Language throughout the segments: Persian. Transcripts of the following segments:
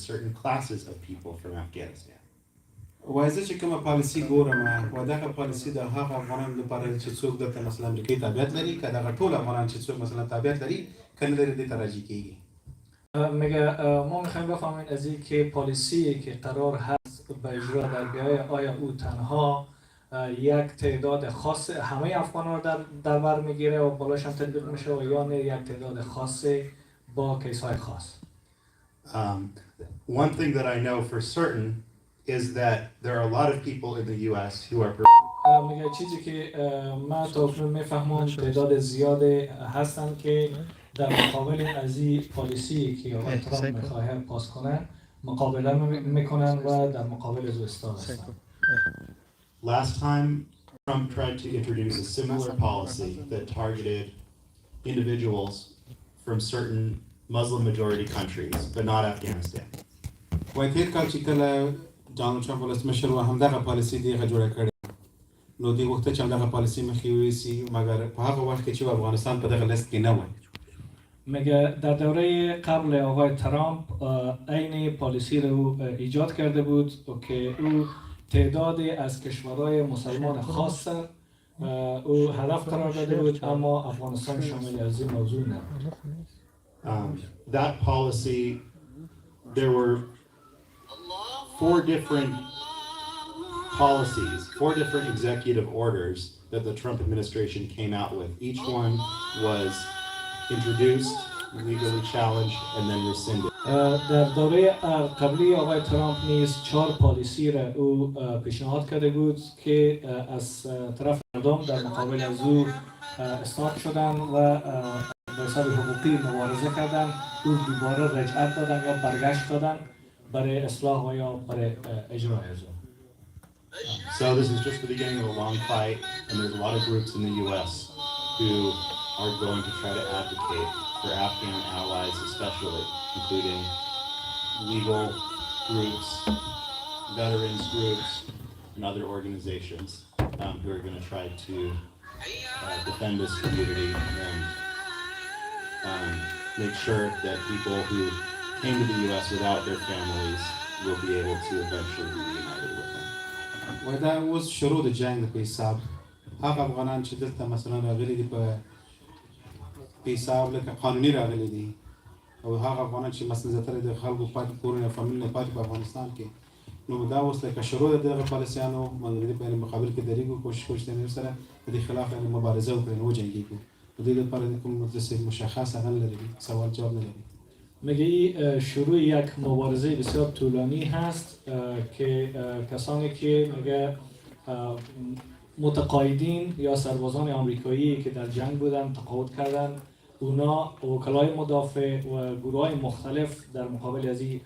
certain classes of people from Afghanistan. وایزه چې کومه پالیسي ګورم و دغه پالیسي د هغه افغانانو لپاره چې څوک د مثلا امریکای تابعیت لري که دغه ټول افغانان چې څوک مثلا تابعیت لري کنه لري دې ته راجع کیږي. میگه ما میخوایم بفهمیم از این که پالیسی که قرار هست به اجرا در بیای آیا او تنها یک تعداد خاص همه افغانان رو در بر میگیره و بالاش هم تطبیق میشه و یا نه یک تعداد خاص با کیس های خاص. One thing that I know for certain is that there are a lot of people in the US who are میگه چیزی که من تا اکنون میفهمم تعداد زیاده هستن که در مقابل از این پالیسی که آقای ترامپ میخواه پاس کنن مقابله میکنن و در مقابل از ایستاد هستن. Last time Trump tried to introduce a similar policy that targeted individuals from certain Muslim majority countries but not Afghanistan. وای تیر کال چې کله ډانلډ ټرمپ ولسمشر و همدغه پالیسي دیغه جوړه کړې نو دی وخت چې همدغه پالیسي مخې ویسي مګر په هغه وخت کې چې افغانستان په دغه لیست کې نه و. میگه در دوره قبل آقای ترامپ عین پالیسی رو ایجاد کرده بود که او تعدادی از کشورهای مسلمان خاص او هدف قرار داده بود اما افغانستان شامل از این موضوع نبود. That policy, there were four different policies, four different executive orders that the Trump administration came out with. Each one was introduced, legally challenged, and then rescinded. در دوره قبلی آقای ترامپ نیز 4 پالیسی را او پیشنهاد کرده بود که از طرف مردم در مقابل از او اسناد شدن و به حساب حقوقی مبارزه کردن. او دوباره رجعت دادن یا برگشت دادن برای اصلاح و یا برای اجرای از اون. So this is just the beginning of a long fight, and there's a lot of groups in the U.S. who are going to try to advocate for Afghan allies, especially, including legal groups, veterans groups, and other organizations who are going to try to defend this community and make sure that people who came to the U.S. without their families will be able to eventually be reunited with them. و دا اوس شروع د جنگ په حساب هغه افغانان چې دلته مثلا راغلي دي په حساب لکه قانوني راغلي دي او هغه افغانان چې مثلا زیاتره د خلکو پاتې کورونه فامیل پاتې په افغانستان کې نو دا اوس لکه شروع د دغه پالیسیانو موږ په مقابل کې دریږو کوشش کوو سره د دې خلاف مبارزه وکړو او جنګیږو د دې لپاره کوم مشخص هغه لري سوال جواب نه لري. میگه شروع یک مبارزه بسیار طولانی هست که کسانی که میگه متقاعدین یا سربازان آمریکایی که در جنگ بودن تقاعد کردن اونا وکلای مدافع و گروه‌های مختلف در مقابل از این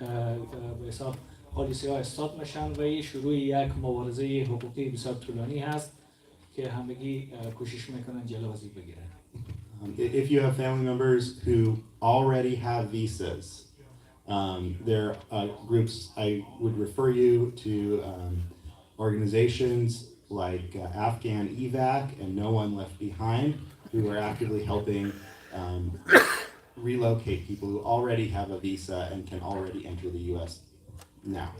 به حساب پالیسی‌ها استاد میشن و این شروع یک مبارزه حقوقی بسیار طولانی هست که همگی کوشش میکنن جلو از این بگیرن. If you have family members who already have visas, there are groups, I would refer you to organizations like Afghan EVAC and No One Left Behind, who are actively helping relocate people who already have a visa and can already enter the US now.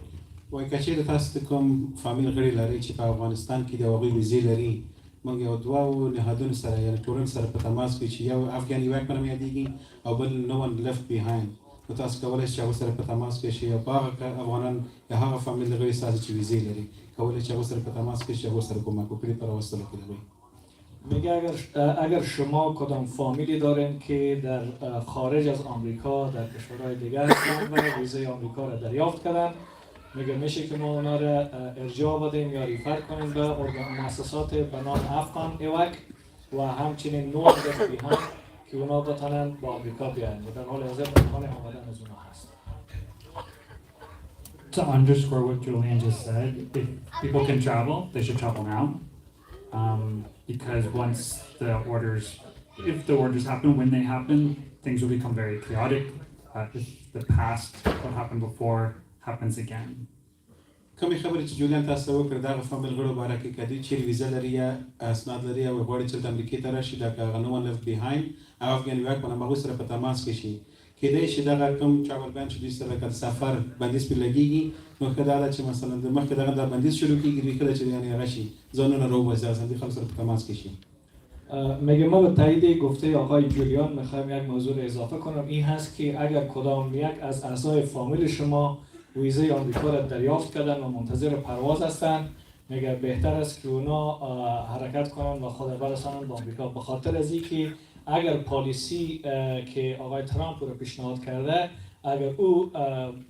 وای کچې د تاسو کوم فامیل غړي لري چې په افغانستان کې د هغوی ویزې لري موږ یو دوه نهادونو سره یعنې ټولنې سره په تماس کې چې یو افغان ایواک په نوم یادېږي او بل نو ون لیفت بیهایند نو تاسو کولی شئ چې هغو سره په تماس کې شئ او په هغه افغانان یا هغه فامیل غړي ستاسو چې ویزې لري کولی چې هغو سره په تماس کې شئ هغو سره کومک وکړئ په راوستلو کې د هغوی. میگه اگر شما کدام فامیلی دارین که در خارج از آمریکا در کشورهای دیگر هستن و ویزای آمریکا را دریافت کردن میگه میشه که ما اونا را ارجاع بدیم یا ریفر کنیم به مؤسسات به نام افغان ایوک و همچنین نو لیفت بیهایند که اونا بتونن با آمریکا بیاین و در حال حاضر امکان آمدن از اونا هست. To underscore what Julian just said, if people can travel, they should travel now. Because once if the orders happen when they happen, things will become very chaotic. If the past, what happened before, happens again. کومې خبرې چې جولیان تاسو وکړه دغه فامیل غړو باره کې کدي چې ویزه لري یا اسناد لري او غواړي چې د امریکا ته راشي دا که نو ون لیفت بیهایند او افغان ایواک په نامه سره په تماس کې شي کېدای شي دغه کوم travel ban چې دوی سره کله سفر بندیز پرې لګېږي نو ښه دا ده چې مثلا د مخکې دغه دا بندیز شروع کېږي دوی کله چې یعنې هغه شي ځانونه راوباسي اصلا دوی خلک سره په تماس کې شي. میگه ما به تایید گفته آقای جولیان میخوایم یک موضوع رو اضافه کنم. این هست که اگر کدام یک از اعضای فامیل شما ویزه آمریکا را دریافت کردن و منتظر پرواز هستند، میگه بهتر است که اونا حرکت کنن و خود برسانن به آمریکا، به خاطر از اینکه اگر پالیسی که آقای ترامپ رو پیشنهاد کرده اگر او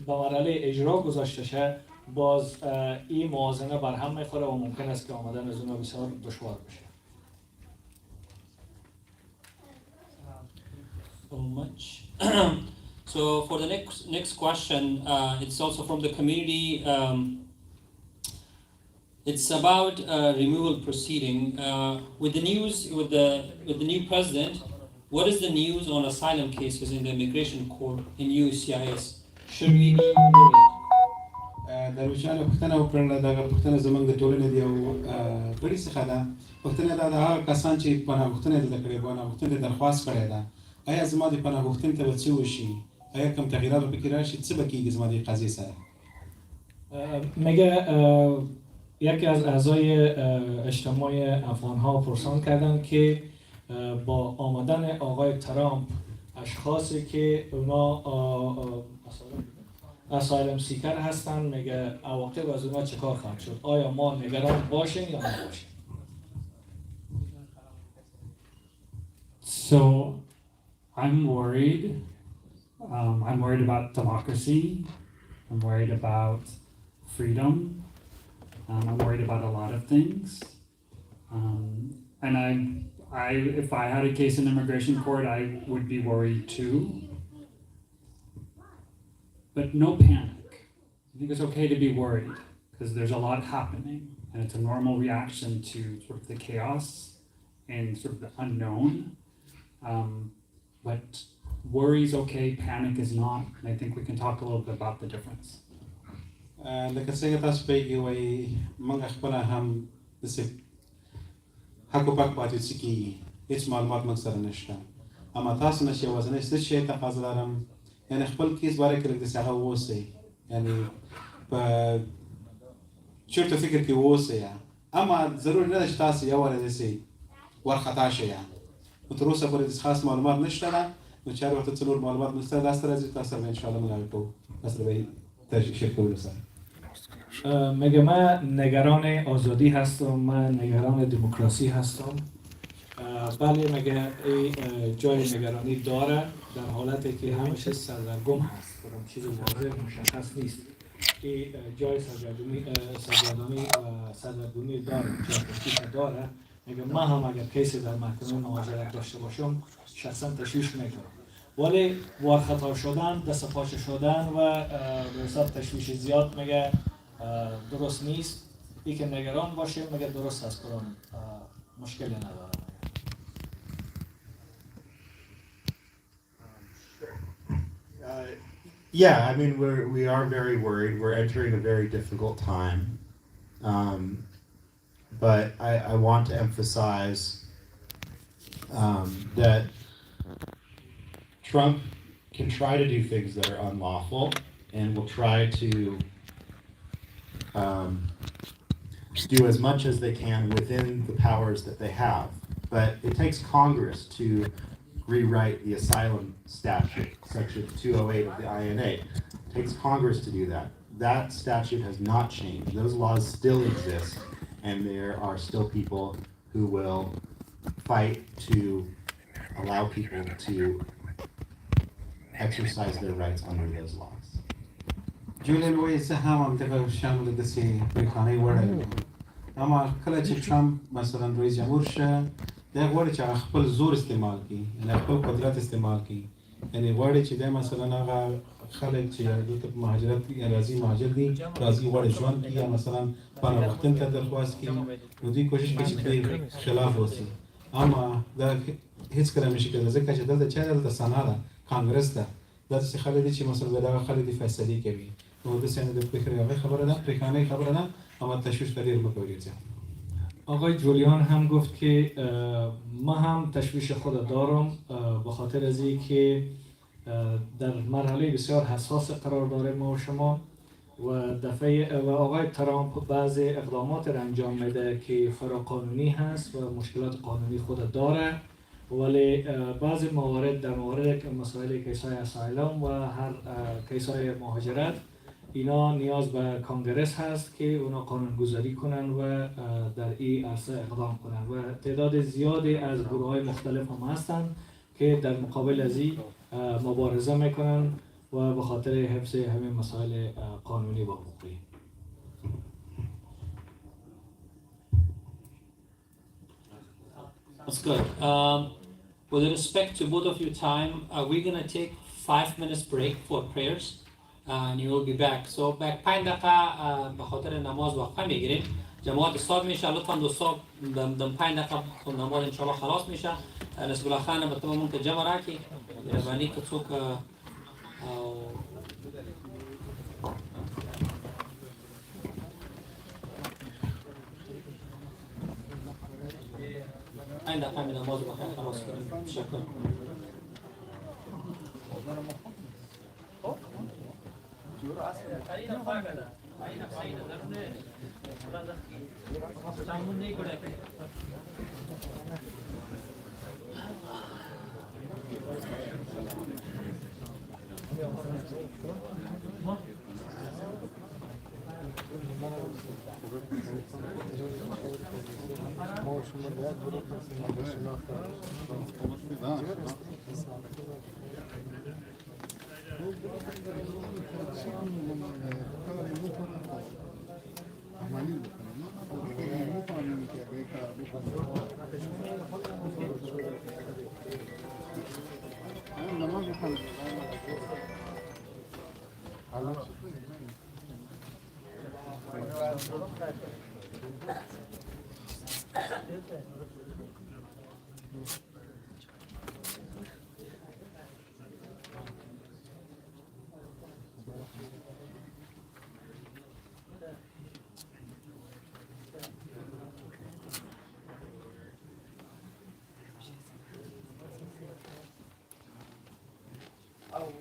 به مرحله اجرا گذاشته شه باز این موازنه بر هم میخوره و ممکن است که آمدن از اونا بسیار دشوار بشه. So much. So for the next question, it's also from the community. It's about removal proceeding. With the news, with the new president, what is the news on asylum cases in the immigration court in USCIS? Should we be worried? درویشانو پوښتنه وکړله دغه پوښتنه زموږ د ټولنې د یو غړي څخه ده. پوښتنه دا د هغه کسان چې پناه غوښتنه یې دلته کړې پناه غوښتنه یې درخواست کړی ده آیا زما د پناه غوښتنې ته به څه وشي؟ آیا کوم تغییرات به پکې راشي؟ څه به کېږي زما د قضیې سره؟ میگه یکی از اعضای اجتماع افغان ها پرسان کردن که با آمدن آقای ترامپ اشخاصی که اونا اسایلم سیکر هستن میگه عواقب از اونا چیکار خواهد شد؟ آیا ما نگران باشیم یا نباشیم؟ So I'm worried. I'm worried about democracy. I'm worried about freedom. I'm worried about a lot of things. And if I had a case in immigration court, I would be worried too. But no panic. I think it's okay to be worried because there's a lot happening and it's a normal reaction to sort of the chaos and sort of the unknown. But worry is okay, panic is not, and I think we can talk a little bit about the difference. لکه څنګه تاسو پوهېږئ وایي موږ خپله هم داسې حق و پک پاتې څه کېږي هېڅ معلومات موږ سره نشته اما تاسو نه چې یوازینی څه شی تقاضا لرم یعنې خپل کیس باره کې لږ داسې هغه واوسئ یعنې په چرت و فکر کې واوسئ اما ضروري نه ده چې تاسو یو وارې داسې وارخطا شئ نو تر اوسه پورې داسې خاص معلومات نشته ده نو چې هر وخت څه نور معلومات موږ سره لاسته راځي تاسو سره به انشاءالله موږ اړیکه کوو تاسو سره به تشریف کوو سره. میگه من نگران آزادی هستم، من نگران دموکراسی هستم. بله میگه این جای نگرانی داره در حالتی که همیشه سردرگم هست برام چیز واضح مشخص نیست. این جای سردرگمی داره جای داره. میگه من هم اگر کیسی در محکمه مهاجرت داشته باشم شخصا تشویش میکنم ولی وارخطا شدن دست پاچه شدن و به حساب تشویش زیاد میگه درست نیست. این که نگران باشیم میگه درست هست برام مشکلی نداره. Yeah, I mean we are very worried. We're entering a very difficult time. But I want to emphasize that Trump can try to do things that are unlawful and will try to do as much as they can within the powers that they have. But it takes Congress to rewrite the asylum statute, Section 208 of the INA. It takes Congress to do that. That statute has not changed. Those laws still exist, and there are still people who will fight to allow people to exercise their rights under those laws. جولیان وایي زه هم همدغه شامل داسې پریکانۍ وړی یم اما کله چې ټرمپ مثلا رئیس جمهور شه دی غواړي چې هغه خپل زور استعمال کړي یعنې خپل قدرت استعمال کړي یعنې غواړي چې دی مثلا هغه خلک چې دلته په مهاجرت راځي مهاجر دي راځي غواړي ژوند کړي یا مثلا پناه غوښتنې ته درخواست کړي نو دوی کوشش کوي چې دې خلاف اوسي اما دا هېڅکله نشي کېدلی ځکه چې دلته چا دلته سنا ده کانګرس ده دا داسې خلک دي چې مثلا دغه خلک دي فیصلې کوي نو داسې نه د هغې خبره ده پریکانۍ خبره ده اما تشویش ته ډېر مه کوئ. آقای جولیان هم گفت که ما هم تشویش خود دارم به خاطر از این که در مرحله بسیار حساس قرار داره ما و شما و آقای ترامپ بعضی اقدامات را انجام میده که فراقانونی هست و مشکلات قانونی خود داره، ولی بعضی موارد در مورد مسائل کیسای اسایلم و هر کیسای مهاجرت اینا نیاز به کانگرس هست که اونا قانونگذاری کنن و در این عرصه اقدام کنن و تعداد زیادی از گروه های مختلف هم هستن که در مقابل از این مبارزه میکنن و به خاطر حفظ همین مسائل قانونی و حقوقی. That's good. With respect to both of your time, we're going to take 5 minutes break for prayers and you will be back. So back 5 دقیقه به خاطر نماز وقفه میگیریم. جماعت استاد میشه لطفا دوستا دم 5 دقیقه نماز ان شاء الله خلاص میشه. نسب الله خان به تمام ممکن جمع راکی یعنی که څوک عند قام النماذج وخير خلاص كده شكرا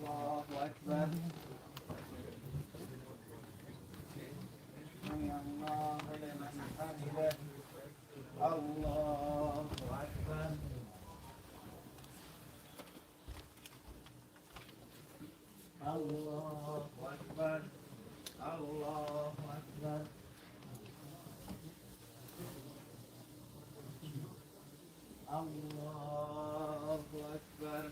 الله أكبر سمع الله لمن حمده الله أكبر الله أكبر الله أكبر الله أكبر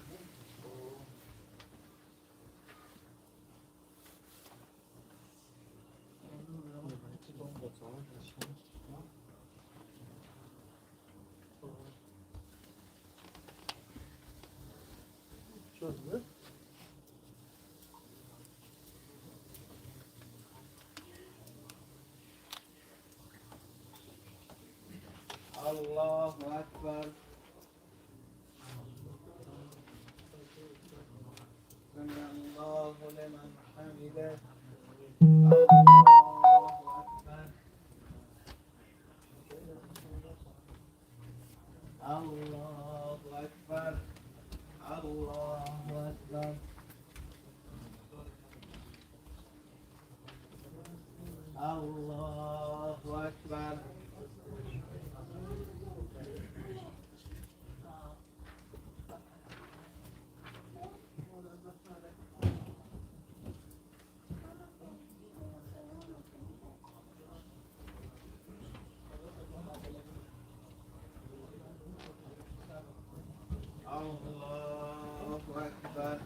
الله أكبر سمع الله لمن حمده الله أكبر الله أكبر الله أكبر الله أكبر الله أكبر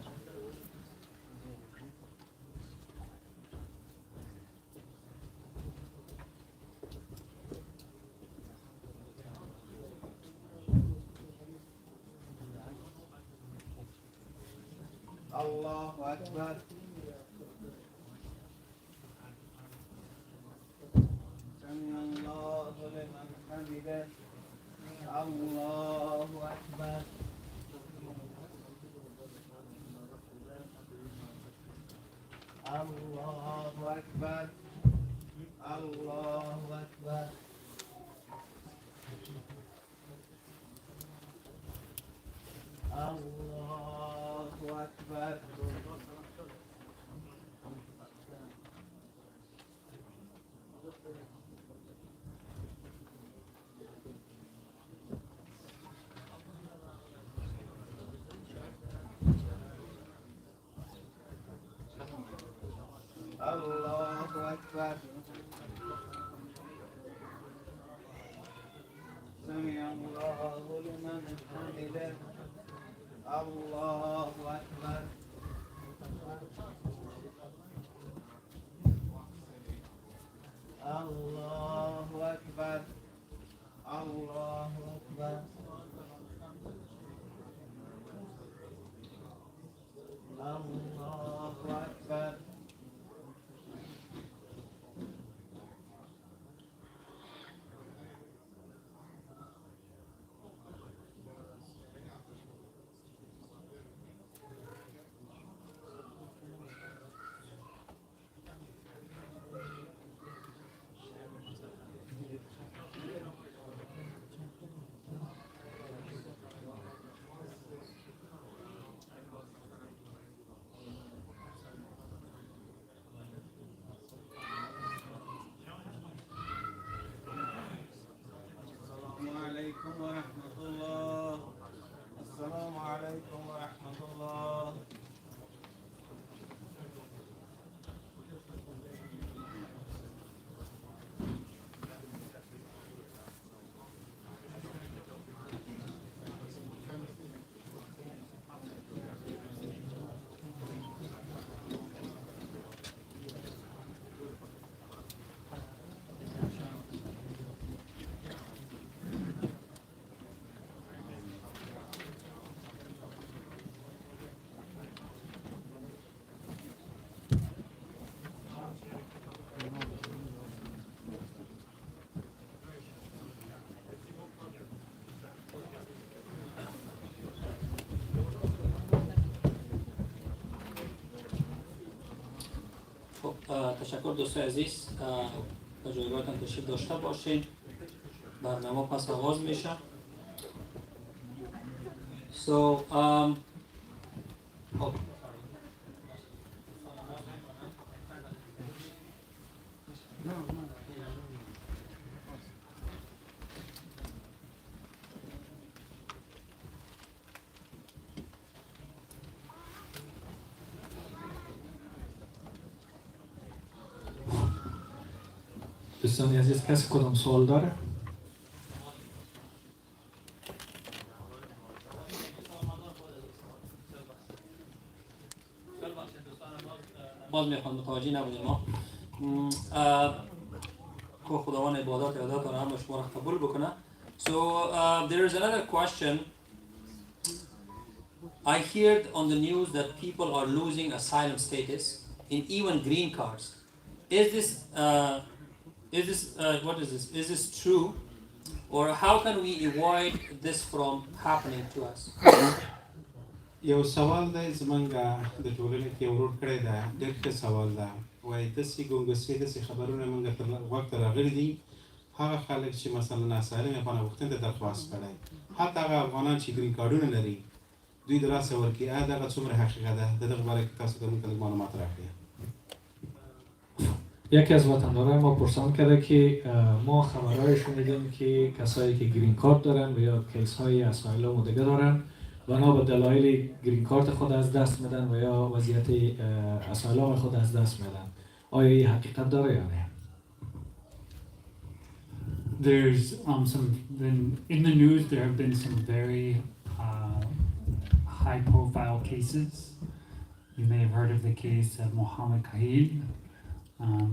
الله أكبر سمع الله لمن حمده الله أكبر الله أكبر الله أكبر الله أكبر الله أكبر سمع الله لمن حمده الله أكبر الله أكبر الله أكبر الله أكبر السلام عليكم ورحمة الله السلام عليكم ورحمة الله خب تشکر دوستای عزیز به جایگاهتان تشریف داشته باشین. برنامه پس آغاز میشه. خب دوستان عزیز کسی کدام سوال داره؟ باز میخوام متوجه نبودیم ما که خداوند عبادات یادات را همه شما را قبول بکنه. So there is another question. I heard on the news that people are losing asylum status and even green cards. Is this what is this? Is this true, or how can we avoid this from happening to us? یو سوال دی زمونږ د ټولنې کې ورور کړی ده ډېر ښه سوال ده وایي داسې ګونګسې داسې خبرونه موږ تر غوږ ته راغلي دي هغه خلک چې مثلا اسالم افغان غوښتنې ته درخواست کړی حتی هغه افغانان چې ګرین کارډونه لري دوی د لاسه ورکړي دغه څومره حقیقت ده د دغه باره کې تاسو ته موږ معلومات راکړئ. یکی از وطندارای ما پرسان کرده که ما خبرهای شنیدیم که کسایی که گرین کارت دارن و یا کیس های اسایلم و دیگه دارن بنا به دلایل گرین کارت خود از دست میدن و یا وضعیت اسایلم خود از دست میدن. آیا این حقیقت داره یا نه؟ There's in the news there have been some very high profile cases. You may have heard of the case of Mohammed Kahil.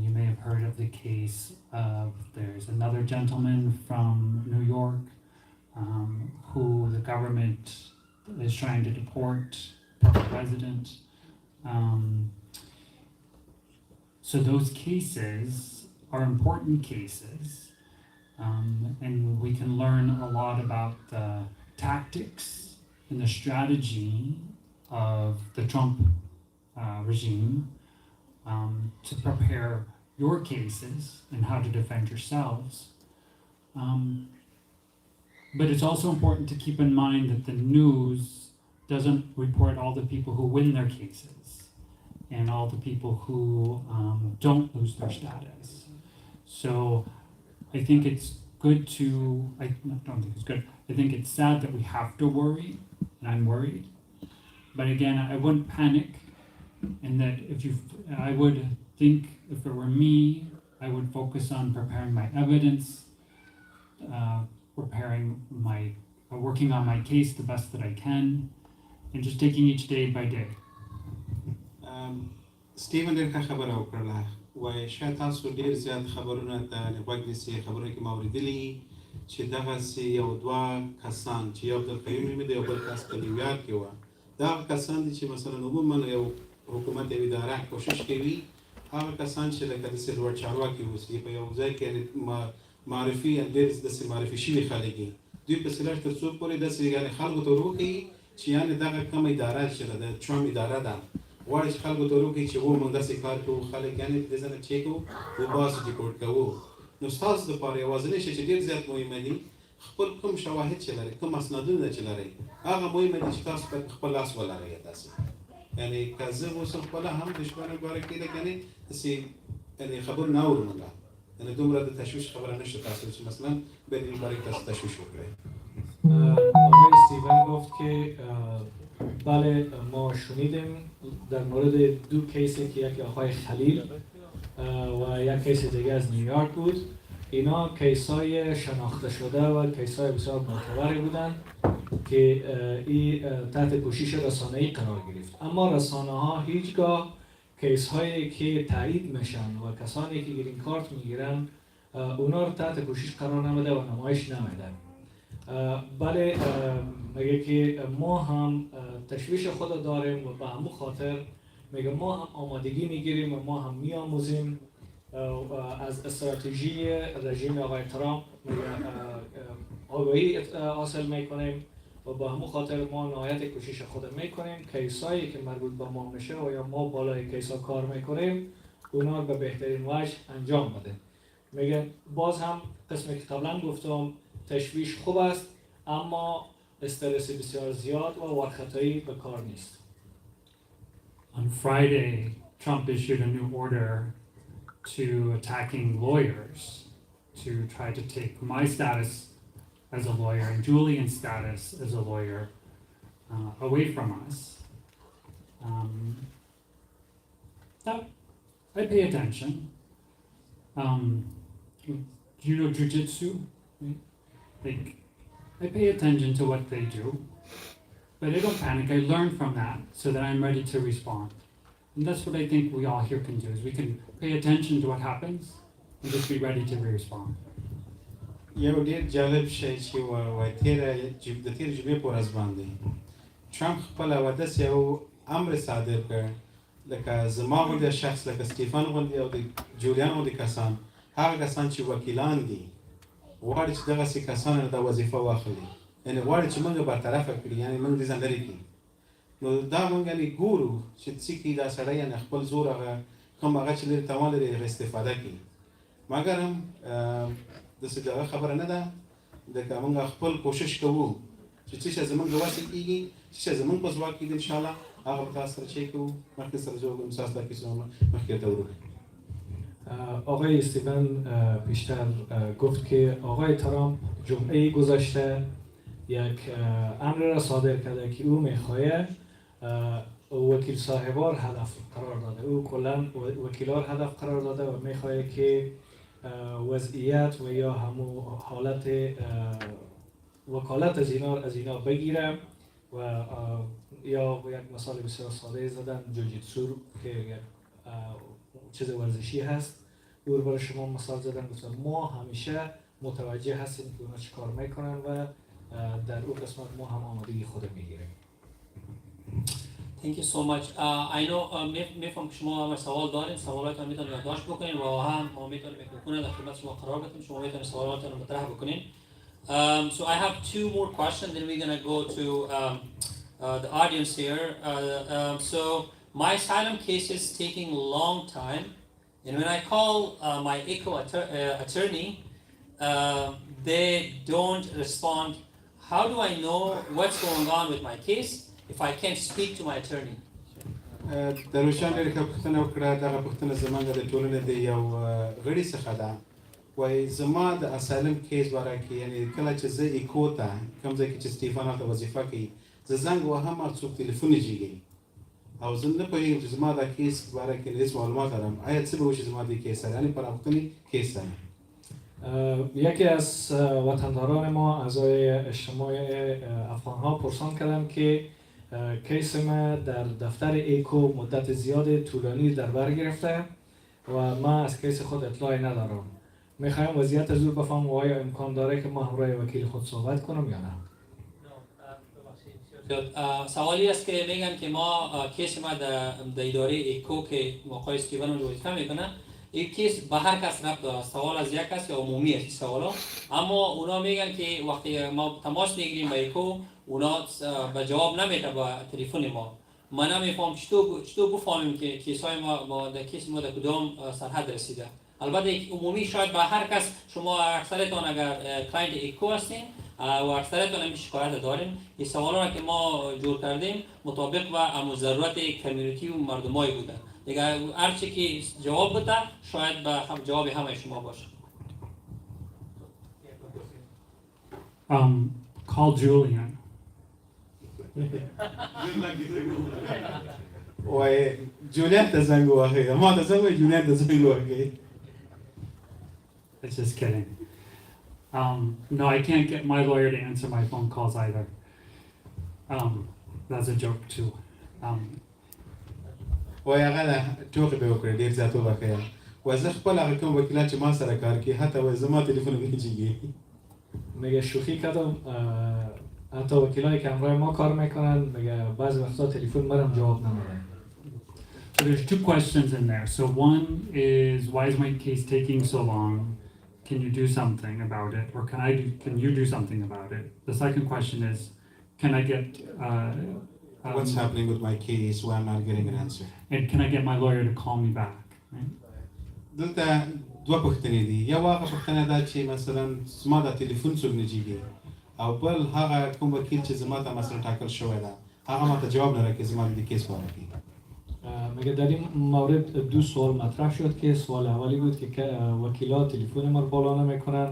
You may have heard of the case of there's another gentleman from New York who the government is trying to deport resident. So those cases are important cases, and we can learn a lot about the tactics and the strategy of the Trump regime to prepare your cases and how to defend yourselves. But it's also important to keep in mind that the news doesn't report all the people who win their cases and all the people who don't lose their status. So I think it's good to, I don't think it's good, I think it's sad that we have to worry, and I'm worried. But again, I wouldn't panic, and that I would think if it were me, I would focus on preparing my evidence, working on my case the best that I can, and just taking each day by day. سټیون ډېر ښه خبره وکړله وایي شاید تاسو ډېر زیات خبرونه ته غوږ نیسئ خبرونه کې ما اورېدلي چې دغسې یو دوه کسان چې یو عبدالقیوم نومېده یو بل کس په نیویارک کې وه دا هغه کسان دي چې مثلا عموما یو حکومت یو اداره کوشش کوي هغه کسان چې لکه داسې لوړ چارواکي اوسي په یو ځای کې معرفي ډېر داسې معرفي شوي خلک دي دوی په سلاش تر څو پورې داسې یعنې خلکو ته ور وښیي چې یعنې دغه کومه اداره چې ده د ټرمپ اداره ده غواړي چې خلکو ته ور وښیي چې موږ داسې کار کوو خلک یعنې دې ځای نه چیک کوو وباسو ډیپورټ کوو نو ستاسو دپاره یوازینی شی چې ډېر زیات مهمه دي خپل کوم شواهد چې لرئ کوم اسنادونه چې لرئ هغه مهمه دي چې تاسو په خپل لاس ولرئ تاسې یعنې که زه اوسم خپله هم د شپانه باره کې لږ یعنې داسې یعنې خبر نه اورم الله یعنی دومره د تشویش خبره نشته تاسو چې مثلا بین این باره تاسو تشویش وکړئ آقای استیون گفت که بله ما شنیدیم در مورد دو کیسی که یکی آقای خلیل و یک کیس دیگه از نیویورک بود اینا کیسای شناخته شده و کیسای بسیار معتبری بودند که این تحت پوشش رسانه‌ای قرار گرفت اما رسانه ها هیچگاه کیس هایی که تایید میشن و کسانی که گرین کارت میگیرن اونا رو تحت پوشش قرار نمیده و نمایش نمیده بله میگه که ما هم تشویش خود داریم و به همون خاطر میگه ما هم آمادگی میگیریم و ما هم میآموزیم از استراتژی رژیم آقای ترامپ آگاهی حاصل میکنیم و به همون خاطر ما نهایت کوشش خود میکنیم کیسایی که مربوط به ما میشه و یا ما بالای کیسا کار میکنیم اونا رو به بهترین وجه انجام بده میگه باز هم قسمی که قبلا گفتم تشویش خوب است اما استرس بسیار زیاد و ورخطایی به کار نیست. On Friday, Trump issued a new order to attacking lawyers to try to take my status as a lawyer and Julian's status as a lawyer away from us. I pay attention. Do you know jujitsu? Like, I pay attention to what they do, but I don't panic. I learn from that so that I'm ready to respond. And that's what I think we all here can do, is we can pay attention to what happens and just be ready to respond. یو ډېر جالب شی چې وایي د تېرې جمعې په ورځ باندې ټرمپ خپله داسې یو امر صادر کړ لکه زما غوندې شخص لکه سټیفن غوندې او د جولیان غوندې کسان هغه کسان چې وکیلان دي غواړي چې دغسې کسانو نه دا وظیفه واخلي یعنې غواړي چې موږ برطرفه کړي یعنې موږ دې ځان لرې کړي نو دا موږ یعنې ګورو چې څه کړي دا سړی یعنې خپل زور هغه کوم هغه چې لري توان لري هغه استفاده کړي مګر هم داسې دغه خبره نه ده لکه موږ خپل کوشش کوو چې څه شی زموږ د وسې کېږي څه شی زموږ په ځواک کې دي انشاءالله هغه به تاسو سره چی کوو مخکې سره جو تاسو ته کیسه مخکې ته ورو آقای استیون بیشتر گفت که آقای ترامپ جمعه گذشته یک امر را صادر کرده که او میخواهد وکیل صاحبار هدف قرار داده او کلا وکیلار هدف قرار داده و میخواهد که وضعیت و یا همون حالت وکالت از اینا بگیره و یا یک مثال بسیار ساده زدن جوجیتسو که یک چیز ورزشی هست او برای شما مثال زدن گفتن ما همیشه متوجه هستیم که اونا چی کار میکنن و در اون قسمت ما هم آمادگی خود میگیریم. Thank you so much. I know میفهم شما سوال دارین سوالاتتون میتونید یادداشت بکنین و هم ما میتونیم میکروفون در خدمت شما قرار بدیم شما میتونید سوالاتتون رو مطرح بکنین. So I have two more questions then we're going to go to the audience here. So my asylum case is taking a long time and when I call my ECHO attorney they don't respond. How do I know what's going on with my case if I can't speak to my attorney? د روشان لري که پوښتنه وکړه دغه پوښتنه زمونږ د ټولنې د یو غړي څخه ده وایي زما د اسایلم کیس باره کې یعنی کله چې زه ایکو ته کوم ځای کې چې سټیفن هلته وظیفه کوي زه زنګ وهم او څوک تلیفون نه جګوي او زه نه پوهېږم چې زما دا کیس باره کې هېڅ معلومات لرم آیا څه به وشي زما د کیس سره یعنی پناهغوښتنې کیس سره یکی از وطنداران ما اعضای اجتماع افغان ها پرسان کردم که کیس ما در دفتر ایکو مدت زیاد طولانی در بر گرفته و من از کیس خود اطلاعی ندارم. میخوایم وضعیت از او بفهم و آیا امکان داره که ما همراه وکیل خود صحبت کنم یا نه. سوالی است که میگن که ما کیس ما در اداره ایکو که موقع استیون رو وظیفه میکنه این کیس به هر کس ربط داره. سوال از یک کس یا عمومی است سوالا اما اونا میگن که وقتی ما تماس میگیریم با ایکو اونا به جواب نمیده با تلفن ما. من نمیفهم چطور بفهمیم که کیسای ما در کیس ما در کدام سرحد رسیده. البته عمومی شاید به هر کس شما اکثرتون اگر کلاینت ایکو هستین و اکثرتون هم شکایت دارین این سوالا که ما جور کردیم مطابق با ضرورت کمیونیتی و مردمای بوده. دیگه هر چی که جواب بده شاید به جواب همه شما باشه. Call Julian. وایي جولیان ته زنګ ووهئ ما ته زنګ وایي جولیان ته زنګ ووهئ It's just kidding. No, I can't get my lawyer to answer my phone calls either. That's a joke too. وایي هغه ټوکې به وکړې ډېر زیات وبښئ وایي زه خپل هغه کوم وکیلان چې ما سره کار کوي حتی وایي زما تلیفون نه جګي میگه شوخی کردم حتی وکیلایی که همراه ما کار میکنن میگه بعضی وقتا تلفن مرم جواب نمیدن. So there's two questions in there. So one is, why is my case taking so long? Can you do something about it? Or can you do something about it? The second question is, can I get... what's happening with my case why I'm not getting an answer and can I get my lawyer to call me back? Right? دلته دوه پوښتنې دي یو هغه پوښتنه ده چې مثلا زما د تلیفون څوک نه جګي او بل هغه کوم وکیل چې زما ته مثلا ټاکل شوی ده هغه ماته جواب نه راکوي زما د کیس باره کې میگه در این مورد دو سوال مطرح شد که سوال اولی بود که وکیلا تلفن ما رو بالا نمیکنن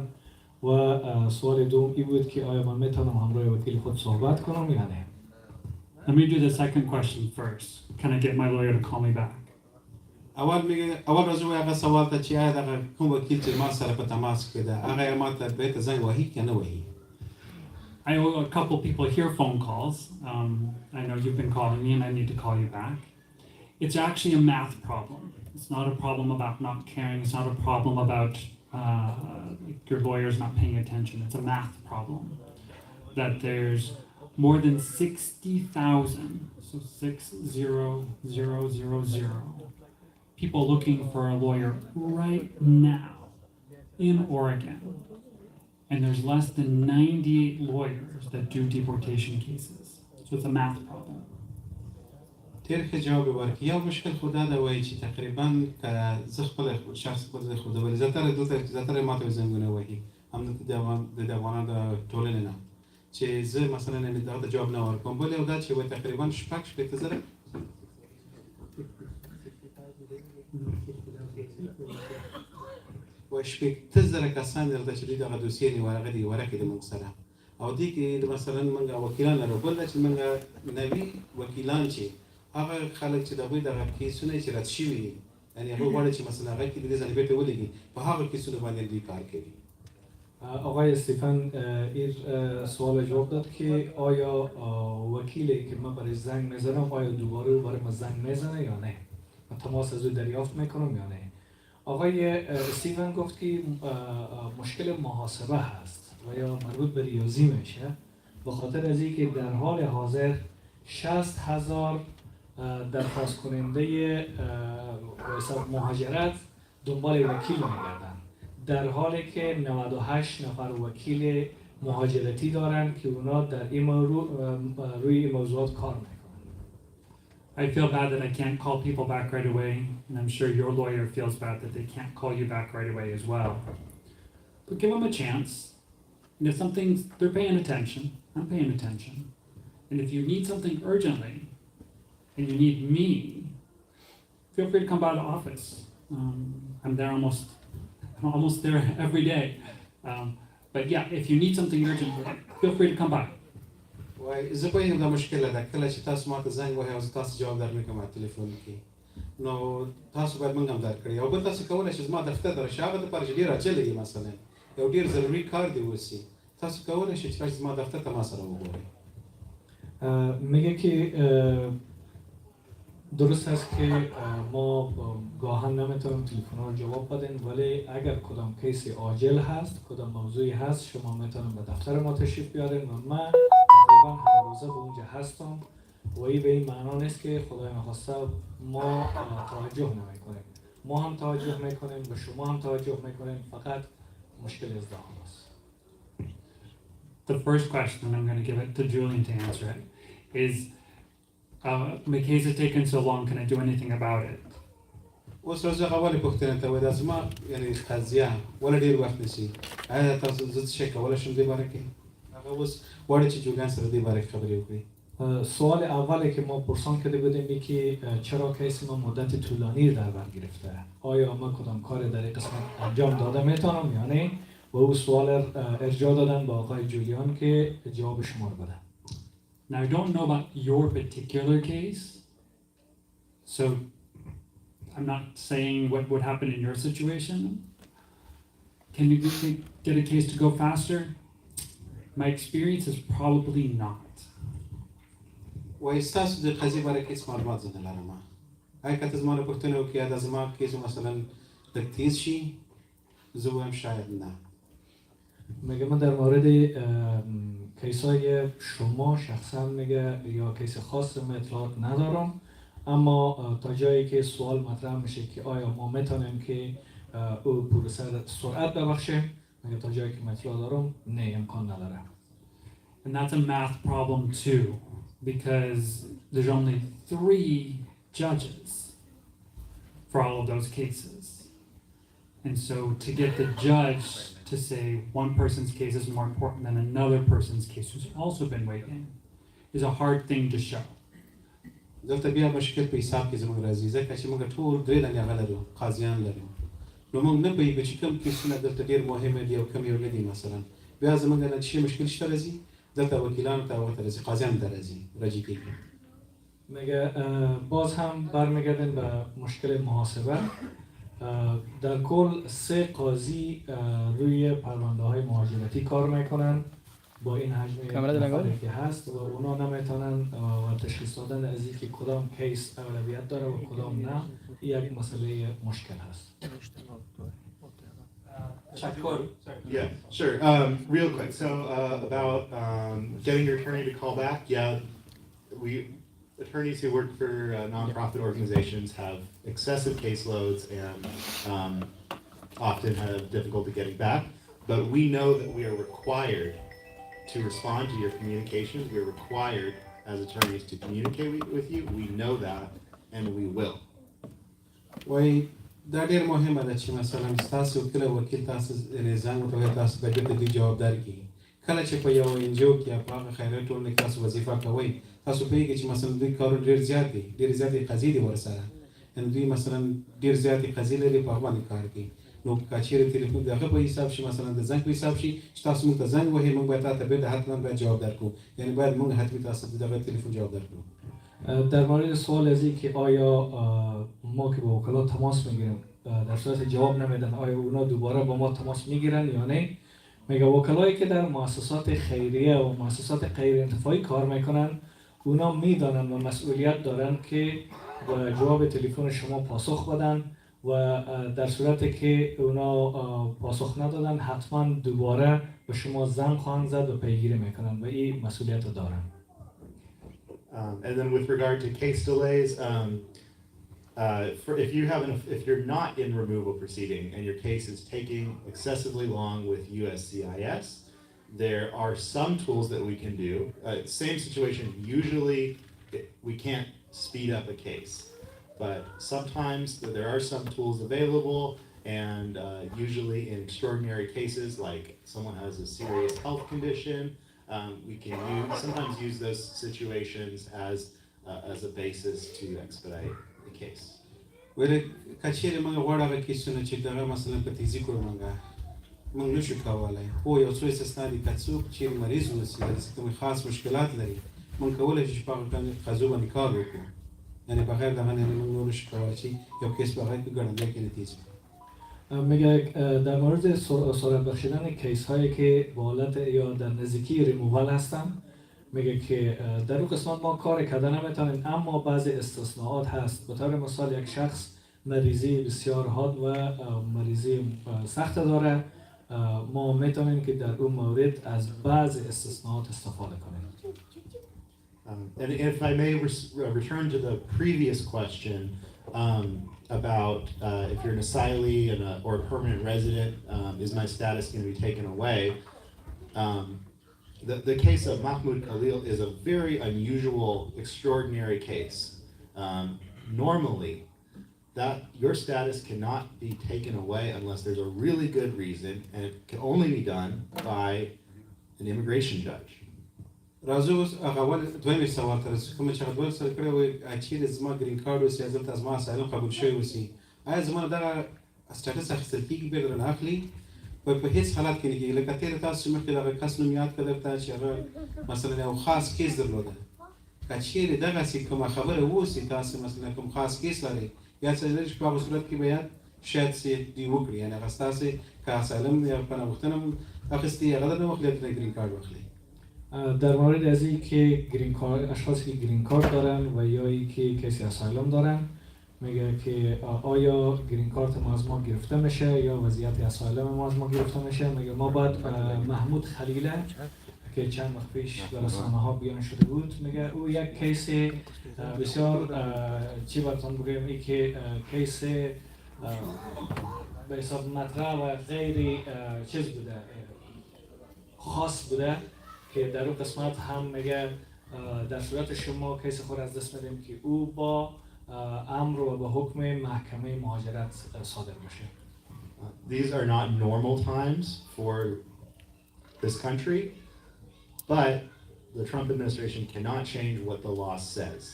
و سوال دوم این بود که آیا من میتونم همراه وکیل خود صحبت کنم یا نه. Let me do the second question first. Can I get my lawyer to call me back? اول راځو هغه سوال ته چې آیا دغه کوم وکیل چې ما سره په تماس کې ده هغه ما ته بیرته زنګ وهي که نه وهي I know a couple people hear phone calls. I know you've been calling me and I need to call you back. It's actually a math problem. It's not a problem about not caring. It's not a problem about your lawyer's not paying attention. It's a math problem. That there's more than 60,000, so 60,000 people looking for a lawyer right now in Oregon. And there's less than 98 lawyers that do deportation cases. So it's a math problem. ډېر ښه جواب یې ورکړ یو مشکل خو دا ده وایي چې تقریبا که زه خپله شخص خپل خو د وایي زیاتره زیاتره ما ته زنګونه وهي همدلته د افغانانو د ټولنې نه چې زه مثلا دغه ته جواب نه ورکوم بل یو دا چې وایي تقریبا شپږ شپېته زره وایي شپېته زره کسان دلته چې دوی دغه دوسیې نیولې ورکړي د موږ سره او دې کې مثلا موږ وکیلان لرو بل دا چې موږ نوي وکیلان چې هغه خلک چې دغوی دغه کیسونه چې رد شوي دي یعنې هغوی غواړي چې مثلا هغه کې د دې ځای بیرته ولګي په هغه کیسونو باندې دوی کار کوي آقای استیفن این سوال جواب داد که آیا وکیلی که من برای زنگ میزنم آیا دوباره برای من زنگ میزنه یا نه من تماس از او دریافت میکنم یا نه آقای استیفن گفت که مشکل محاسبه هست و یا مربوط به ریاضی میشه به خاطر از اینکه در حال حاضر 60,000 درخواست کننده مهاجرت دنبال وکیل میگردن در حالی که 98 نفر وکیل مهاجرتی دارن که اونا در این روی موضوعات کار میکنن. I feel bad that I can't call people back right away, and I'm sure your lawyer feels bad that they can't call you back right away as well. But give them a chance. And if something's, they're paying attention. I'm paying attention. And if you need something urgently, and you need me, feel free to come by the office. I'm there almost there every day. But yeah, if you need something urgently, feel free to come by. وای زه پوهېږم دا مشکله ده کله چې تاسو ما ته زنګ وهئ او زه تاسو جواب در نه کړم په تلیفون کې نو تاسو باید موږ هم درک کړئ او بل تاسو کولی شئ زما دفتر ته راشئ هغه دپاره چې ډېر عاجله وي مثلا یو ډېر ضروري کار دې وسي تاسو کولی شئ چې راشئ زما دفتر ته ما سره وګورئ. میگه که درست است که ما گاهن نمیتونیم تلفن رو جواب بدیم ولی اگر کدام کیس عاجل هست کدام موضوعی هست شما میتونیم به دفتر ما تشریف بیارین و من تقریبا هر روزه به اونجا هستم و این به این معنا نیست که خدای نخواسته ما توجه نمیکنیم ما هم توجه میکنیم و شما هم توجه میکنیم فقط مشکل ازدحام است. The first question, and I'm going to give it to Julian to answer it, is my case has taken so long, can I do anything about it? اوس راځه اول پوښتنه ته وایي دا زما یعنې قضیه ولې ډېر وخت نیسي آیا تاسو زه څه شی کولی شم دې باره کې هغه اوس غواړي چې جولیان سره دې باره کې خبرې وکړي. سوال اولی که ما پرسان کرده بودیم این که چرا کیس ما مدت طولانی در بر گرفته آیا ما کدام کار در این قسمت انجام داده میتونم یا نه و او سوال ارجاع دادن به آقای جولیان که جواب شما رو بدن. Now, I don't know about your particular case, so I'm not saying what would happen in your situation. Can you get a case to go faster? My experience is probably not. وایي ستاسو د قضیې باره کې هېڅ معلومات زه نه لرم ایا که ته زما نه پوښتنه وکړې دا زما کیس مثلا لږ تیز شي زه وایم شاید نه. میگه من در مورد کیسای شما شخصا میگه یا کیس خاص من اطلاعات ندارم اما تا جایی که سوال مطرح میشه که آیا ما میتونیم که او پروسه سرعت ببخشه میگه تا جایی که من اطلاع دارم نه امکان نداره. And that's a math problem too, because there's only 3 judges for all of those cases. And so to get the judge to say one person's case is more important than another person's case who's also been waiting is a hard thing to show. دلته بیا مشکل په حساب کې زموږ راځي ځکه چې موږ ټول 3 دنې هغه لرو قاضیان لرو نو موږ نه پوهېږو چې کوم کیسونه دلته ډېر مهمه دي او کوم یو نه دي مثلا بیا زموږ نه چې مشکل شته راځي دلته وکیلانو ته ورته راځي قاضیانو ته راجع کېږي. میگه باز هم برمیگردیم به مشکل محاسبه. در کل 3 قاضی روی پرونده های مهاجرتی کار میکنن با این حجم نفری که هست و اونا نمیتونن و تشخیص دادن از اینکه کدام کیس اولویت داره و کدام نه یک مسئله مشکل هست. Yeah, sure. Real quick. So about getting your attorney to call back. Yeah, attorneys who work for nonprofit organizations have excessive caseloads and often have difficulty getting back. But we know that we are required to respond to your communications. We are required as attorneys to communicate with you. We know that, and we will. وایي دا ډېر مهمه ده چې مثلا ستاسو کله وکیل تاسو یعنې زنګ ورته وایي تاسو باید بېرته دوی جوابدار کړي کله چې په یو انجو کې یا په هغه خیریه ټولنه کې تاسو وظیفه کوئ تاسو پوهېږئ چې مثلا دوی کارونه ډېر زیات دي ډېرې زیاتې قضیې دي ورسره یعنې دوی مثلا ډېر زیاتې قضیې لري په هغه باندې کار کوي نو که چېرې تلیفون د هغه په حساب شي مثلا د زنګ په حساب شي چې تاسو موږ ته زنګ وهئ موږ باید تاسو ته بېرته حتما باید جواب درکړو یعنې باید موږ حتمي تاسو ته دغه تلیفون جواب درکړو. در مورد سوال از این که آیا ما که با وکلا تماس میگیریم در صورت جواب نمیدن آیا اونا دوباره با ما تماس میگیرن یا نه میگه وکلایی که در مؤسسات خیریه و مؤسسات غیر انتفاعی کار میکنن اونا میدانن و مسئولیت دارن که جواب تلفن شما پاسخ بدن و در صورتی که اونا پاسخ ندادن حتما دوباره به شما زنگ خواهند زد و پیگیری میکنن و این مسئولیت رو دارن. And then with regard to case delays, if you're not in removal proceeding and your case is taking excessively long with USCIS, there are some tools that we can do. Same situation, usually we can't speed up a case, but sometimes there are some tools available and usually in extraordinary cases like someone has a serious health condition we can sometimes use those situations as a basis to expedite the case. ولی کچیر من غواړه کیسونه چې دغه مثلا په تیزی کول موږ نشو کولای خو یو څو استثنا دي که څوک چې مریض وسی چې کوم خاص مشکلات لري موږ کولای شو په هغه قضیه باندې کار وکړو یعنی بغیر دغه نه موږ نشو کولای چې یو کیس بغیر کې ګڼل کې نتیجه میگه در مورد سرعت بخشیدن کیس هایی که به حالت یا در نزدیکی ریمووال هستن میگه که در اون قسمت ما کار کردن نمیتونیم اما بعضی استثناءات هست. به طور مثال یک شخص مریضی بسیار حاد و مریضی سخت داره ما میتونیم که در اون مورد از بعضی استثناءات استفاده کنیم. And if I may return to the previous question about if you're an asylee or a permanent resident, is my status going to be taken away? The case of Mahmoud Khalil is a very unusual, extraordinary case. Normally, that your status cannot be taken away unless there's a really good reason, and it can only be done by an immigration judge. راځو هغه ول دویم سوال تر څو کوم چې غوړ سره کړو چې زما ګرین کارت او سیاست از ما سالم قبول شوی وسی آیا زما دغه سټاتس اخیستل کیږي به درنه اخلي په هیڅ حالت کې نه کیږي لکه تیر تاسو مخکې دغه کس نوم یاد کړل چې هغه مثلا یو خاص کیس درلوده کچیر دغه څه کوم خبره وسی تاسو مثلا کوم خاص کیس لري یا څه لري په هغه صورت کې بیا شاید سي دی وکړي یعنی هغه تاسو که سالم یا په وختنه اخیستی هغه د وخت ګرین کارت واخلي در مورد از این که اشخاصی که گرین کارت دارن و یا ای که کسی اسایلم دارن میگه که آیا گرین کارت ما از ما گرفته میشه یا وضعیت اسایلم ما از ما گرفته میشه. میگه ما باید محمود خلیله که چند وقت پیش در رسانه ها بیان شده بود میگه او یک کیس بسیار چی براتون بگم ای که کیس به حساب مطرح و غیر چیز بوده خاص بوده که در اون قسمت هم میگه در صورت شما کیس خود از دست میدیم که او با امر و با حکم محکمه مهاجرت صادر بشه. These are not normal times for this country, but the Trump administration cannot change what the law says.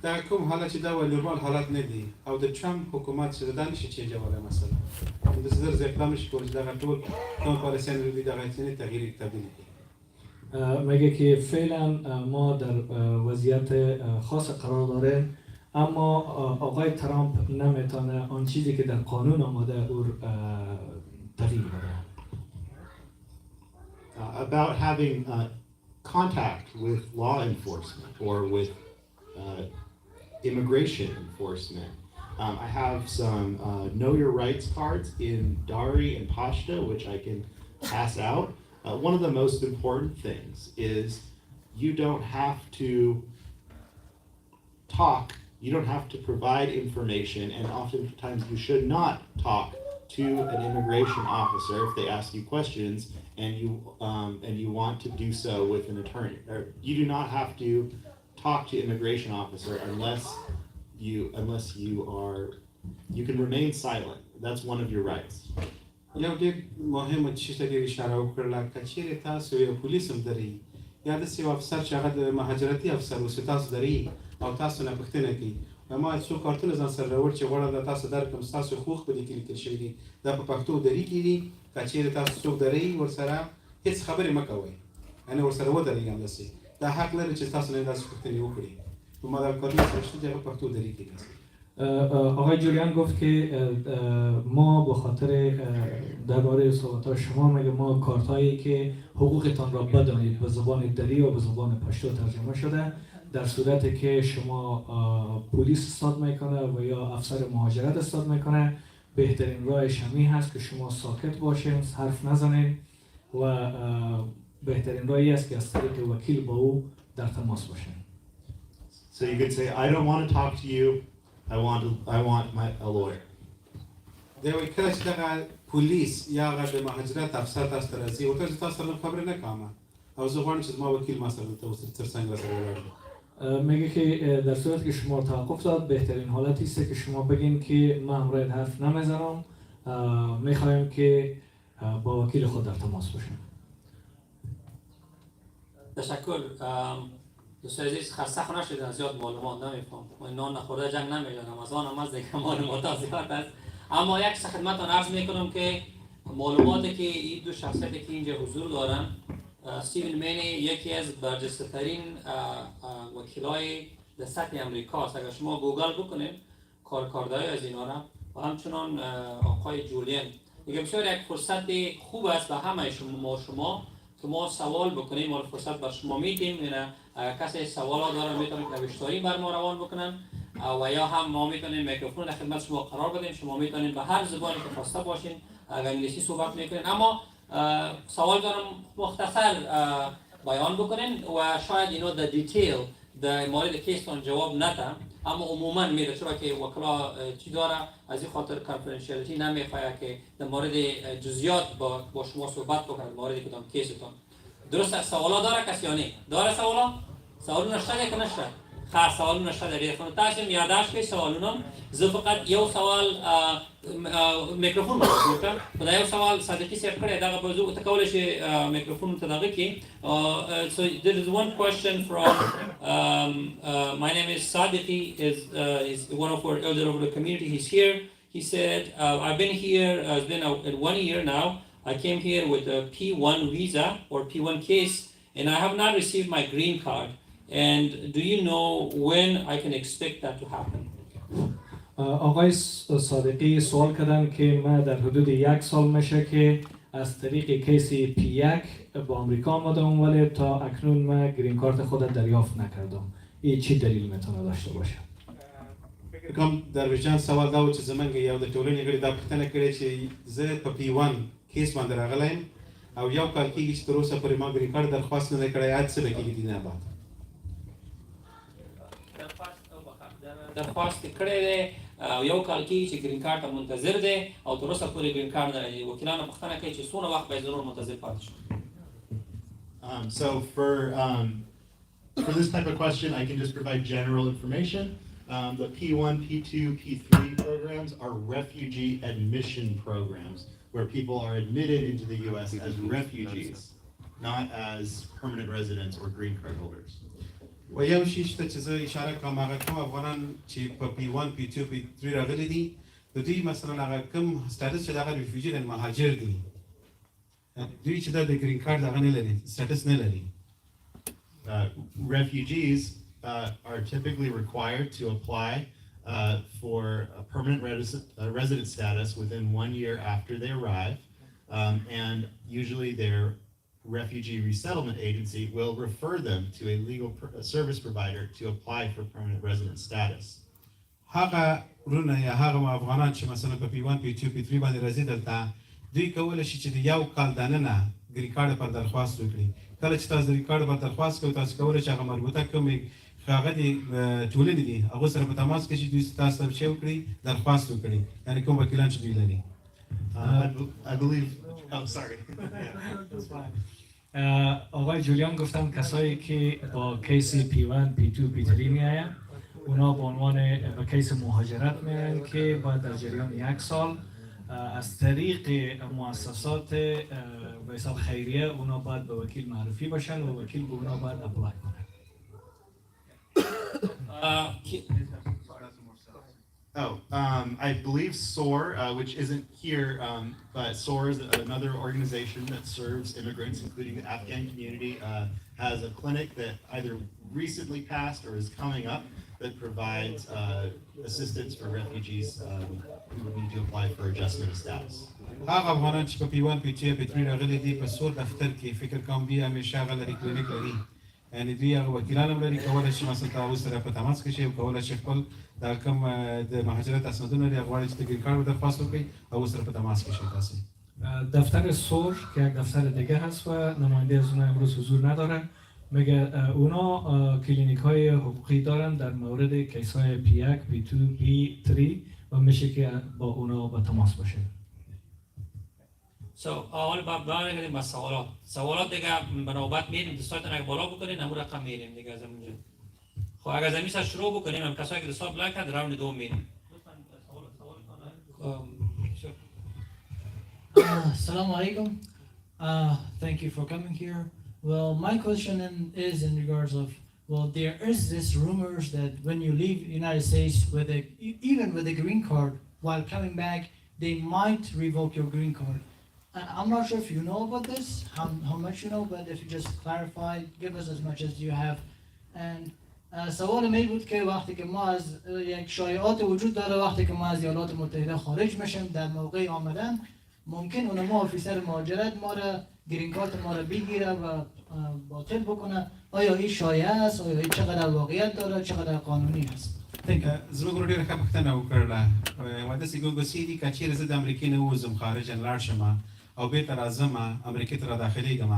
دا کوم حالت چې دا نورمال حالت نه دی او د ټرمپ حکومت چې دا نشي چې جوړه مثلا د صدر زکلام شي کول دا ټول کوم پالیسیان لري دا غوښتنې تغییر تبدیل میگه که فعلا ما در وضعیت خاص قرار داره اما آقای ترامپ نمیتونه آن چیزی که در قانون آماده او تغییر بده. About having contact with law enforcement or with immigration enforcement. I have some know your rights cards in Dari and Pashto, which I can pass out. One of the most important things is you don't have to talk, you don't have to provide information, and oftentimes you should not talk to an immigration officer if they ask you questions and you want to do so with an attorney. Or you do not have to talk to immigration officer unless you can remain silent. That's one of your rights. یو ډېر مهمه چې څه ډېر اشاره وکړله که چیرې تاسو یو پولیس هم درئ یا داسې یو افسر چې هغه د مهاجرتي افسر اوسي تاسو درئ او تاسو نه پوښتنه کوي ما څو کارتونه ځان سره راوړ چې غواړم د تاسو درکړم ستاسو حقوق په دې کې لیکل شوي دي دا په پښتو دري کې دي که چیرې تاسو څوک درئ ورسره هېڅ خبرې مه کوئ یعنې ورسره ودرئ همداسې دا حق لري چې تاسو نه داسې پوښتنې وکړي په ما دا کارونه سره شته چې هغه پښتو دري کې دي. آقای جولیان گفت که ما به خاطر درباره صحبت‌های شما میگه ما کارتایی که حقوقتان را بدانید به زبان دری و به زبان پشتو ترجمه شده در صورتی که شما پلیس استاد میکنه و یا افسر مهاجرت استاد میکنه بهترین راهش همین هست که شما ساکت باشین حرف نزنین و بهترین راهی است که از طریق وکیل با او در تماس باشین. So you could say I don't want to talk to you. I want a lawyer. دا وایي کله چې دغه پولیس یا هغه د مهاجرت افسر تاسو ته راځي ورته چې تاسو سره خبرې نه کوم او زه غواړم چې زما وکیل ما سره تر څنګ راسره ولاړ میگه که در صورتی که شما توقف داد بهترین حالتی است که شما بگین که من همراه حرف نمیزنم میخوایم که با وکیل خود در تماس باشیم. تشکر. دوست عزیز خسته نشید، زیاد معلومات نمیفهم. من نان نخورده جنگ نمیدانم، از آن هم از دیگه معلومات زیاد است. اما یک خدمتتان عرض میکنم که معلوماتی که این دو شخصیتی که اینجا حضور دارن، استیون مینی یکی از برجسته‌ترین وکیلای در سطح امریکا است. اگر شما گوگل بکنید کارکردهای از اینا را، و همچنان آقای جولین، میگم بسیار یک فرصت خوب است به همه شما که ما سوال بکنیم. ما فرصت بر شما میدیم. کسی سوالا داره میتونه نوشتاری بر ما روان بکنن، و یا هم ما میتونیم میکروفون در خدمت شما قرار بدیم. شما میتونید به هر زبانی که خواسته باشین، اگر انگلیسی صحبت میکنین، اما سوال دارم مختصر بیان بکنین و شاید اینو در دیتیل در مورد کیستان جواب ندم، اما عموما میره، چرا که وکلا چی داره، از این خاطر کانفیدنشیالیتی نمیخواد که در مورد جزئیات با شما صحبت بکنه مورد کدام کیستان. درست سوالا داره کسی یا نه؟ داره سوالو نشده که نشده؟ خیر سوالو نشده. ریخون تاشم یادداشت که سوالونم فقط یو سوال میکروفون بکنم. خدا یو سوال صدیقی سیف کرده داغ بازو تکولش میکروفون تداغی کی. So there is one question from my name is Sadiqi, is one of our elder of the community. He's here. He said, I've been here, it's been 1 year now. I came here with a P1 visa or P1 case, and I have not received my green card. And do you know when I can expect that to happen? آقای صادقی سوال کردن که من در حدود 1 سال میشه که از طریق کیسی P1 با آمریکا آمدم، ولی تا اکنون من گرین کارت خود دریافت نکردم. این چی دلیل میتونه داشته باشه؟ کوم درویشان سوال دا و چې زمونږ یو د ټولنې غړي دا پوښتنه کړې چې زه په P1 کیس باندې راغلی یم او یو کال کېږي چې تر اوسه پورې ما ګرین کارت درخواست نه دی کړی. عاد څه به کېږي دې نه بعد؟ درخواست کړی دی او یو کال کې چې گرین کارت منتظر دی او تر اوسه پورې گرین کارت نه لري. وکیلانو پوښتنه کوي چې څونه وخت به ضرور منتظر پاتې شي. So for this type of question, I can just provide general information. The P1, P2, P3 programs are refugee admission programs where people are admitted into the U.S. as refugees, not as permanent residents or green card holders. و یو شی شته چې زه اشاره کوم هغه کوم افغانان چې په P1, P2, P3 راغلي دي، د دوی مثلا هغه کوم سټاتس چې دغه ریفیوجي دي، مهاجر دي، دوی چې د ګرین کارت هغه نه لري، سټاتس نه لري. Refugees are typically required to apply for a permanent resident status within 1 year after they arrive, and usually their refugee resettlement agency will refer them to a legal service provider to apply for permanent resident status. هغه ورونه یا هغه افغانان چې مثلا په P1, P2, P3 باندې راځي دلته، دوی کولی شي چې د یو کال دننه ګرین کارت پر درخواست وکړي. کله چې تاسو ګرین کارت پر درخواست کوئ، تاسو کولی شئ هغه مربوطه کومې هغه د ټولنې دي هغو سره په تماس کې شي، دوی تاسو سره چه وکړي، درخواست وکړي، یعنې کوم وکیلان چې دوی لري. I believe, oh sorry. آقای جولیان گفتن کسایی که با کیس P1, P2, P3 میآیند، اونا به عنوان به کیس مهاجرت میآیند که باید در جریان 1 سال از طریق مؤسسات به حساب خیریه اونا باید به وکیل معرفی باشن و وکیل به اونا باید اپلای کنه. I believe SOAR, which isn't here, but SOAR is another organization that serves immigrants, including the Afghan community, has a clinic that either recently passed or is coming up that provides assistance for refugees who would need to apply for adjustment of status. هغه افغانان چې په P1, P2, P3 راغلي دي په سور دفتر کې فکر کوم دوی همیشه هغه لري کلینیک لري، یعنی دوی هغه وکیلان هم لري، کولی شي مثلا هغوی سره په تماس کې شي او کولی شي خپل دا کوم د مهاجرت اسنادونه لري هغه غواړي چې د ګرین کارت درخواست وکړي، هغوی سره په تماس کې شي. تاسو دفتر سور که یک دفتر دیگه هست و نماینده از اونها امروز حضور نداره، میگه اونا کلینیک های حقوقی دارن در مورد کیس های P1, P2, P3 و میشه که با اونا با تماس باشه. حالا برگردیم به سوالات دیگه به نوبت میریم. دوستاتون اگه بالا بکنین همون رقم میریم دیگه از اونجا. خب اگر زمین سر شروع بکنیم، هم کسایی که دوستات بلند کرد راوند دوم میریم. Assalamu alaikum. Thank you for coming here. Well, my question is in regards of, well, there is this rumors that when you leave the United States with even with a green card, while coming back, they might revoke your green card. I'm not sure if you know about this, how much you know, but if you just clarify, give us as much as you have. And سوال می بود که وقتی که ما از یک شایعات وجود داره وقتی که ما از ایالات متحده خارج میشیم در موقع آمدن ممکن اونما آفیسر مهاجرت ما را گرین کارت ما را بگیره و باطل بکنه آیا این شایعه است آیا این چقدر واقعیت داره چقدر قانونی هست زما ګورو ډېره ښه پوښتنه وکړله واده سې ګوګوسي دي که چیرې زه د امریکې نه ووځم خارجه لاړ شم او بېرته راځم امریکې ته راداخلېږم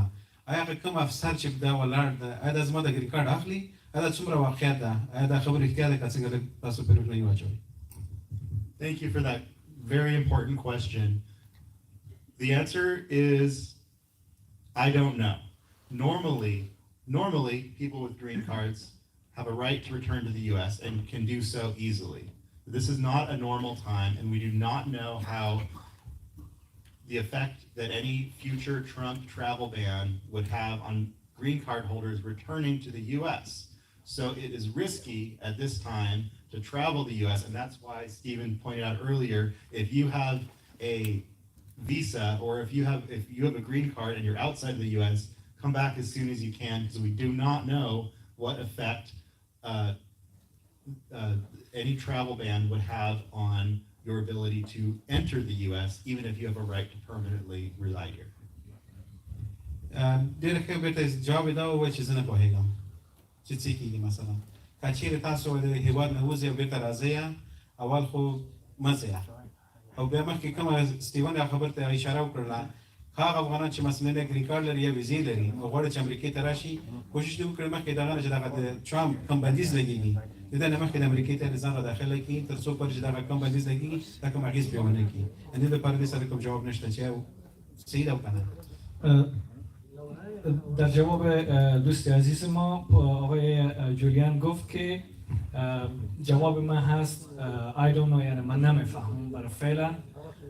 آیا هغه کوم افسر چې دا ولاړ ده آیا دا زما د ګرین کارډ اخلي آیا دا څومره واقعیت ده آیا دا خبره رښتیا ده که څنګه تاسو پرې روښنایي واچوئ Thank you for that very important question. The answer is, I don't know. Normally, people with green cards have a right to return to the U.S. and can do so easily. This is not a normal time, and we do not know how the effect that any future Trump travel ban would have on green card holders returning to the U.S. So it is risky at this time to travel the U.S., and that's why Stephen pointed out earlier, if you have a visa or if you have a green card and you're outside of the U.S., come back as soon as you can, because we do not know what effect any travel ban would have on your ability to enter the U.S., even if you have a right to permanently reside here. ډېره ښه بېرته جواب یې دا ووایه چې زه نه پوهېږم چې څه کېږي مثلا که چیرې تاسو د هېواد نه وځئ او بېرته راځئ اول خو مه ځئ او بیا مخکې کومه سټیون دا خبر ته اشاره وکړله هغه افغانان چې مثلا د ګرین کارډ لري یا ویزې لري او غواړي چې امریکې ته راشي کوشش دې وکړي مخکې دغه نه چې دغه د ټرامپ کوم بندیز لګېږي د دې نه مخکې د امریکې ته ځان را داخله کړي تر څو پورې چې دغه کوم بندیز لګېږي دا کوم اغېز پرې ونه کړي د دې لپاره دې سره کوم جواب نشته چې صحیح ده او که نه در جواب دوست عزیز ما آقای جولیان گفت که جواب من هست I don't know یعنی من نمیفهمم برای فعلا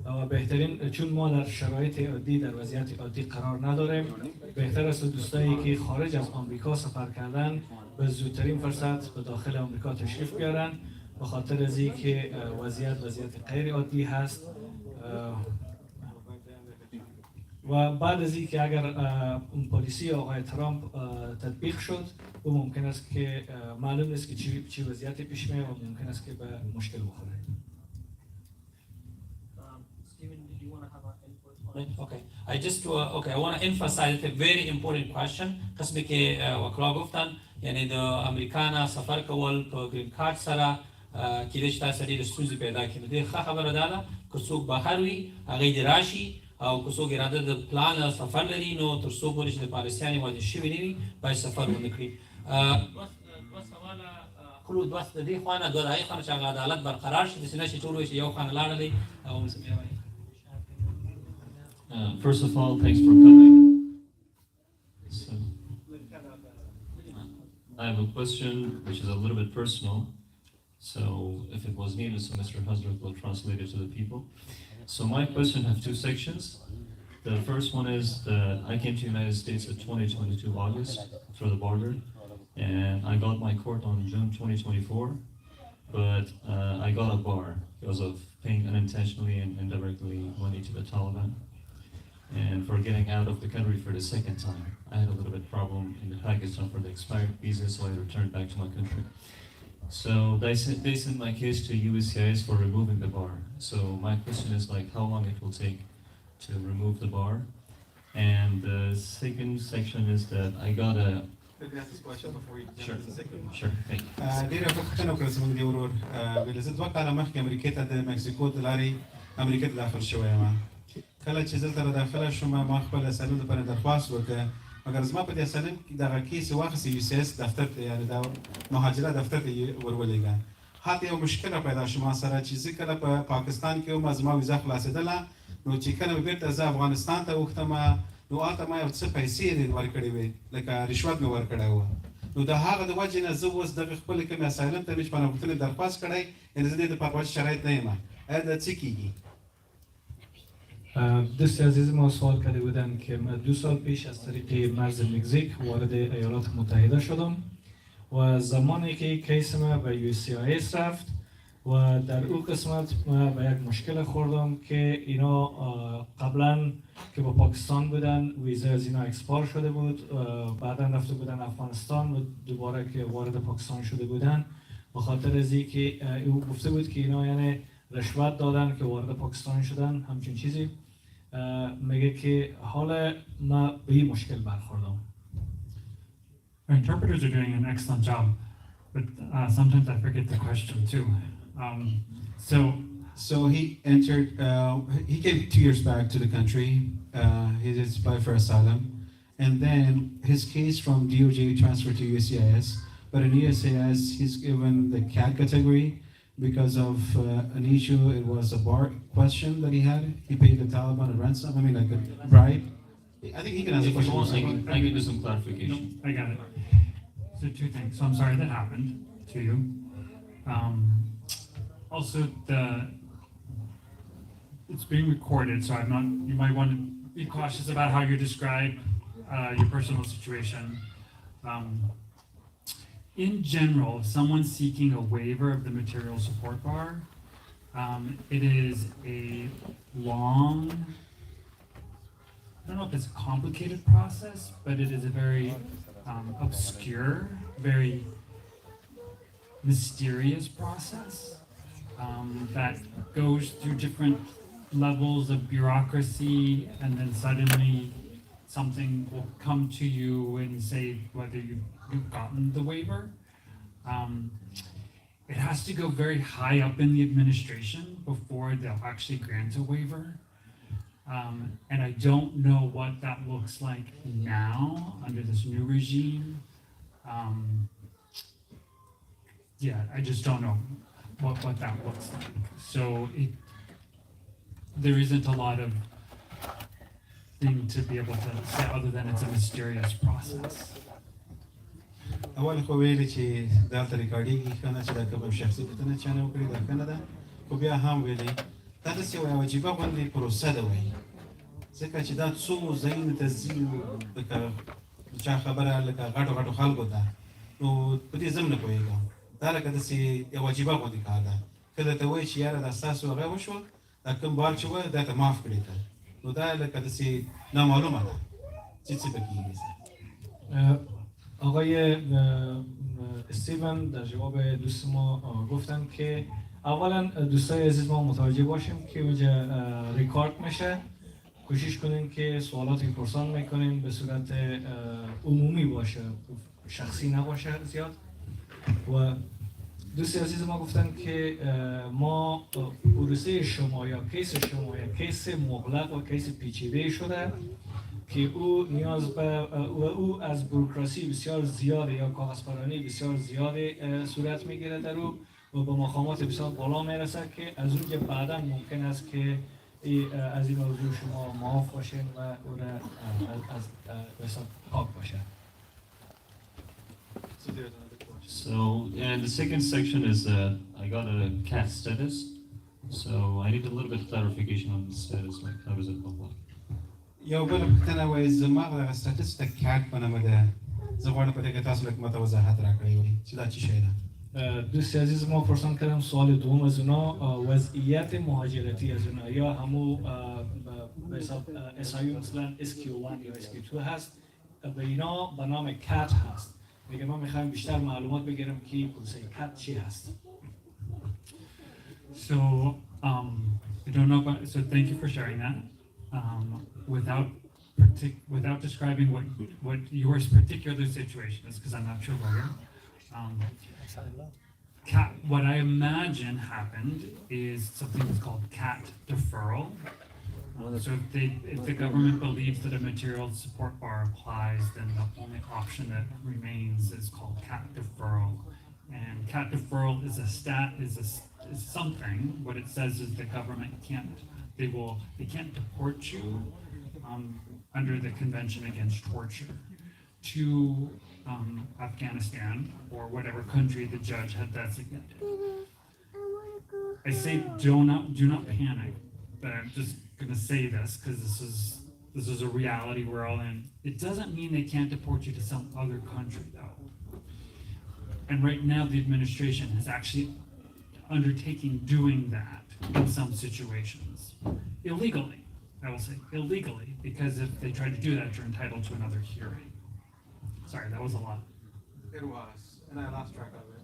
و بهترین چون ما در شرایط عادی در وضعیت عادی قرار نداریم بهتر است دوستایی که خارج از آمریکا سفر کردن به زودترین فرصت به داخل آمریکا تشریف بیارن به خاطر از اینکه وضعیت غیر عادی هست و بعد از اینکه اگر اون پالیسی آقای ترامپ تطبیق شد او ممکن است که معلوم نیست که چی وضعیتی پیش میاد و ممکن است که به مشکل بخوره. Stephen, did you want to have an input on it? Okay. I want to emphasize it's a very important question. قسمی که وکلا گفتن یعنی د امریکا نه سفر کول په گرین کارت سره کېدای شي تاسو ډېرې ستونزې پیدا کړي. د ښه خبره دا ده که څوک بهر وي هغه دې راشي او که څوک اراده د پلان سفر لري نو تر څو پورې چې د پالیسیانې واده شوي نه وي باید سفر ونه کړي. دوه سواله کړو دوه د دې خوا نه دوه د هغې خوا نه چې هغه عدالت برقرار شي داسې نه چې ټول وایي چې یو خوا نه لاړلی او First of all, thanks for coming. So, I have a question which is a little bit personal. So if it was needed, so Mr. Hazrat will translate it to the people. So my question have two sections. The first one is that I came to the United States in 2022 August through the border, and I got my court on June 2024, but I got a bar because of paying unintentionally and indirectly money to the Taliban. And for getting out of the country for the second time, I had a little bit problem in Pakistan for the expired visa, so I returned back to my country. So they sent my case to USCIS for removing the bar. So my question is like how long it will take to remove the bar. And the second section is that I got a... Sure, thank you. ډېره پوښتنه وکړه زموږ د ورور ویل زه 2 کاله مخکې امریکې ته د مکسیکو د لارې امریکې ته داخل شوی یم کله چې دلته راداخله شوم ما خپل اسایلم لپاره درخواست وکړه مګر زما په دې اسایلم کې دغه کیس یې واخیست یو سی ایس دفتر ته یعنې د مهاجرت دفتر ته یې ورولېږه هلته یو مشکله پیدا شو ما سره چې زه کله په پاکستان کې وم زما ویزه خلاصېدله نو چې کله مې بېرته زه افغانستان ته اوښتم نو هلته ما یو څه پیسې ورکړې وې لکه رشوت مې ورکړی و نو د هغه د وجې نه زه اوس دغه خپل کوم اسایلم ته مې چې پناه غوښتنې درخواست کړی یعنې زه دې د پرواز شرایط نه یم آیا دا څه کېږي دوست عزیز ما سوال کرده بودن که من 2 سال پیش از طریق مرز مکزیک وارد ایالات متحده شدم و زمانی که کیس ما به USCIS رفت و در او قسمت ما به یک مشکل خوردم که اینا قبلا که با پاکستان بودن ویزا از اینا اکسپار شده بود، بعدا رفته بودن افغانستان و دوباره که وارد پاکستان شده بودن به خاطر از اینکه او گفته بود که اینا یعنی رشوت دادن که وارد پاکستان شدن همچین چیزی، میگه که حالا ما به این مشکل برخوردم. Our interpreters are doing an excellent job, but sometimes I forget the question too. So he entered, he came 2 years back to the country. He did apply for asylum. And then his case from DOJ transferred to USCIS. But in USCIS, he's given the CAT category because of an issue. It was a bar question that he had. He paid the Taliban a ransom, I mean like a bribe. I think he can answer If you want, questions. I can do some clarification. I got it. So 2 things. So I'm sorry that happened to you. Also, it's being recorded, so I'm not. You might want to be cautious about how you describe your personal situation. In general, if someone's seeking a waiver of the material support bar, it is a long, I don't know if it's a complicated process, but it is a very obscure, very mysterious process that goes through different levels of bureaucracy, and then suddenly something will come to you and say whether you've gotten the waiver. It has to go very high up in the administration before they'll actually grant a waiver. And I don't know what that looks like now under this new regime. Yeah, I just don't know what that looks like. So there isn't a lot of thing to be able to say other than it's a mysterious process. اول خو ویلي چې دلته ریکارډینګ کنه چې دا کوم شخصي پوښتنه چانه وکړي دا کنه ده خو بیا هم ویلي دا داسې یوه عجیبه غوندې پروسه ده وایي ځکه چې دا څو ځایونو ته ځي لکه چا خبره لکه غټو غټو خلکو ته نو په دې زه هم نه پوهېږم دا لکه داسې یو عجیبه غوندې کار ده کله ته وایي چې یاره دا ستاسو هغه وشوه دا کوم بار چې وایه دا ته معاف کړې ته نو دا لکه داسې نامعلومه ده چې څه به کېږي. آقای استیون در جواب دوست ما گفتن که اولا دوستای عزیز ما متوجه باشیم که اونجا ریکارد میشه، کوشش کنین که سوالاتی پرسان میکنین به صورت عمومی باشه، شخصی نباشه زیاد. و دوست عزیز ما گفتن که ما پروسه شما یا کیس شما یا کیس مغلق و کیس پیچیده شده که او نیاز به او از بوروکراسی بسیار زیاده یا کاغذپرانی بسیار زیاده صورت میگیره در او و به مقامات بسیار بالا میرسه که از اونجا بعدا ممکن است که از این موضوع شما معاف باشین و او را از حساب پاک باشه. So, and the second section is that I got a CAT status, so I need a little bit of clarification on the status, like how does it look like? یو بل پوښتنه وایي زما دغه سټیټس د کیټ په نامه ده زه غواړم په دې کې تاسو لږ ماته وضاحت راکړئ چې دا چی شی ده. دوست عزیز ما پرسان کردم سوال دوم از اونا وضعیت مهاجرتی از اونا یا همو به حساب اسایو مثلا SQ1 یا SQ2 هست به اینا به نام کات هست. میگه ما میخوایم بیشتر معلومات بگیریم که پروسه کات چی هست. So I don't know about, so thank you for sharing that. Without describing what your particular situation is, because I'm not your lawyer. What I imagine happened is something that's called CAT deferral. So if the government believes that a material support bar applies, then the only option that remains is called CAT deferral. And CAT deferral is is something. What it says is the government they can't deport you under the Convention Against Torture to Afghanistan or whatever country the judge had designated. I say do not panic. but I'm just gonna say this because this is a reality we're all in. It doesn't mean they can't deport you to some other country though. And right now the administration is actually undertaking doing that in some situations. Illegally, I will say, illegally, because if they try to do that, you're entitled to another hearing. Sorry, that was a lot. It was, and I lost track of it.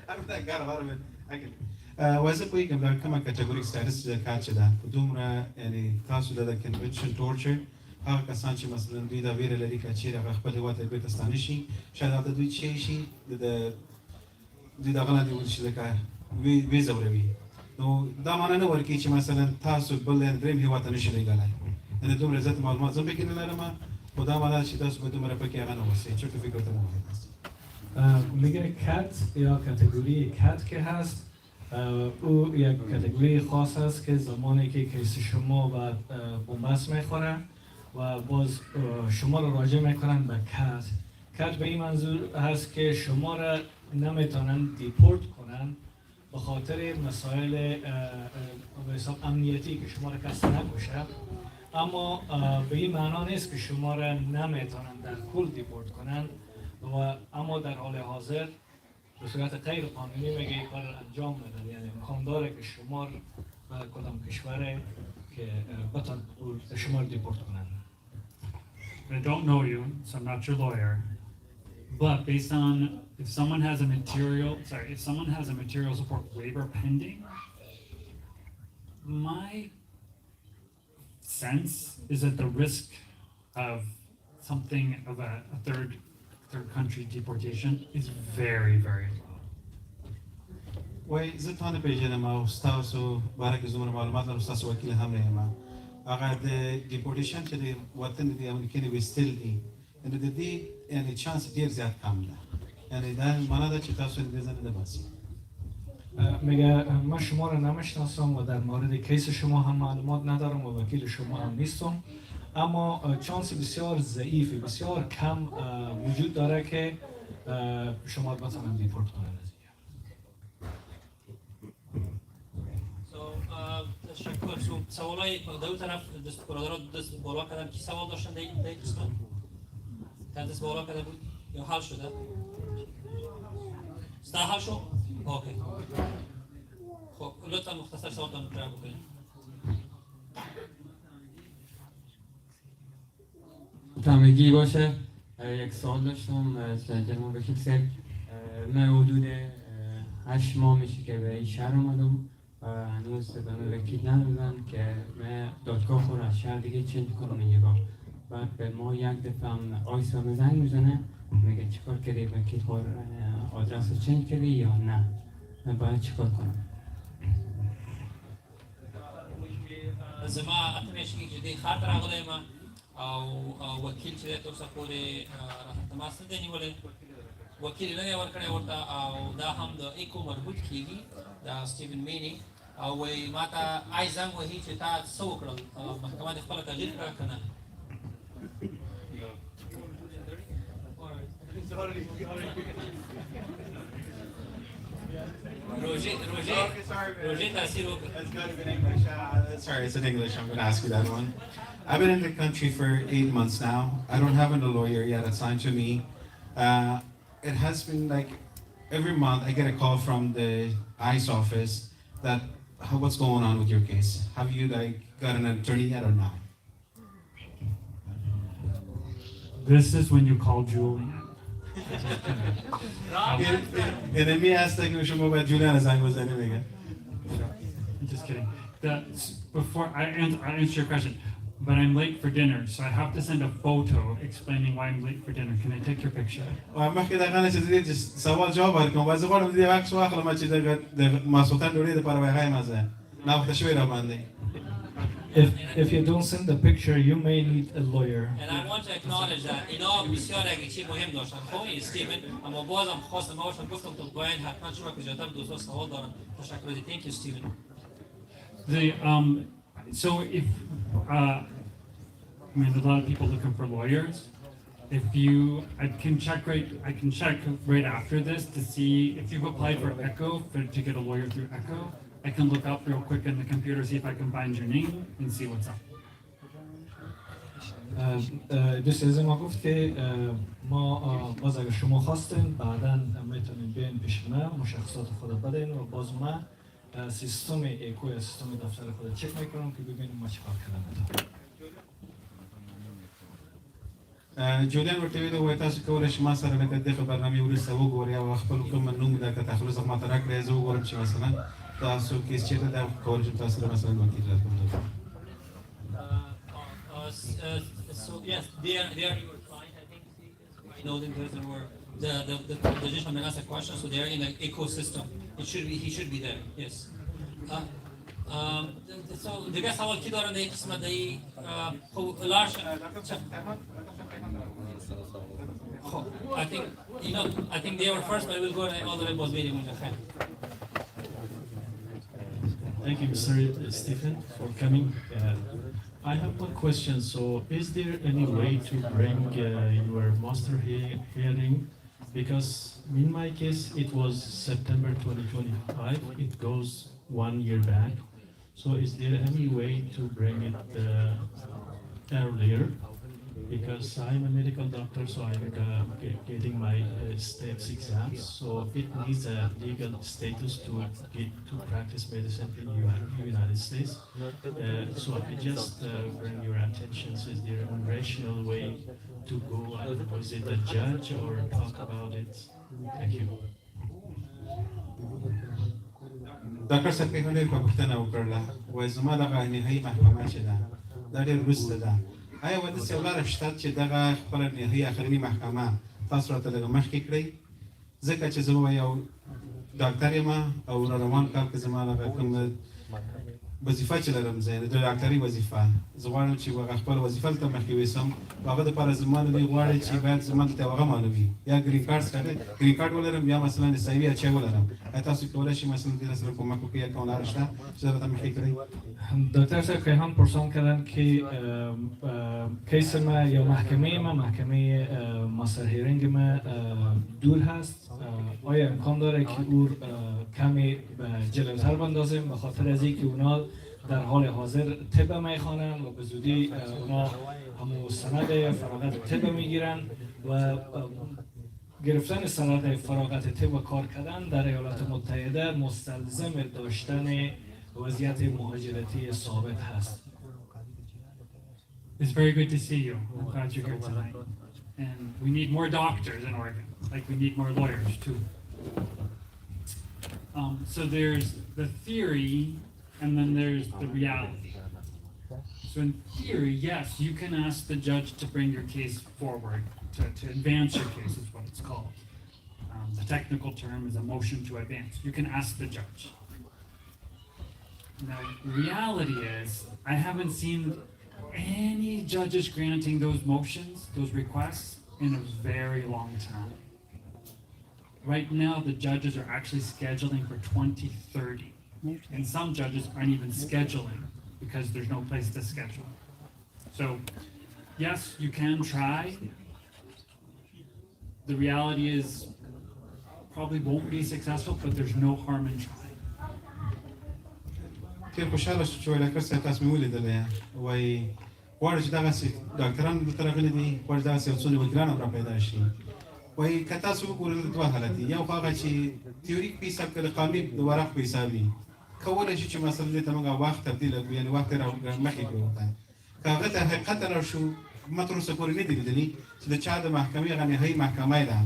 I mean, I got a lot of it. I can. وإذا كوي كم كم category status كاتش ده بدومرا يعني تاسو ده conviction torture هغه کسان چې مثلا دوی دا ویره لري چې هغه خپل هیواد ته بیرته ستانه شي شاید هغه دوی شي د دوی دا غلا دی چې لکه وی زوروي نو دا معنی نه ورکی چې مثلا تاسو بل دریم هیواد ته نشئ لګالای ان دومره زیات معلومات زم به کې نه لرم خدا معنی چې تاسو به دومره پکې هغه نه وسی چون که فکر ته مو میگه کت یا کاتگوری کت که هست او یک کاتگوری خاص است که زمانی که کیس شما و بنبست میخوره و باز شما رو راجع میکنن به کت. کت به این منظور هست که شما را نمیتونن دیپورت کنن به خاطر مسائل به حساب امنیتی که شما را کسی نکشه، اما به این معنا نیست که شما را نمیتونن در کل دیپورت کنن و اما در حال حاضر به صورت غیر قانونی میگه این کار را انجام ندن، یعنی امکان داره که شما به کدام کشور که بتون شما رو دیپورت کنن. I don't know you, so I'm not your lawyer. But based on if someone has a material support waiver pending, my sense is that the risk of something of a third country deportation is very, very low. وای زه تا نه پیژنم او تاسو باره کې زموږ معلومات لرم تاسو وکیل هم نه یم هغه د ډیپورټیشن چې د وطن د امریکا نه وستل دي ان د دې یعنی چانس ډیر زیات کم ده یعنی دا معنا ده چې تاسو دې ځنه نه باسي میگه من شما رو نمیشناسم و در مورد کیس شما هم معلومات ندارم و وکیل شما هم نیستم، اما چانس بسیار ضعیف بسیار کم وجود داره که شما بتونن دیپورت کنن. تشکر. سوالای دو طرف دست برادران دست بالا کردن کی سوال داشتن در این قسمت؟ دست بالا کرده بود یا حل شده؟ ستا حل شد؟ اوکی. خب لطفا مختصر سوالتان رو جواب بکنید. همگی باشه. یک سوال داشتم جناب وکیل صاحب. من حدود 8 ماه میشه که به این شهر اومدم و هنوز به وکیل ندادن که من دادگاه خود از شهر دیگه چنج کنم اینجا. بعد به ما یک دفعه هم آیسا به زنگ میزنه میگه چیکار کردی وکیل خود آدرس رو چنج کردی یا نه، من باید چیکار کنم؟ زما اتمیش که جدی خاطر راغلی ما او وکیل چې تاسو پورې تماس نه نیولې وکیل نه ورکړی ورته او دا هم د ایکو مربوط کیږي دا سټیون مینی او وای ماته آی زنګ وهي چې تا څه وکړل محکمه د خپل تغییر کړ کنه روژه تاثیر وکړ. That's good in English. Sorry, it's in English. I'm going to ask you that one. I've been in the country for 8 months now. I don't have a lawyer yet assigned to me. It has been like every month I get a call from the ICE office that what's going on with your case? Have you like got an attorney yet or not? This is when you call Julian. And then me asked like about Julian as I was anyway. Just kidding. Before I answer your question, but I'm late for dinner, so I have to send a photo explaining why I'm late for dinner. Can I take your picture? ما كده غانا چې سوال جواب ورکوم وایي زه غواړم دې عکس واخلم چې د ماسوتن ډوډۍ دپاره وایي مازه ناوخته شوی را باندې If you don't send the picture, you may need a lawyer. And I want to acknowledge that اینا بسیار یک چیز مهم داشتن. خب استیون اما بازم خواستم باشم گفتم تو باید حتما شما که زیادتر دوستا سوال دارن. تشکر. Thank you, Steven. So if I mean, there's a lot of people looking for lawyers. If I can check right after this to see if you've applied for ECHO to get a lawyer through ECHO. I can look up real quick in the computer, see if I can find your name and see what's up. دوست عزیز ما گفت که ما باز اگر شما خواستین بعدا میتونین بیاین پیش ما مشخصات خود بدین و باز ما سیستم ایکو یا سیستم دفتر خود چک میکنم که ببینیم ما چیکار کردیم. جولیان ورته ویل وای تاسو کولای شئ ما سره لکه دغه برنامه وروسته وګورئ او خپل کوم نوم د تخلص ما ته راکړئ زه وګورم چې مثلا تاسو کیس چیرته دا کولای شئ تاسو سره مثلا وکیل راکړئ. So yes, they are your client. I think I know them because there were the gentleman asked a question, so they are in an ecosystem. He should be there. Yes. So دیگه سوال کی داره در این قسمت ای large I think they were first, but I will go and all the was waiting. Thank you, Mr. Stephen, for coming. I have one question. So, is there any way to bring your master hearing? Because in my case, it was September 2025. It goes 1 year back. So, is there any way to bring it earlier? Because I'm a medical doctor, so I'm getting my STEPS exams. So it needs a legal status to practice medicine in the United States. So I just bring your attention. So is there a rational way to go and visit a judge or talk about it? Thank you. ډاکټر صاحب په هغه په پښتنه وکړه وای زما دغه نهایي محکمه چې ده دا ډېر وروسته ده آیا ودې څه لاره شته چې دغه خپله نهایي اخرني محکمه تاسو راته لږ مخکې کړئ ځکه چې زه یو ډاکټر یم او را روان کال کې زما دغه کوم وظیفه چې لرم زه د ډاکټري وظیفه زه غواړم چې خپل وظیفه ته مخکې ویسم هغه دپاره زما نه غواړي چې باید زما دلته هغه معلوم وي یا ګرین کارت ولرم یا مثلا نسایي اچ ولرم آیا تاسو کولی شئ مثلا دې سره کومک وکړئ یا کوم لاره شته چې زه راته مخکې کړئ دکتر صاحب که هم پرسان کردن که کیس ما یا محکمه ماستر هیرینگ ما دور هست آیا امکان داره که او کمی جلوتر بندازیم به خاطر از اینکه اونا در حال حاضر طب میخوانن و به زودی اونا همون سند فراغت طب میگیرن و گرفتن سند فراغت طب و کار کردن در ایالات متحده مستلزم داشتن وضعیت مهاجرتی ثابت هست. It's very good to see you. I'm glad you're here tonight. And we need more doctors in Oregon, like we need more lawyers too. So there's the theory and then there's the reality. So in theory, yes, you can ask the judge to bring your case forward, to advance your case is what it's called. The technical term is a motion to advance. You can ask the judge. Now, reality is, I haven't seen any judges granting those motions, those requests, in a very long time. Right now, the judges are actually scheduling for 2030. And some judges aren't even scheduling because there's no place to schedule. So, yes, you can try. The reality is, probably won't be successful, but there's no harm in trying. ډېر خوشحاله شو چې وایي ډاکټر صاحب تاسو مې ولیدلی وایي غواړو چې دغسې ډاکټران دلته راغلي دي غواړي دغسې یو څو وکیلان هم را پیدا شي وایي که تاسو وګورئ دوه حالت دي یو خو هغه چې تیوریک په حساب کې د قانوني د ورق په حساب وي کولی شو چې مثلا دې ته موږ وخت تبدیل کړو یعنې وخت یې مخکې کړو ورته که هغه ته حقیقت راشو ما تر اوسه پورې نه دي لیدلي چې د چا د محکمې هغه نهایي محکمه ده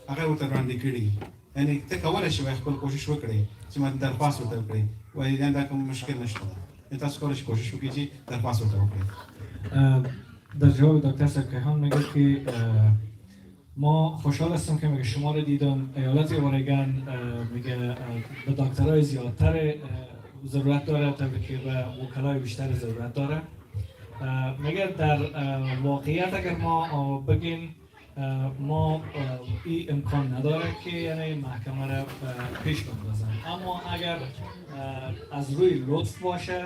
هغه ورته وړاندې کړي یعنې ته کولی شې خپل کوشش وکړې چې ما درخواست ورته وکړې وایي دا کوم مشکل نشته ده تاسو کولی شئ کوشش وکړئ چې درخواست ورته وکړئ در جواب دکتر صاحب کیهان میگه که ما خوشحال هستم که میگه شما رو دیدم ایالت اورگان میگه به دکترای زیادتر ضرورت داره تا که به وکلای بیشتر ضرورت داره میگه در واقعیت اگر ما بگیم ما این امکان نداره که یعنی محکمه را پیش بندازن اما اگر از روی لطف باشه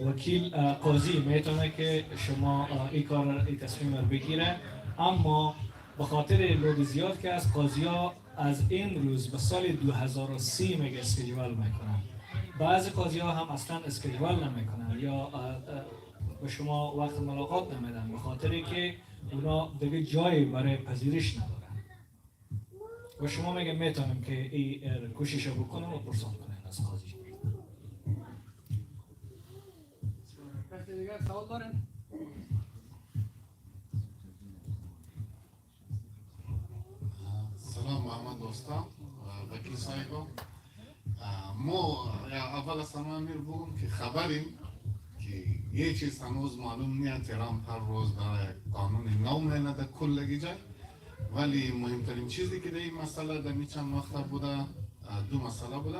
وکیل قاضی میتونه که شما این کار این تصمیم رو بگیره اما به خاطر لود زیاد که از قاضی ها از این روز به سال 2030 میگه اسکیجول میکنن بعضی قاضی ها هم اصلا اسکیجول نمیکنن یا به شما وقت ملاقات نمیدن به خاطری که اونا دیگه جایی برای پذیرش ندارن و شما میگه میتونیم که این کوشش رو بکنیم و پرسان کنیم از قاضی. کسی دیگه سوال دارن؟ سلام محمد دوستان وکیل صاحب ما اول از همه امیر بگم که خبریم که یه چیز هنوز معلوم نیست ترامپ هر روز داره قانون نو میاند کل جای ولی مهمترین چیزی که در این مسئله در چند وقت بوده دو مسئله بوده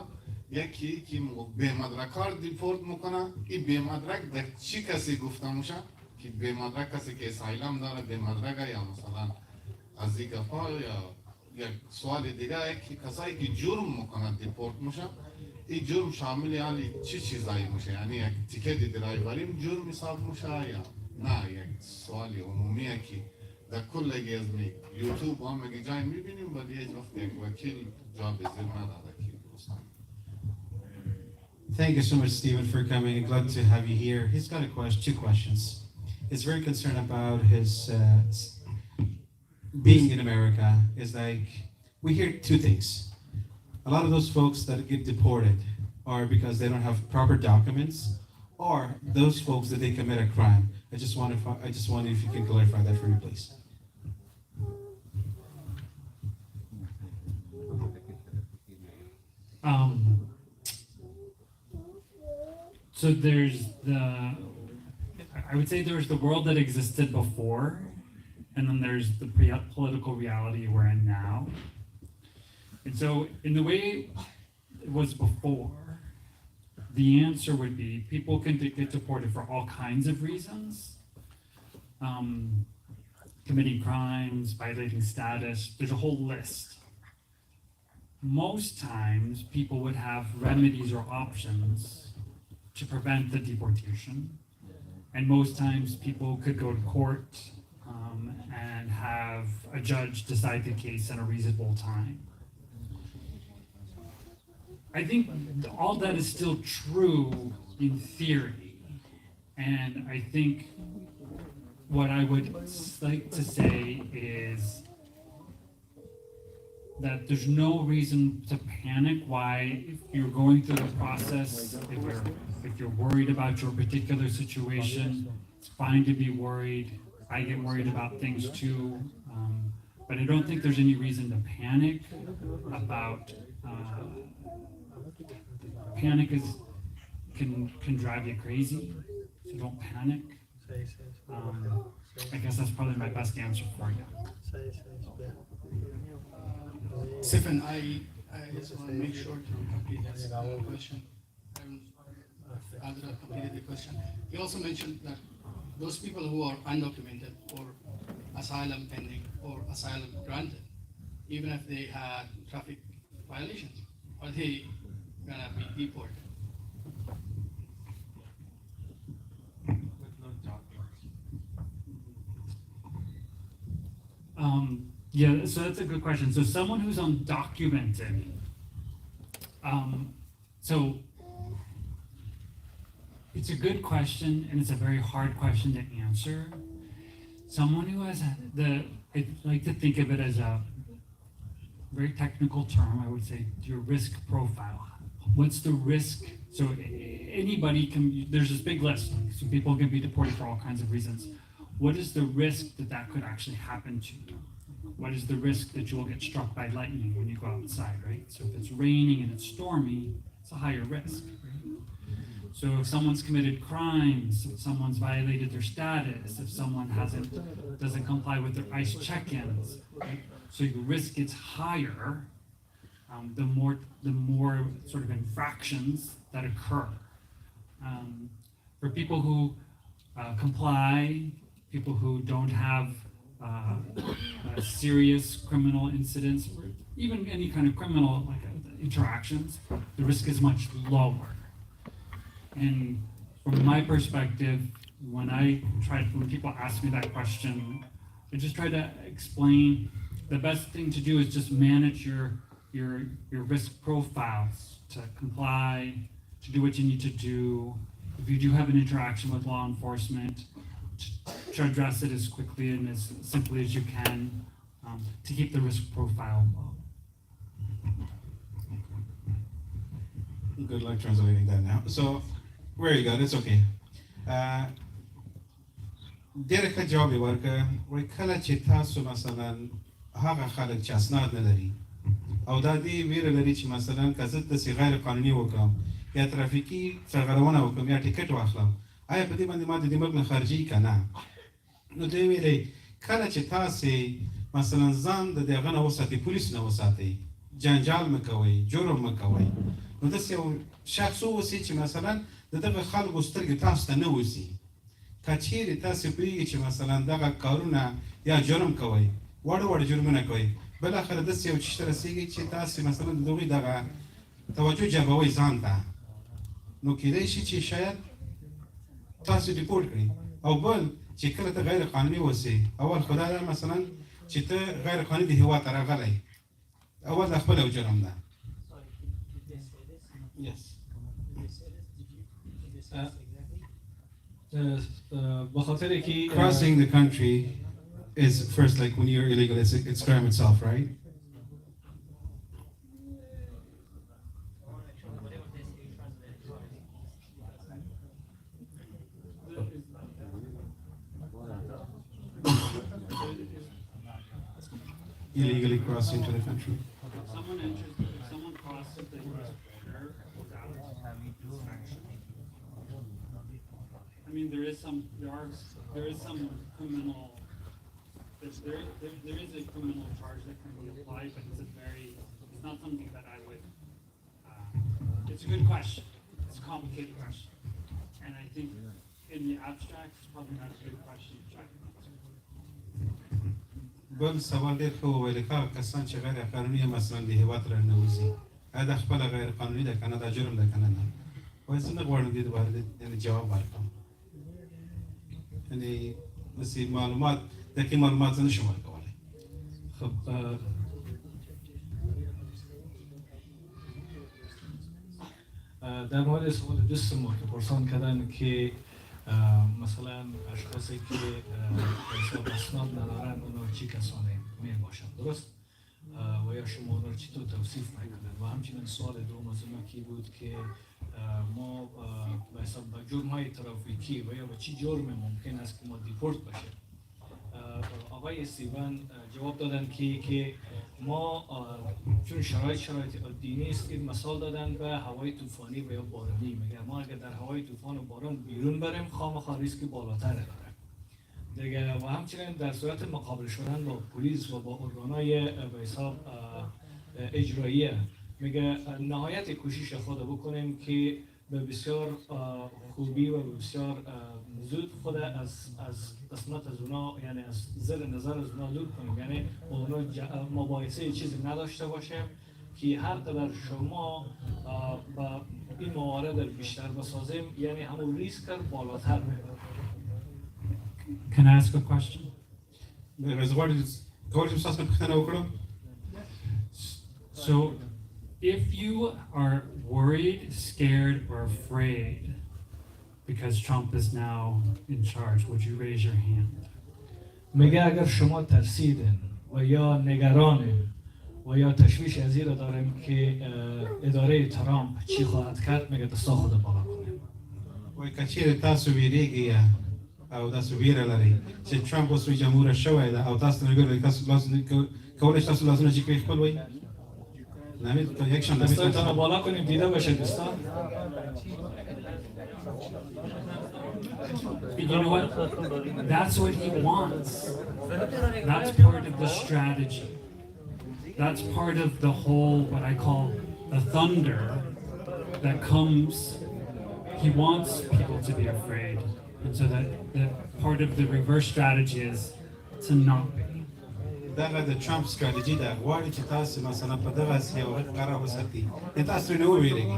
یکی که به مدرکار دیپورت میکنه این به مدرک در چی کسی گفته میشه که به مدرک کسی که اسایلم داره به مدرک یا مثلا از دیگه یا یک سوال دیگه که کسایی که جرم میکنن دیپورت میشن این جرم شامل یعنی چه چیزایی میشه یعنی یک تیکت درایوریم جرم حساب میشه یا نه یک سوال عمومیه که در کل گزمی یوتیوب هم مگه جای میبینیم ولی هیچ وقت یک وکیل جواب زیر نداده که دوستان. Thank you so much, Stephen, for coming. And glad to have you here. He's got a question, two questions. He's very concerned about his being in America. Is like we hear two things. A lot of those folks that get deported are because they don't have proper documents, or those folks that they commit a crime. I just wonder if you can clarify that for me, please. So there's I would say there's the world that existed before, and then there's the political reality we're in now. And so in the way it was before, the answer would be people can get deported for all kinds of reasons. Committing crimes, violating status, there's a whole list. Most times people would have remedies or options to prevent the deportation. And most times people could go to court and have a judge decide the case in a reasonable time. I think all that is still true in theory. And I think what I would like to say is that there's no reason to panic why if you're going through the process, if you're worried about your particular situation, it's fine to be worried. I get worried about things too, but I don't think there's any reason to panic about. Panic can drive you crazy, so don't panic. I guess that's probably my best answer for you. Stephen, I just want to make sure to complete this question. Adra completed the question. He also mentioned that those people who are undocumented or asylum pending or asylum granted, even if they had traffic violations, are they gonna be deported? Yeah, so that's a good question. So someone who's undocumented, so it's a good question and it's a very hard question to answer. Someone who has I like to think of it as a very technical term, I would say your risk profile. What's the risk? So anybody there's this big list, so people can be deported for all kinds of reasons. What is the risk that could actually happen to you? What is the risk that you will get struck by lightning when you go outside, right? So if it's raining and it's stormy, it's a higher risk, right? So if someone's committed crimes, if someone's violated their status, if someone doesn't comply with their ICE check-ins, right? So your risk gets higher the more sort of infractions that occur. For people who comply, people who don't have serious criminal incidents, or even any kind of criminal interactions, the risk is much lower. And from my perspective, when people ask me that question, I just try to explain the best thing to do is just manage your risk profiles to comply, to do what you need to do. If you do have an interaction with law enforcement, to address it as quickly and as simply as you can, to keep the risk profile low. Good luck translating that now. So, very good. It's okay. ډېر ښه جواب یې ورکړ. وایي کله چې تاسو مثلا هغه خلک چې اسناد نه لري او دا دې ویره لري چې مثلا که زه داسې غیر قانوني وکړم یا ترافیکي سرغړونه وکړم یا ټیکټ واخلم آیا په دې باندې ما د دې ملک نه خارجي که نه؟ نو دوی ویلې کله چې تاسې مثلا ځان د هغه نه وساتئ، پولیس نه وساتئ، جنجال مه کوئ، جرم مه کوئ، نو داسې یو شخص واوسئ چې مثلا د دغه خلکو سترګې تاسو ته نه اوسي. که چیرې تاسې پوهېږئ چې مثلا دغه کارونه یا جرم کوئ، واړه واړه جرمونه کوئ، بالاخره داسې یو چیز ته رسېږئ چې تاسې مثلا د هغوی دغه توجه جلبوئ ځان ته، نو کېدای شي چې شاید تاسو ریپورټ کړئ. او بل چې کله ته غیر قانوني اوسې، اول خو دا ده مثلا چې ته غیر قانوني د هېواد ته راغلی، اول دا خپل یو جرم ده. بخاطر که Crossing the country is first like when you're illegal, it's crime itself, right? Illegally crossing into the country. If someone crosses the US border without inspection, I mean, there is some criminal, there is a criminal charge that can be applied, but it's not something that I would, it's a good question. It's a complicated question. And I think in the abstract, it's probably not a good question to try to answer. بل سوال ډېر ښه وویل که هغه کسان چې غیر قانوني مثلا د هېواد راننوځي آیا دا خپله غیر قانوني ده که نه، دا جرم ده که نه نه؟ وایي زه نه غواړم دې باره جواب ورکړم. یعنې داسې معلومات دقیق معلومات زه نشم ورکولی. خب در مورد سوال دوست ما که پرسان کردن که مثلا اشخاصی که حساب اسناد ندارن اونا چی کسانی می باشند، درست؟ و یا شما اونا رو چطور توصیف میکنند؟ و همچنین سوال دوم از اونا کی بود که ما به حساب جرم های ترافیکی و یا به چی جرم ممکن است که ما دیپورت بشیم. آقای استیون جواب دادن که ما چون شرایط عادی نیست، این مثال دادن به هوای طوفانی و یا بارانی. میگه ما اگر در هوای طوفان و باران بیرون بریم خامخا ریسک بالاتر داره دیگه. و همچنین در صورت مقابله شدن با پلیس و با ارگانهای به حساب اجراییه، میگه نهایت کوشش خود بکنیم که به بسیار خوبی و به بسیار زود خود از قسمت از اونا، یعنی از زیر نظر از اونا دور کنیم، یعنی اونا مباحثه چیزی نداشته باشیم که هر قدر شما با این موارد بیشتر بسازیم یعنی همون ریسک بالاتر میبریم. Can I ask a question? So, if you are worried, scared, or afraid because Trump is now in charge, would you raise your hand? میگه اگر شما ترسیدین و یا نگرانین و یا تشویش از این داریم که اداره ترامپ چی خواهد کرد، میگه دستا خود بالا کنیم. وایي که چیرې تاسو ویرېږئ او داسې ویره لرئ چې ټرمپ اوس رئیس جمهوره شوی ده او تاسو ته ویره تاسو کولی شئ تاسو لاسونه جګ کړئ خپل وایي دستایتان رو بالا کنیم دیده باشه دوستان. You know what? That's what he wants. That's part of the strategy. That's part of the whole, what I call the thunder that comes. He wants people to be afraid. And so that part of the reverse strategy is to not be. دغه د ټرمپ ستراتیژي ده، غواړي چې تاسو مثلا په دغسې یو قرار وساتي چې تاسو نه وویرېږئ.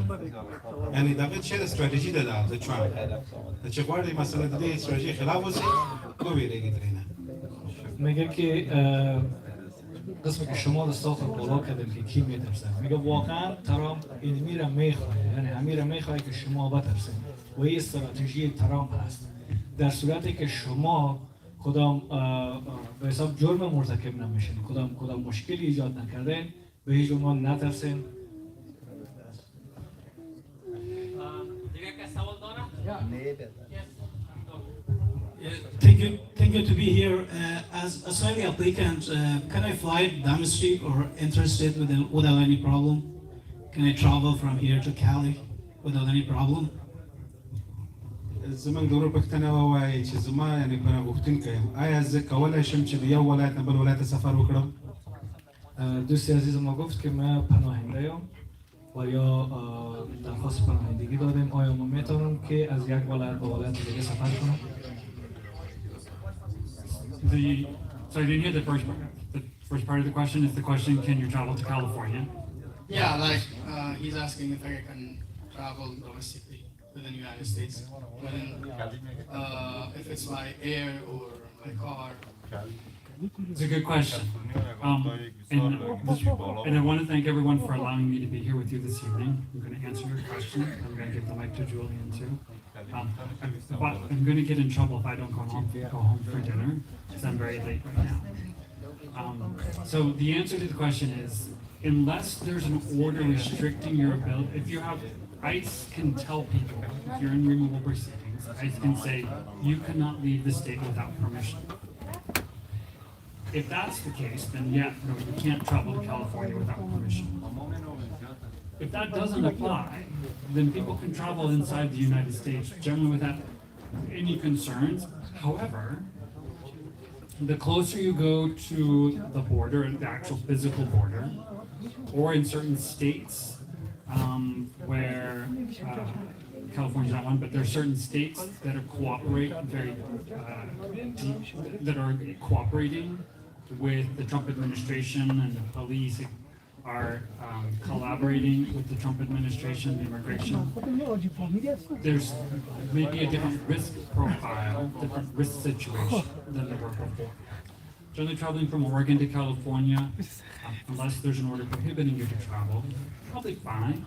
یعنې دغه چېرې ستراتیژي ده د ټرمپ چې غواړي مثلا د دې ستراتیژۍ خلاف اوسئ، وویرېږئ ترې نه. میگه که قسمی که شما رو ساخت بالا کردیم که کی میترسه. میگه واقعا ترامپ این میره میخواه، یعنی همین میخواه که شما بترسید و این استراتژی ترامپ هست. در صورتی که شما کدام به حساب جرم مرتکب نمیشین، کدام مشکلی ایجاد نکردین، به هیچ عنوان نترسین. Thank you to be here. As a Israeli applicant, can I fly domestic or interstate without any problem? Can I travel from here to Cali without any problem? زمونږ د ورور پوښتنه ووایي چې زما یعنې په غوښتونکی یم آیا زه کولی شم چې د یو ولایت نه بل ولایت ته سفر وکړم؟ دوستی عزیز ما گفت که من پناهنده ام و یا درخواست پناهندگی داریم. آیا ما میتونم که از یک ولایت به ولایت دیگه سفر کنم؟ So I didn't hear the first part. The first part of the question is the question: can you travel to California? Yeah, like he's asking if I can travel domestically within the United States, if it's by air or by car. It's a good question. And I want to thank everyone for allowing me to be here with you this evening. I'm going to answer your question. I'm going to give the mic to Julian too. But I'm going to get in trouble if I don't go home for dinner because I'm very late right now. So the answer to the question is, unless there's an order restricting your ability, if you have, ICE can tell people, if you're in removal proceedings, ICE can say, you cannot leave the state without permission. If that's the case, then yeah, no, you can't travel to California without permission. If that doesn't apply, then people can travel inside the United States generally without any concerns. However, the closer you go to the border, the actual physical border, or in certain states where California's not one, but there are certain states that are cooperating with the Trump administration, and the police are collaborating with the Trump administration, the immigration. There's maybe a different risk profile, different risk situation than there were before. Generally traveling from Oregon to California, unless there's an order prohibiting you to travel, probably fine.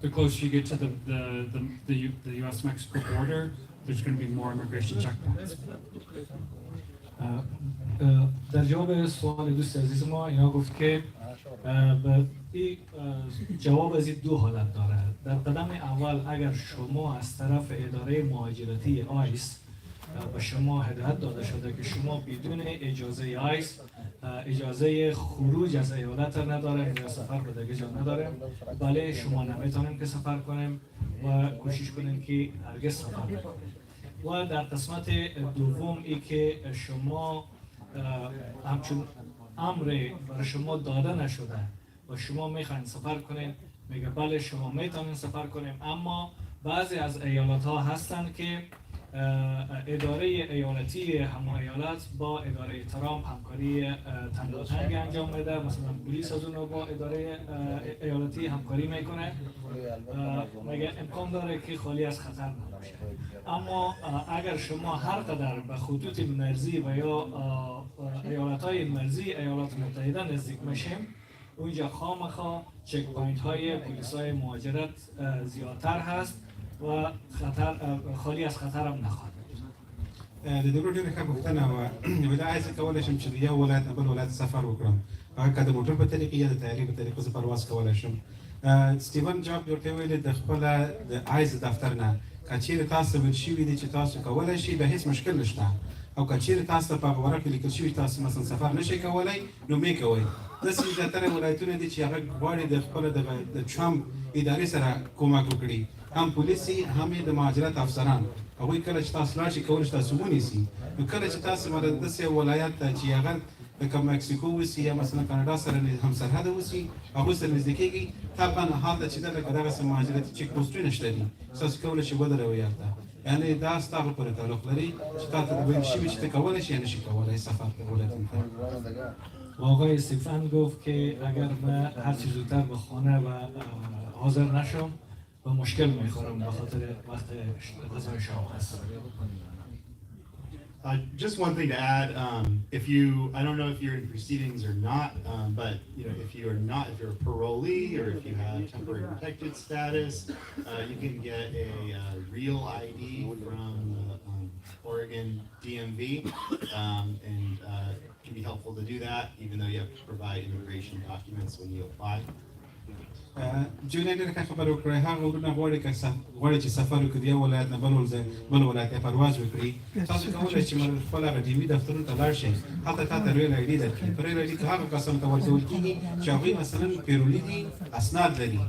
The closer you get to the U.S.-Mexico border, there's going to be more immigration checkpoints. در جواب سوال دوست عزیز ما اینا گفت که این جواب از این دو حالت داره. در قدم اول اگر شما از طرف اداره مهاجرتی آیس به شما هدایت داده شده که شما بدون اجازه آیس اجازه خروج از ایالت نداریم یا سفر به دیگه جا نداریم، بله شما نمیتونیم که سفر کنیم و کوشش کنیم که هرگز سفر نکنیم. و در قسمت دوم ای که شما همچون امر برای شما داده نشده و شما میخواین سفر کنین، میگه بله شما میتونین سفر کنیم، اما بعضی از ایالت ها هستن که اداره ایالتی همه ایالت با اداره ترامپ همکاری تنگاتنگ انجام میده. مثلا پلیس از اون با اداره ایالتی همکاری میکنه، میگه امکان داره که خالی از خطر نباشه. اما اگر شما هر قدر به خطوط مرزی و یا ایالت های مرزی ایالات متحده نزدیک میشیم، اونجا خامخا چک پوینت های پلیس های مهاجرت زیادتر هست و خطر خالی از خطر هم نخواهد بود. د دې ډېره ښه پوښتنه وه. ویل آیا زه کولی شم چې د یو ولایت نه بل ولایت سفر وکړم، هغه که د موټر په طریقې یا د طیارې په طریقه زه پرواز کولی شم. سټیون جاب ورته ویلې د خپله د آیس دفتر نه که چیرې تاسو ویل شوي دي چې تاسو کولی شئ بیا هېڅ مشکل نشته، او که چیرې تاسو ته په هغه ورق کې لیکل شوي تاسو مثلا سفر نشئ کولی نو مې کوئ. داسې زیاتره ولایتونه دي چې هغه غواړي د خپله د ټرمپ ادارې سره کومک وکړي، هم پولیسي هم یې د مهاجرت افسران. هغوی کله چې تاسو لاړ شئ کولی شي تاسو ونیسي. نو کله چې تاسو داسې ولایت ته چې هغه لکه مکسیکو اوسي یا مثلا کاناډا سره هم سرحد اوسي هغوی سره نږدې کېږي، طبعا هلته چې ده لکه دغسې مهاجرتي چیک پوسټونه شته دي، تاسو کولی شئ ودروئ هلته. یعنې دا ستا پورې تعلق لري چې تا ته ویل شوي چې ته کولی شئ یا نشئ کولی سفر ته ولایتونو ته. و آقای استیفن گفت که اگر من هر چی زودتر به خانه و حاضر نشم و مشکل میخورم به خاطر وقت غذای شام هست. Just one thing to add, I don't know if you're in proceedings or not, but if you're a parolee or if you have temporary protected status, you can get a real ID from the Oregon DMV, and it can be helpful to do that, even though you have to provide immigration documents when you apply. جولین ډېر ښه خبره وکړه. هغه ورونه غواړي چې سفر وکړي د یو ولایت نه بل ولایت ته پرواز وکړي. تاسو کولی شئ چې خپل هغه ډیمي دفترونو ته لاړ شئ، هلته تاته ریل آی ډي درکړي. په ریل آی ډي کې هغه کسانو ته ورکول کېږي چې هغوی مثلا پیرولي دي، اسناد لري،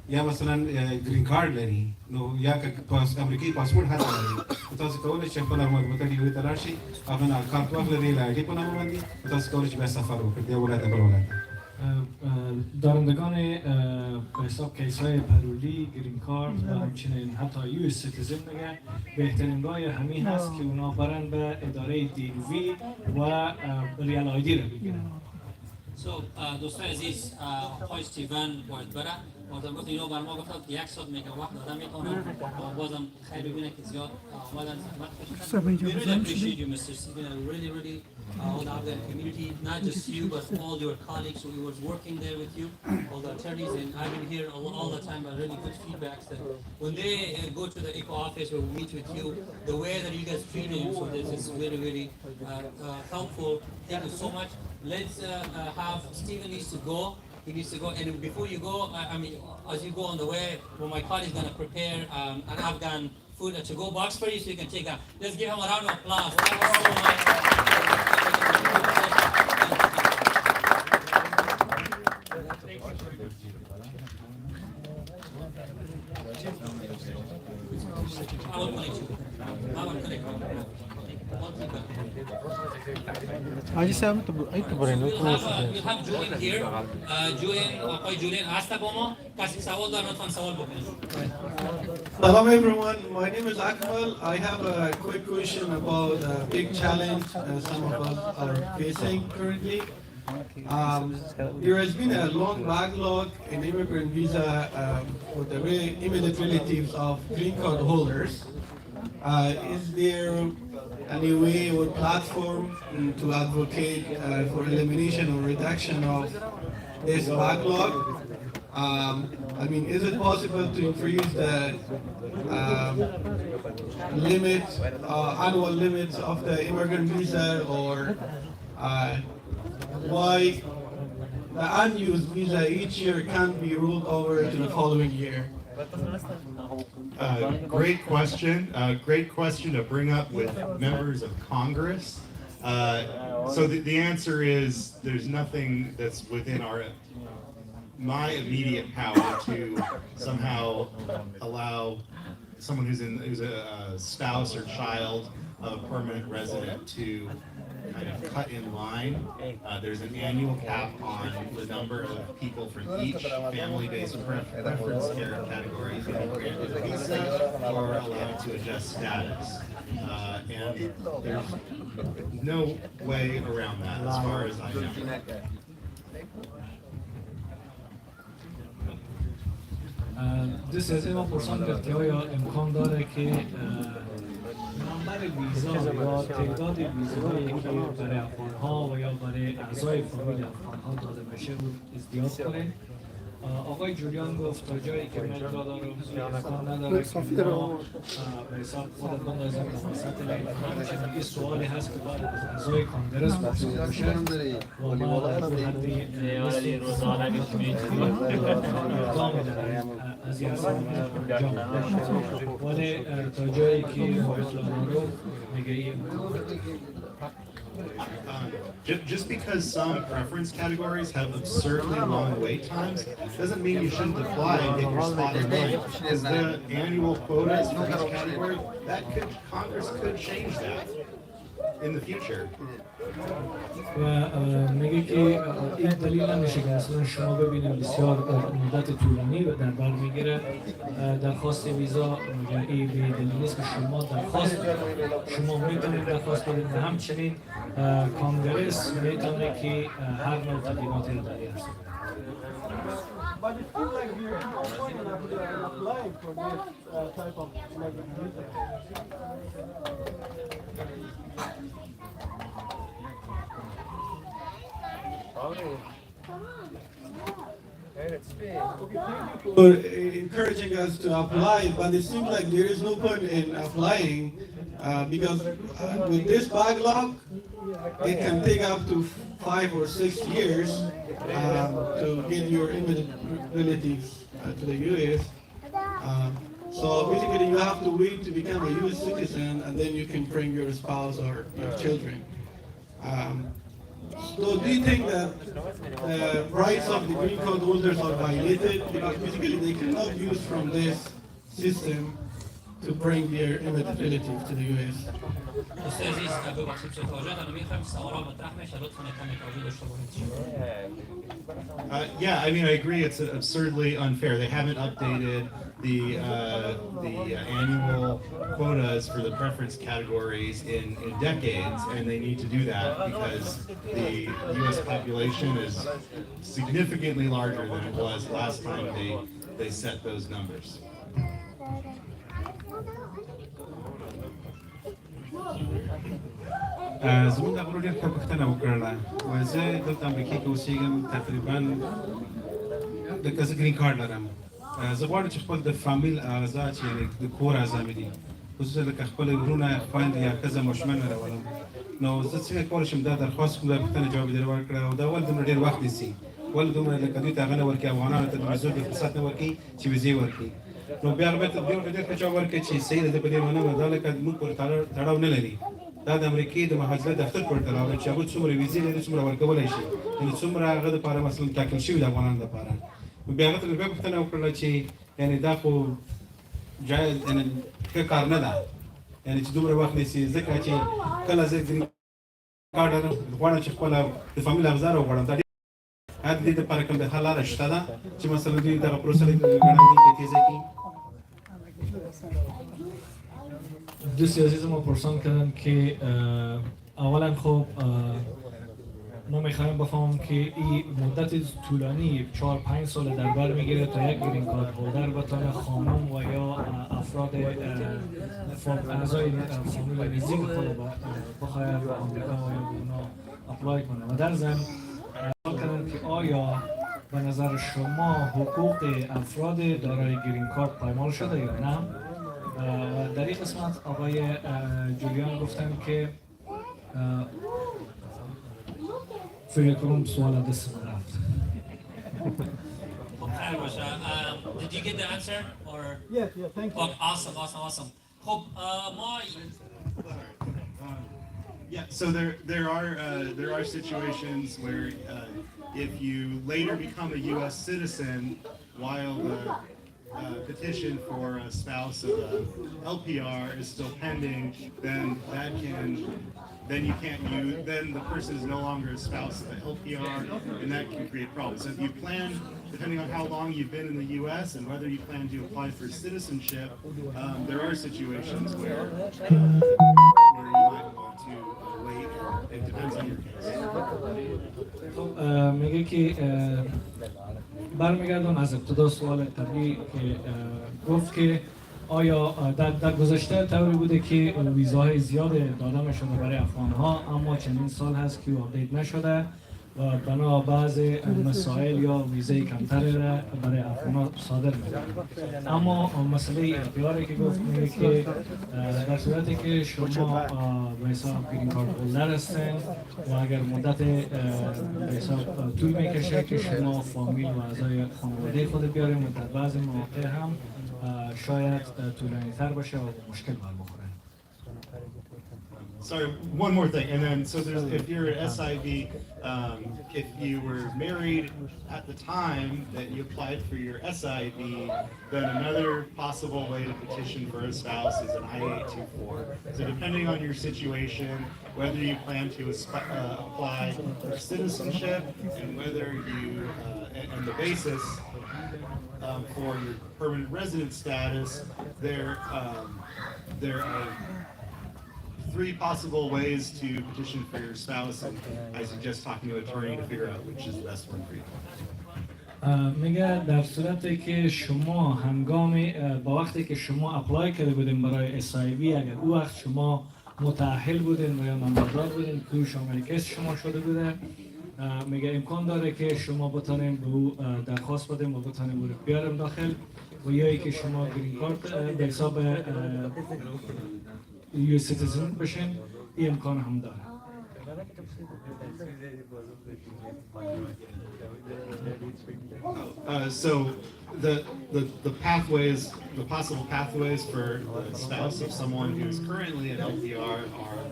یا مثلا ګرین کارډ لري، نو یا که امریکایي پاسپورټ هڅه لري. تاسو کولی شئ خپل مربوطه ډیوي ته لاړ شئ، هغه نه کارت واخلئ ریل آی ډي په نامه باندې، تاسو کولی شئ بیا سفر وکړئ د یو ولایت نه بل ولایت ته. دارندگان به حساب کیس های پرولی، گرین کارت و همچنین حتی یو سیتیزن دیگه بهترین راه همین هست که اونا برن به اداره دیلوی و ریال آیدی رو بگیرن. دوستان عزیز، آقای استیون باید بره. آدم گفت اینو بر ما گفتن که 1 ساعت میگه وقت دادم میتونم، بازم خیلی ببینه که زیاد اومدن زحمت کشیدن. We really appreciate you, Mr. Stephen. I really all the Afghan community, not just you, but all your colleagues who was working there with you, all the attorneys, and I've been here all the time, but really good feedbacks that when they go to the ECO office or meet with you, the way that you guys treat them, so this is really helpful. Thank you so much. Let's have Stephen needs to go. He needs to go, and before you go, I mean, as you go on the way, well, my colleague is going to prepare an Afghan food, a to-go box for you, so you can take that. Let's give him a round of applause. Thank you so much. I just have to bring it. We have Julian here. Julian, hasta como? Kasi sawal da not sawal boken. Hello everyone, my name is Akmal. I have a quick question about a big challenge some of us are facing currently. There has been a long backlog in immigrant visa for the immediate relatives of green card holders. Is there any way or platform to advocate for elimination or reduction of this backlog? I mean, is it possible to increase the annual limits of the immigrant visa, or why the unused visa each year can't be rolled over to the following year? Great question. Great question to bring up with members of Congress. So the answer is there's nothing that's within my immediate power to somehow allow someone who's a spouse or child of a permanent resident to kind of cut in line. There's an annual cap on the number of people from each family-based preference care category who are granted a visa or allowed to adjust status. And there's no way around that as far as I know. دوست از ما پرسان که آیا امکان داره که نمبر ویزا یا تعداد ویزاهایی که برای افغان‌ها و یا برای اعضای فامیل افغان‌ها داده بشه رو ازدیاد کنه. آقای جولیان گفت تا جایی که من دارم امکان نداره که ما به حساب خودت بندازیم به وسط لیل. همچنین سوالی هست که باید از اعضای کانگرس پرسیده بشه و ما در حدی روزانه اقدام داریم از این اصلا انجام ولی تا جایی که مطلب رو میگه این Just because some preference categories have absurdly long wait times doesn't mean you shouldn't apply and get your spot in line. Because the annual quotas for each category, Congress could change that in the future. و میگه که این دلیل نمیشه که اصلا شما ببینید بسیار مدت طولانی در بر میگیره درخواست ویزا. این به دلیل نیست که شما درخواست شما میتونید درخواست بدید و همچنین کانگرس میتونه که هر نوع تغییراتی رو در این But it seems like we're no point in applying for this type of visa. for encouraging us to apply, but it seems like there is no point in applying because with this backlog, it can take up to 5 or 6 years to get your immigrant relatives to the U.S. So basically, you have to wait to become a U.S. citizen, and then you can bring your spouse or your children. So do you think that the rights of the green card holders are violated? Because basically they cannot use from this system to bring their immigrant relatives to the U.S. Yeah, I mean, I agree. It's absurdly unfair. They haven't updated the annual quotas for the preference categories in decades, and they need to do that because the U.S. population is significantly larger than it was last time they set those numbers. زموږ د غرو ډېر ښه پوښتنه وکړله وایي زه دلته امریکې کې اوسېږم تقریبا لکه زه ګرین کارډ لرم زه غواړم چې خپل د فامیل اعضا چې یعنې د کور اعضا مې دي خصوصا لکه خپل وروڼه خویندې یا ښځه ماشومان مې راولم نو زه څنګه کولی شم دا درخواست کړم دا پوښتنه جواب یې در ورکړه او دا ولې دومره ډېر وخت نیسي ولې دومره لکه دوی ته هغه نه ورکوي افغانانو ته د ویزو د فرصت نه ورکوي چې ویزې ورکړي نو بیا هغه ته دې ورته ډېر ښه جواب ورکړي چې صحیح ده زه په دې منم دا لکه موږ پورې تړاو نه لري دا د امریکې د مهاجرت دفتر پورې تړاو لري چې هغوی څومره ویزې لري څومره ورکولی شي یعنې څومره هغه دپاره مثلا ټاکل شوي د افغانانو دپاره نو بیا هغه ته مې بیا پوښتنه وکړله چې یعنې دا خو جایز یعنې ښه کار نه ده یعنې چې دومره وخت نیسي ځکه چې کله زه ګرین کارډ لرم غواړم چې خپله د فامیل اغزا راوغواړم دا ډېر د دې دپاره کوم د حل لاره شته ده چې مثلا دوی دغه پروسه ګڼوي تیزه کړي دوستی عزیز ما پرسان کردن که اولا خب ما میخوایم بفهمم که این مدت طولانی 4-5 سال در بر میگیره تا یک گرین کارت هولدر بتونه خانم و یا افراد اعضای فامیل نزدیک خود بخواد به آمریکا و یا اونا اپلای کنه و در ضمن سوال کردن که آیا به نظر شما حقوق افراد دارای گرین کارت پایمال شده یا نه؟ در این قسمت آقای جولیان گفتن که فکر کنم سوال دست من رفت. Did you get the answer or? Yeah, thank you. Oh, awesome. خب ما Yeah, so there are situations where if you later become a U.S. citizen while the petition for a spouse of a LPR is still pending, then you can't use, then the person is no longer a spouse of an LPR, and that can create problems. So if you plan, depending on how long you've been in the U.S. and whether you plan to apply for citizenship, there are situations where you might want to wait. It depends on your case. میگه که برمیگردم از ابتدا سوال طبیعی که گفت که آیا در گذشته طوری بوده که ویزاهای زیاد داده می شده برای افغانها اما چندین سال هست که آپدیت نشده و بنا بعض مسائل یا ویزای کمتری را برای افغانها صادر می‌کنه. اما مسئله اختیاری که گفت میگه که در صورتی که شما به حساب گرین کارت هولدر هستین و اگر مدت به حساب طول میکشه که شما فامیل و اعضای خانواده خود بیاریم و در بعضی مواقع هم شاید طولانی تر باشه و مشکل برمیخوره. Sorry, one more thing, and then so there's if you're an SIV, if you were married at the time that you applied for your SIV, then another possible way to petition for a spouse is an I-824. So depending on your situation, whether you plan to apply for citizenship and whether you and the basis for your permanent resident status, there are 3 possible ways to petition for your spouse, and I suggest talking to an attorney to figure out which is the best one for you. میگه در صورتی که شما هنگام با وقتی که شما اپلای کرده بودین برای SIV اگر او وقت شما متأهل بودین و یا نامبردار بودین که شامل کیس شما شده بوده میگه امکان داره که شما بتانیم به او درخواست بدیم و بتانیم او رو بیاریم داخل و یا ای که شما گرین کارت به حساب یو سیتیزن بشین، این امکان هم داره. So the pathways, the possible pathways for the spouse of someone who's currently an LPR are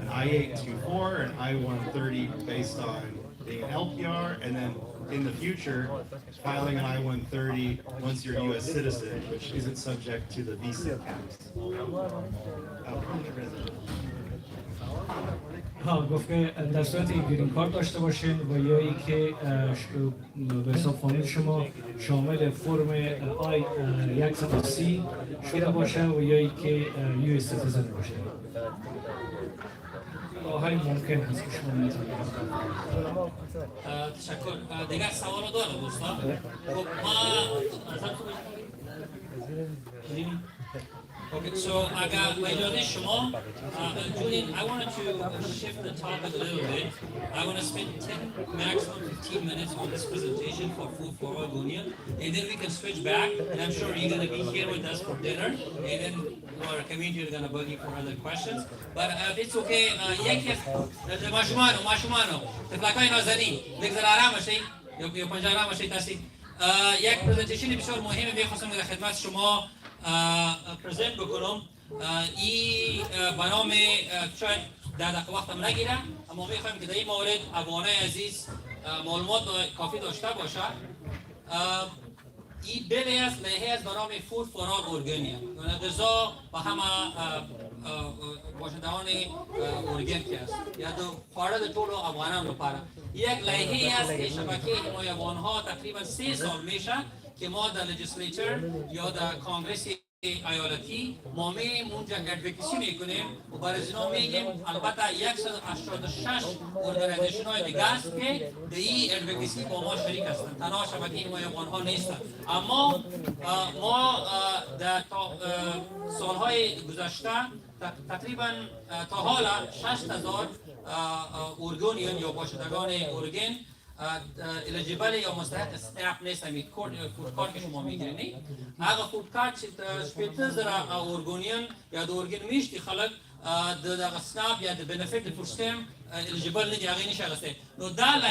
an I-824 and I-130 based on being an LPR, and then in the future filing an I-130 once you're a U.S. citizen, which isn't subject to the visa caps. گفت که در صورت گرین کارت داشته باشین و یا ای که به حساب فامیل شما شامل فرم آی 130 شده باشه و یا ای که یو اس سیتیزن باشه. های ممکن هست که شما میتونید. تشکر. دیگر سوال دارم دوستان. خب ما Okay, so Julian, I wanted to shift the topic a little bit. I want to spend 10, maximum 15 minutes on this presentation for Food for Oregonia, and then we can switch back, and I'm sure you're going to be here with us for dinner, and then our community is going to bug you for other questions. But if it's okay, ماشومانو تفلکای نازنین بگذار آرام باشی یا پنجاه آرام باشی تاسی یک پرزنتیشن بسیار مهمه میخواستم در خدمت شما پرزنت بکنم. این برنامه شاید در دقیقه وقتم نگیره، اما میخوایم که در این مورد افغانای عزیز معلومات کافی داشته باشه. این بیلی است لایحه است به نام فود فور آل اورگانیا، غذا و همه باشندگان اورگن که است یا دو خارج طول افغانان لپاره. یک لایحه است که شبکه حمایت افغانها تقریبا 3 سال میشه که ما در لیجیسلیچر یا در کانگرس ایالتی ما میریم اونجا ادوکیسی میکنیم و برای اینا میگیم. البته 186 ارگانیزیشن های دیگه است که در این ادوکیسی با ما شریک هستند، تنها شبکه حمایت افغانها نیستند. اما ما در سالهای گذشته تقریبا تا حالا 60,000 اورگانیان یا باشندگان اورگن الیجیبل یا مستحق استنپ نیست. همین فود کارت که شما میگیرین اگر فود کارت شپیته زره اورگانیان یا اورگن میشتی خلق در اسنپ یا در بنفیت فرستم الیجیبل نیست، یعنی نشسته. نو در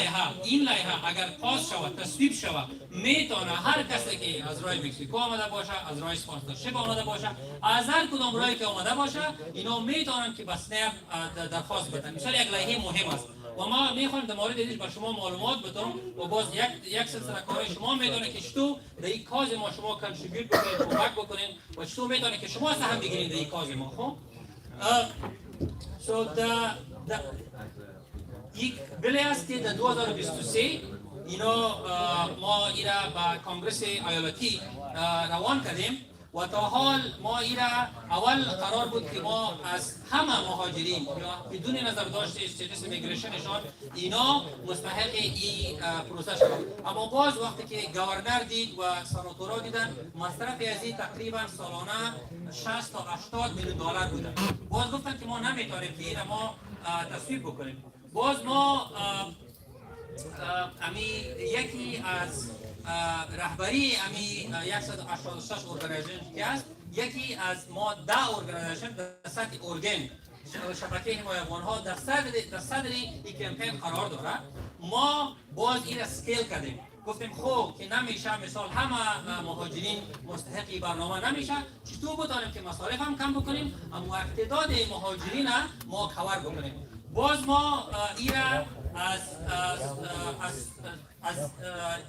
این لایحه اگر پاس شود تصویب شود میتونه هر کسی که از راه مکزیکو آمده باشه، از راه اسپانسرشیپ آمده باشه، از هر کدام راهی که آمده باشه اینا میتونن که به اسنپ درخواست بدن. مثلا یک لایحه مهم است و ما میخوایم در مورد اینش به شما معلومات بدم و باز یک سلسله کارهای شما میدونه که چطور در این کاز ما شما کانتریبیوت بکنید، کمک بکنید و چطور میتونه که شما سهم بگیرید در این کاز ما. خب یک بله است که در 2023 اینا ما ایرا با کانگرس ایالتی روان کردیم و تا حال ما ایرا اول قرار بود که ما از همه مهاجرین یا بدون نظر داشت استیتس میگریشنشان اینا مستحق این پروسه شد. اما باز وقتی که گورنر دید و سناتورا دیدن مصرف از این تقریبا سالانه 60 تا 80 میلیون دلار بوده، باز گفتن که ما نمیتونیم که این ما تصویب بکنیم. باز ما یکی از رهبری 186 ارگانیزیشن که است، یکی از ما 10 ارگانیزیشن در سطح اورگن شبکه حمایت افغانها در صدر این کمپین قرار داره. ما باز این را اسکیل کردیم، گفتیم خب که نمیشه مثال همه مهاجرین مستحقی برنامه نمیشه، چطور بتونیم که مصارف هم کم بکنیم اما تعداد مهاجرین ما کور بکنیم. باز ما ایرا از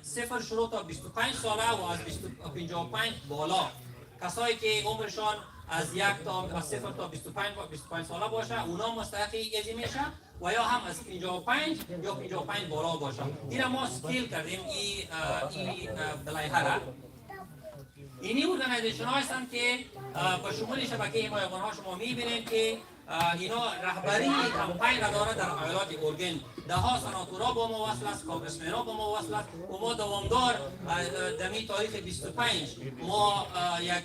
صفر شروع تا 25 ساله و از 55 بالا کسایی که عمرشان از صفر تا 25 ساله باشه اونا مستحق ایزی میشه و یا هم از 55 یا 55 بالا باشه. اینا ما سکیل کردیم این لایحه را. اینی ارگانیزیشن ها هستند که با شمول شبکه حمایت افغانها شما میبینید که اینا رهبری کمپین را داره در ایالات اورگن. ده ها سناتورا با ما وصل است، کانگرسمن‌ها با ما وصل است و ما دوامدار دمی تاریخ 25 ما یک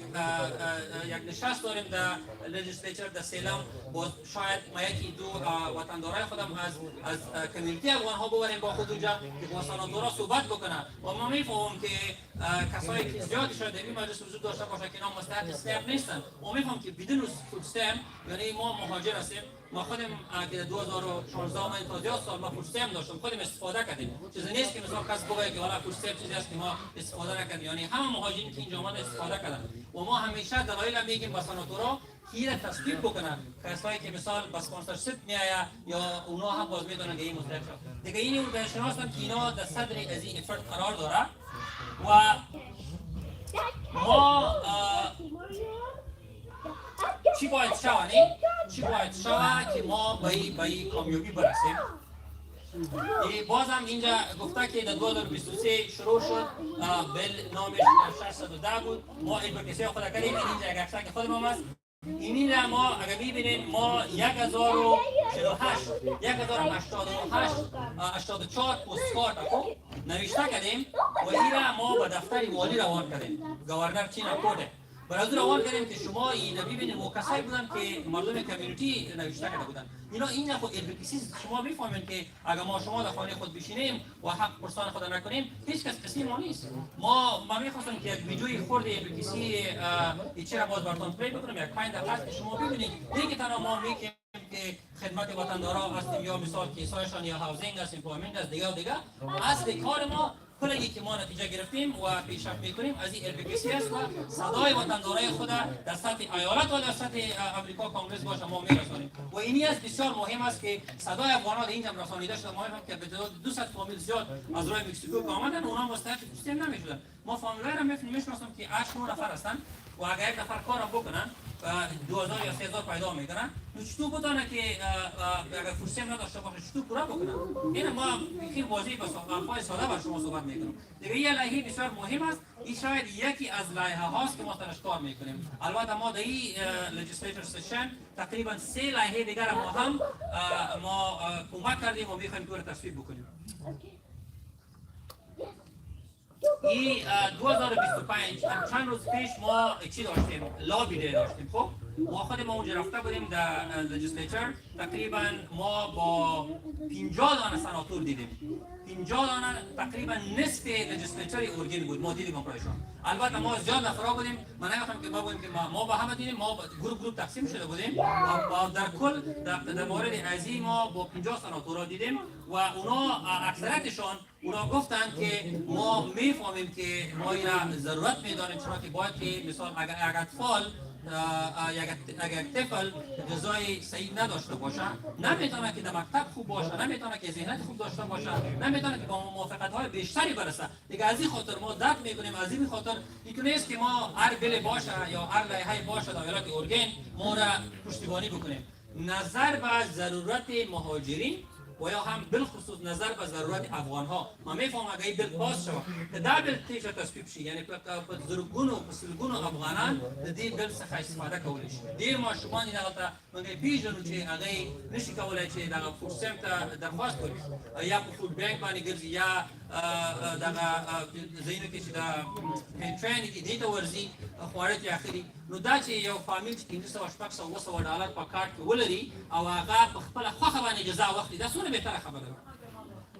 نشست داریم در لجیسلیچر در سیلم با شاید ما یکی دو وطندارای خودم از کمیونیتی افغان ها ببریم با خود اونجا که با سناتورا صحبت بکنن و ما میفهمم که کسایی که زیادی شاید در این مجلس وجود داشته باشه که اینا مستحق استمپ نیستن. ما میفهمم که بدون فود استمپ یعنی ما مهاجر هستیم. ما خودم که 2016 ما انتظار سال ما فود استمپ داشتم خودم استفاده کردیم. چیزی نیست که مثلا کس بگه که حالا فود استمپ چیزی است که ما استفاده نکردیم. یعنی همه مهاجرین که اینجا اومدن استفاده کردن و ما همیشه دلایل میگیم با سناتورا که تصویب بکنن کسایی که مثال با اسپانسرشیپ میآید یا اونا هم باز میدونن که این مستحق شد. دیگه این اون شناسن که اینا در صدر از این افراد قرار داره و ما چی باید شوانی؟ چی باید شود که ما به این کامیابی برسیم؟ بازم اینجا گفته که در 2023 شروع شد بل نامش 610 بود. ما ادوکیسی خود کردیم. اینجا یک عکسک خودم هم است. این را ما اگر ببینید ما 1084 پستکارت نوشته کردیم و این را ما به دفتر والی روان کردیم. گورنر چین کوده برای از روان کردیم که شما این ببینید و کسایی بودن که مردم کمیونیتی نوشته کرده بودن. این خود ادوکیسی شما میفهمید که اگر ما شما در خانه خود بشینیم و حق پرسان خود نکنیم هیچ کس کسی ما نیست. ما میخواستم که یک ویدیوی خورد ادوکیسی چرا باز براتون پلی بکنم یک 5 دقیقه که شما ببینید دیگه تنها ما میگیم که خدمت وطندارا هستیم یا مثال کیسایشان یا هاوزینگ است امپلویمنت است دیگه اصل کار ما کلی که ما نتیجه گرفتیم و پیشرفت میکنیم از این ادوکیسی است و صدای وطندارای خود در سطح ایالت و در سطح امریکا کانگرس باشه ما میرسانیم و اینی است بسیار مهم است که صدای افغان‌ها در اینجا رسانیده شده. ما هم که به 200 فامیل زیاد از روی مکزیکو که آمدن اونا مستحق سیستم نمیشدن. ما فامیلای را میشناسم که 8 نفر هستن و اگر یک نفر کارم بکنن 2000 یا 3000 پیدا میکنن چطور بتونه که اگر فرصم نداشته باشه چطور پورا بکنن. این ما خیلی واضح با حرفای ساده با شما صحبت میکنم. دیگه یه لایحه بسیار مهم است. این شاید یکی از لایحه هاست که ما تلاش کار میکنیم. البته ما در این لجیسلیچر سشن تقریبا 3 لایحه دیگر ما کمک کردیم و میخوایم دور تصویب بکنیم. این 2025 چند روز پیش ما چی داشتیم؟ لابی دی داشتیم. خب ما خود ما اونجا رفته بودیم در لجیسلیچر. تقریبا ما با 50 دانه سناتور دیدیم. 50 دانه تقریبا نصف لجیسلیچر اورگن بود. ما دیدیم اپریشن. البته ما زیاد نفرا بودیم. من نگفتم که ما بودیم که ما با همه دیدیم. ما گروپ تقسیم شده بودیم و در کل در مورد ازی ما با 50 سناتورا دیدیم و اونا اکثریتشون اونا گفتن که ما میفهمیم که ما اینا ضرورت میدانیم چرا که باید که مثال اگر اطفال اگر طفل غذای صحیح نداشته باشه نمیتونه که در مکتب خوب باشه نمیتونه که ذهنیت خوب داشته باشه نمیتونه که با موافقت های بیشتری برسه. دیگه از این خاطر ما درک میکنیم از این خاطر اینکه نیست که ما هر بل باشه یا هر لایحه باشه در ایالت اورگن ما را پشتیبانی بکنیم. نظر به ضرورت مهاجرین و یا هم بالخصوص نظر به ضرورت افغان ها ما میفهمم اگه این بل پاس شود که در بل تیش تصویب شي یعنی زرگون و سلگون افغانان در دې بل څخه استفاده کولی شي. ډیر ماشومان یې دغه ته موږ پیژنو چې هغه نشي کولی چې دغه فوډ سټمپ ته درخواست وکړي یا په فوډ بانک باندې ګرځي یا دغه ځایونو کې چې د پنټرین دي دې ته ورځي خواړه چې اخلي نو دا چې یو فامیل چې 1500 $200 په کارت کې ولري او هغه په خپله خوښه باندې جزا واخلي دا څومره بهتره خبره ده.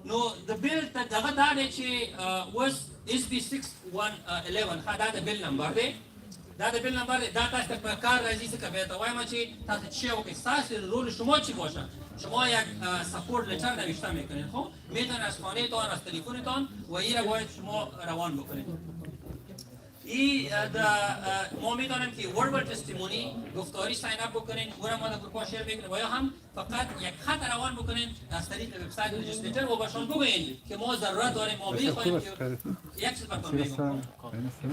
نو د بیل دغه دا دی چې اوس اس بي 6111 دا د بیل نمبر دی. دا د بیل نمبر دی. دا تاسو ته په کار راځي ځکه بیا ته وایم چې تاسو چی وکړئ ستاسو رول شما چی باشه. شما یک سپورت لتر نوشته میکنید خب میتونید از خانهتان از تلفنتان و این را باید شما روان بکنید. این ما میدانیم که وربل تستیمونی گفتاری ساین اپ بکنین و ما در گروه شیر بکنین و یا هم فقط یک خط روان بکنین از طریق وبسایت لجیسلیچر و بهشون بگویین که ما ضرورت داریم ما میخوایم که یک چیز براتون میگم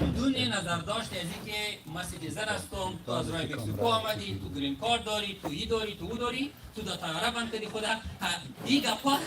بدون نظرداشت از اینکه من سیتیزن هستم تو از راه مکزیکو آمدی تو گرین کارت داری تو ای داری تو او داری تو دا طیاره بند کردی خدا این گپا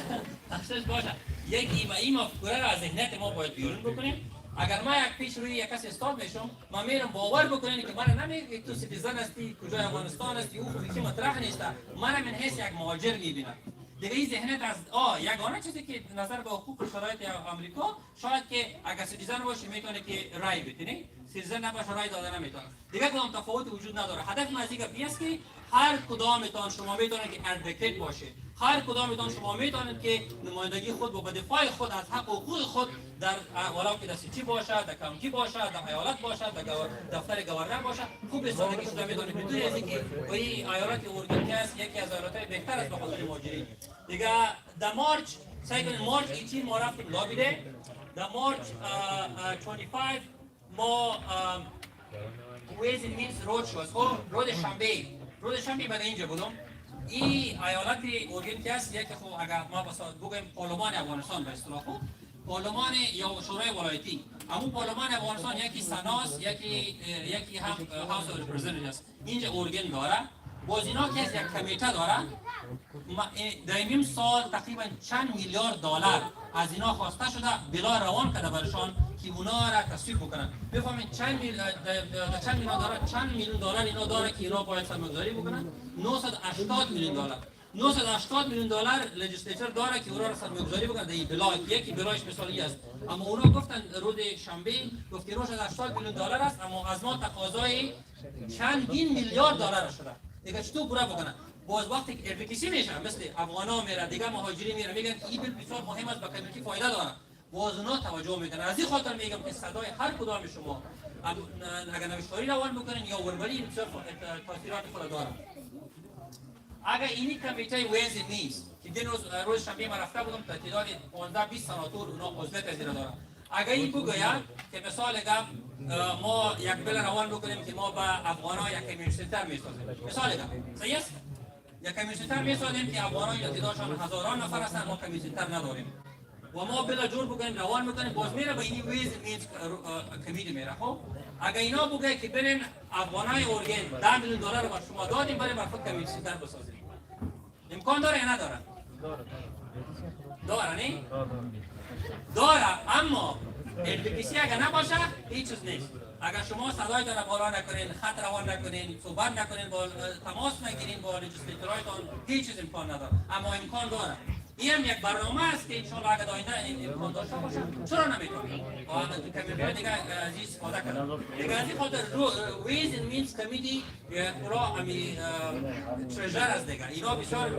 تخصیص باشه. یک ایما مفکوره را از ذهنیت ما باید بیرون بکنیم اگر من یک پیش روی یک کسی استاد میشم، من میرم باور بکنین که من نمیگم تو سیتیزن هستی، کجای افغانستان هستی، او خودی که مطرح نیست. من من حیث یک مهاجر میبینم. دیگه این ذهنیت از یگانه چیزی که نظر به حقوق و شرایط آمریکا، شاید که اگر سیتیزن باشی میتونه که رای بده، سیتیزن نباشه رای داده نمیتونه. دیگه کدام تفاوت وجود نداره. هدف من از این است که هر کدامتان شما میتونید که ادوکیت باشید. هر کدامتان شما میتونید که نمایندگی خود با دفاع خود از حق و حقوق خود در ولو که در سیتی باشد، در کانتی باشد، در ایالت باشد، در دفتر گورنر باشد، خوب استفاده شده میتونید بدون از اینکه با این ایالت اورگان که است یکی از ایالت‌های بهتر است به خاطر مهاجرین. دیگه در مارچ سعی کنید مارچ 18 ما رفتیم لابی دی. در مارچ 25 ما ویز این مینز رود شد. رود شنبه بعد اینجا بودم. این ایالت اورگان که است یکی خو اگر ما بگیم پارلمان افغانستان به اصطلاح پارلمان یا شورای ولایتی، اما پارلمان افغانستان یکی سناس یکی هم هاوس اف ریپرزنتیتیوز اینجا اورگان داره. باز اینا که یک کمیته داره. در این سال تقریبا چند میلیارد دلار از اینا خواسته شده بلا روان کرده برشان که اونا را تصویب بکنن. بفهمید چند میلیون دلار اینا داره که اینا باید سرمایه‌گذاری بکنن. 980 میلیون دلار. 980 میلیون دلار لجیسلاتور داره که اونا را سرمایه‌گذاری بکنن در این بلا. یکی بلایش مثالی است. اما اونا گفتن روز شنبه گفت که 980 میلیون دلار است، اما از ما تقاضای چندین میلیارد دلار شده. دیگه چطور پورا بکنن؟ باز وقتی که ادوکیسی میشه مثل افغانا میره، دیگه مهاجرین میره، میگن که این بسیار مهم است، به کمیونیتی فایده داره. باز اونا توجه میکنن. از این خاطر میگم که صدای هر کدام شما اگر نوشتاری روان بکنین یا وربری بسیار تاثیرات خود داره. اگر اینی کمیته ویز نیست که دین روز شنبه ما رفته بودم تعداد 15-20 سناتور اونا عضویت از این داره. اگر این بگوید که مثال ما یک بل روان بکنیم که ما با افغانا یک کمیونیتی سنتر میسازیم، مثال صحیح است؟ یک کمیونیتی سنتر میسازیم که افغانا تعدادشان هزاران نفر هستند، ما کمیونیتی سنتر نداریم و ما بل جور بکنیم روان میکنیم، باز میره به این ویز مینز کمیته میره. خب اگر اینا بگه که برین افغانای اورگن 10 میلیون دلار با شما دادیم بریم برای خود کمیونیتی سنتر بسازیم، امکان داره یا نداره؟ داره نه؟ داره. اما ادوکیسی اگر نباشه هیچ چیز نیست. اگر شما صدای داره بالا نکنین، خط روان نکنین، صحبت نکنین، با تماس نگیرین با لجیسلاتورایتون، هیچ چیز امکان نداره. اما امکان داره. این هم یک برنامه است که انشاءالله اگر آینده این امکان داشته باشه چرا نمیتونیم کمیته دیگه از این استفاده کنیم. دیگه از این خاطر ویز این مینز کمیتی را همی ترژر است دیگه. اینا بسیار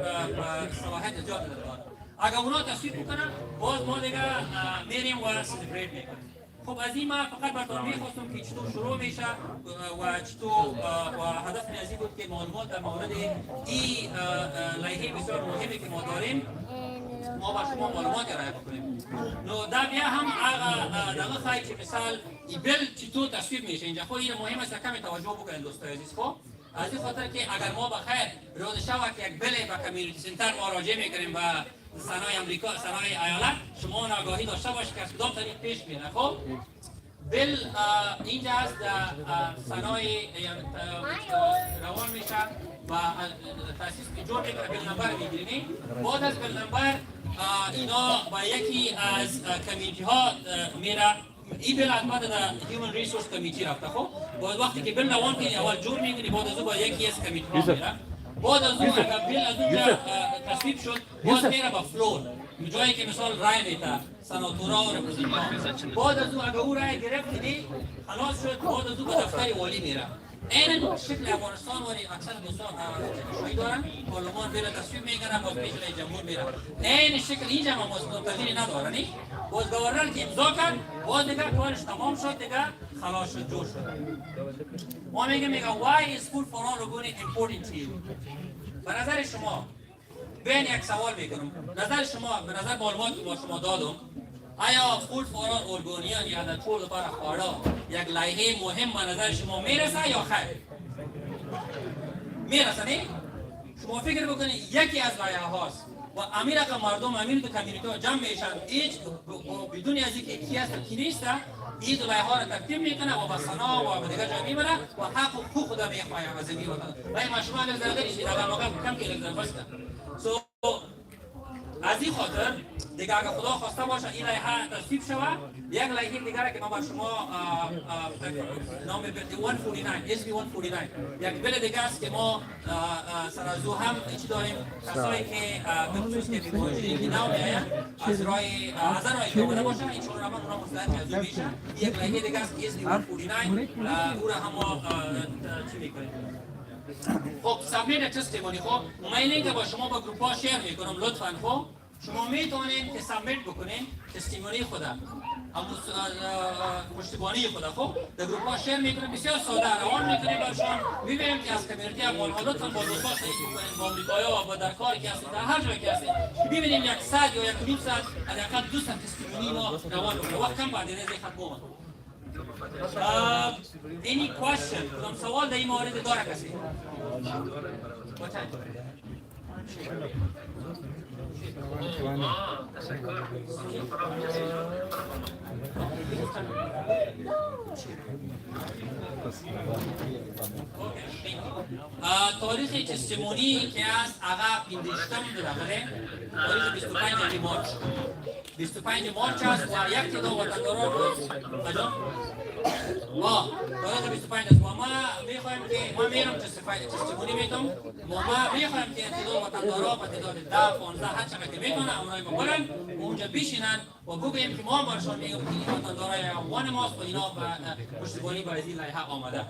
صلاحیت زیاد داره. اگر اونا تصویب بکنن باز ما دیگه میریم و سلیبریت میکنیم. خب از این من فقط براتون میخواستم که چطور شروع میشه و چطور و هدف من از این بود که معلومات در مورد این لایحه بسیار مهمی که ما داریم ما با شما معلومات ارائه بکنیم. نو در بیا هم دقیقه خواهی که مثال این بل چطور تصویب میشه اینجا خب این مهم است کمی توجه بکنین دوستای عزیز. خب از این خاطر که اگر ما بخیر روز شب که یک بل با کمیونیتی سنتر مراجعه میکنیم و سنای امریکا، سنای ایالت، شما آگاهی داشته باشید که از کدام طریق پیش میره. خب بل اینجا است سنای روان میشه و تاسیس جور میکنه، بل نمبر میگیریم. بعد از بل نمبر اینا با یکی از کمیونیتی ها میره. این بل از بعد در هیومن ریسورس کمیتی رفته. خب بعد وقتی که بل روان کنی اول جور میکنی، بعد از اون با یکی از کمیتی ها میره. بعد از اون اگر بل از اونجا تصویب شد باز میره با فلور جایی که مثال رای میده سناتورا و رپرزنتانت. بعد از اون اگر او رای گرفتید خلاص شد بعد از اون به دفتر والی میره. این شکل افغانستان ولی اکثر دوستان شاهی دارن پارلمان بل تصویب میکنن باز پیش رئیس جمهور میره. این شکل اینجا ما مستقلی نداره نی. باز گورنر که امضا کرد باز دیگه کارش تمام شد دیگه خلاص شد جور شد. ما میگه why is food for all organic important to you؟ به نظر شما بین یک سوال میکنم، نظر شما به نظر معلوماتی که با شما دادم آیا فود فور آل ارگانیان یا در طول بار خواړه یک لایحه مهم به نظر شما میرسه یا خیر؟ میرسه نه؟ شما فکر بکنید یکی از لایحه هاست و امیر که مردم امیر تو کمیونیتی ها جمع میشن هیچ بدون از اینکه کی است کی نیست این لایحه ها را ترتیب میکنه و به سنا و به دیگر جا میبره و حق و حقوق خود میخواهد از این وطن. ولی ما شما لگزر دارید در واقع کم که لگزر بسته. از این خاطر دیگه اگه خدا خواسته باشه این لایحه تصویب شود، یک لایحه دیگه که ما با شما نام بده 149 SB 149 یک بل دیگه است که ما سر از او هم چی داریم، کسایی که به خصوص که مهاجرین که نو میاین از راه که اومده باشن ان شاء الله رحمان اونا مستعد از او میشن. یک لایحه دیگه است SB 149 او را هم ما چی میکنیم. خب سابمیت تستیمونی. خب من که با شما با گروپ ها شیر میکنم لطفاً. خب شما میتونین که سابمیت بکنین تستیمونی خدا، پشتیبانی خدا. خب در گروپ ها شیر میکنیم، بسیار ساده روان میکنیم برشان. میبینیم که از کمیونیتی افغان ها لطفاً با دوستا شریک میکنین، با امریکایی‌ها و در کاری که هستید در هر جایی که هستید ببینیم یک ساعت یا یک نیم ساعت حداقل 2 ساعت تستیمونی ما روان بکنیم. وقت کم بعد از ختم اومد. Any question؟ کدام سوال در این مورد داره کسی؟ تاریخ تستیمونی که است آقا 15 دقیقه تاریخ 25 مارچ 25 مارچ است و یک تعداد وطنداران روز ما تاریخ 25 است و ما میخوایم که ما میرم تستیمونی میتونم ما میخوایم که تعداد وطنداران و تعداد 10 15 هر چقدر که میتونه اونایی ما برن و اونجا بشینن و بگوییم که ما برشان میگم که این وطندارای افغان ماست و اینا پشتیبانی برای این لایحه آمده.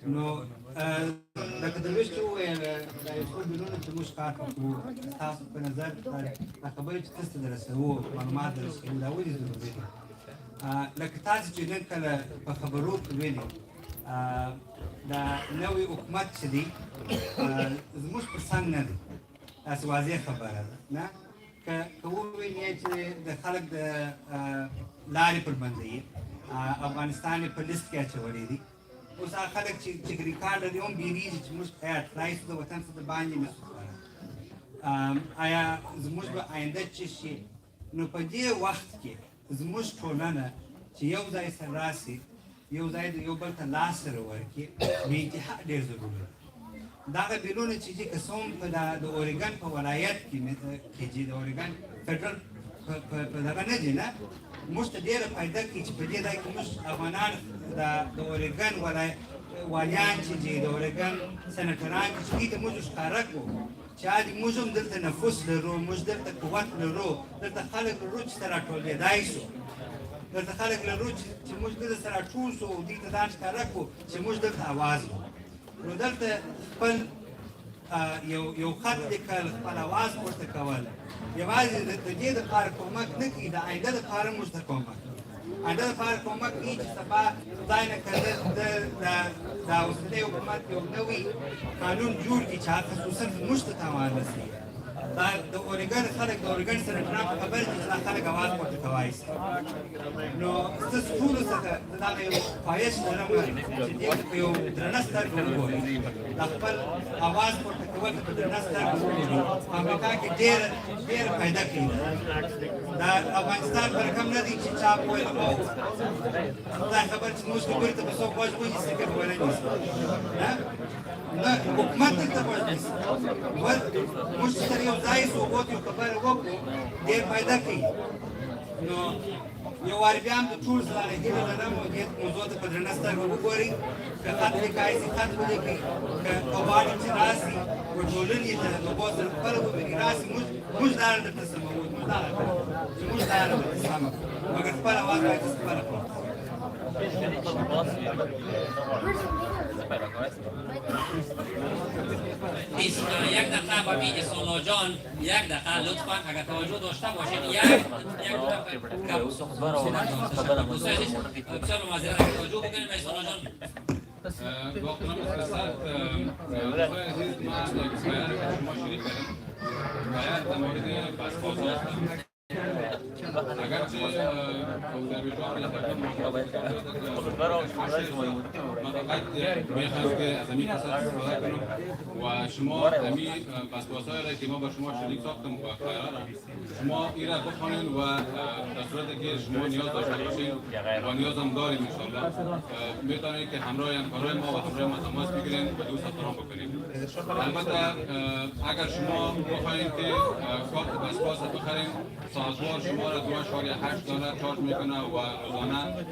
نو لکه درویش چې وویل دا یو څو بیرونه چې موږ کار کوو ستاسو په نظر دا خبرې چې تاسو ته دررسوو معلومات دررسوو دا ولې ضروري دي لکه تاسو چې نن کله په خبرو کې ویلي دا نوی حکومت چې دی زموږ پر څنګ نه دی داسې واضح خبره ده نه که وویل چې د خلک د لارې پر بندوي افغانستان یې په لیست کې اچولی دی اوس هغه خلک چې ګرین کارډ لري هم بیریږي چې موږ آیا تلای شو د وطن څخه د باندې نشو تللی آیا زموږ به آینده څه شي نو په دې وخت کې زموږ ټولنه چې یو ځای سره راسي یو ځای د یو بل ته لاس سره ورکړي نو اتحاد ډېر ضروري دی دغه بیلونه چې دي که څه هم په د اورېګن په ولایت کې چې د اورېګن فدرل په دغه نه دي نه موږ ته ډېره فایده کوي چې په دې ځای کې موږ افغانان د اورېګن والیان چې دي د اورېګن سنټران چې دي ته موږ ښکاره کړو چې موږ هم دلته نفوس لرو موږ دلته قوت لرو دلته خلک لرو چې سره راټولېدای شو دلته خلک لرو چې موږ دلته سره راټول شو او دوی ته دا ښکاره کړو چې موږ دلته اواز وو نو دلته خپل یو خط لیکل خپل اواز پورته کول یوازې د دې دپاره کومک نه کوي د آینده دپاره موږ ته کومک آینده دپاره کومک کوي چې سبا خدای نه کړه د اوسني حکومت یو نوی قانون جوړ کړي چې هغه خصوصا موږ ته تاوان رسوي د اورېګن خلک د اورېګن سره ټرامپ خبرې دي چې دا خلک اواز پورته کولی شي نو ستاسو ټولو څخه د دغه یو خواهش لرم چې دې ته په یو درنه سترګه وګورئ د خپل اواز پورته کول په درنه سترګه وګورئ په امریکا کې ډېره فایده کوي د افغانستان په رقم نه دی چې چا وویل او دا خبر چې موږ خبرې ته به څوک غوږ ونیسي که به ونه نیسي نه حکومت دلته غوږ نیسي موږ چې سره یو ځای شو ووت یو خبره وکړو ډېر فایده کوي نو یو وارې بیا هم د ټولو سره هیله لرم دې موضوع ته په درنه سترګه وګورئ که خط لیکای شي خط ولیکئ که غواړئ چې راسي و ټولنې ته د اوبو سره خپله وویني راسي موږ لاره درته سموو موږ دغه کوو چې موږ لاره درته سمه کړو مګر خپل اواز باید خپله کړو یک دقیقه با بی احسان جان یک دقیقه لطفا اگر توجه داشته باشید یک بسیار معذرت توجه بکنید احسان جان با احترام فرصت آقای عزیز من بیان شما شریک کردم باید در مورد پاسپورت اگر وقتی درویشان بالاخره من فقط میخوام که از این فرصت استفاده کنم و شما همین پسپاس‌هایی را که ما با شما شریک ساختم و قراره شما این را بخوانید و در صورتی که شما نیاز داشته باشید و نیاز هم داریم انشاءالله میتونید که همراه همکارای ما و همراه ما تماس بگیرید و دوست احترام بکنید. البته اگر شما بخواید که کارت پسپاس بخرید سازوار شما را $2.8 چارج میکنه و روزانه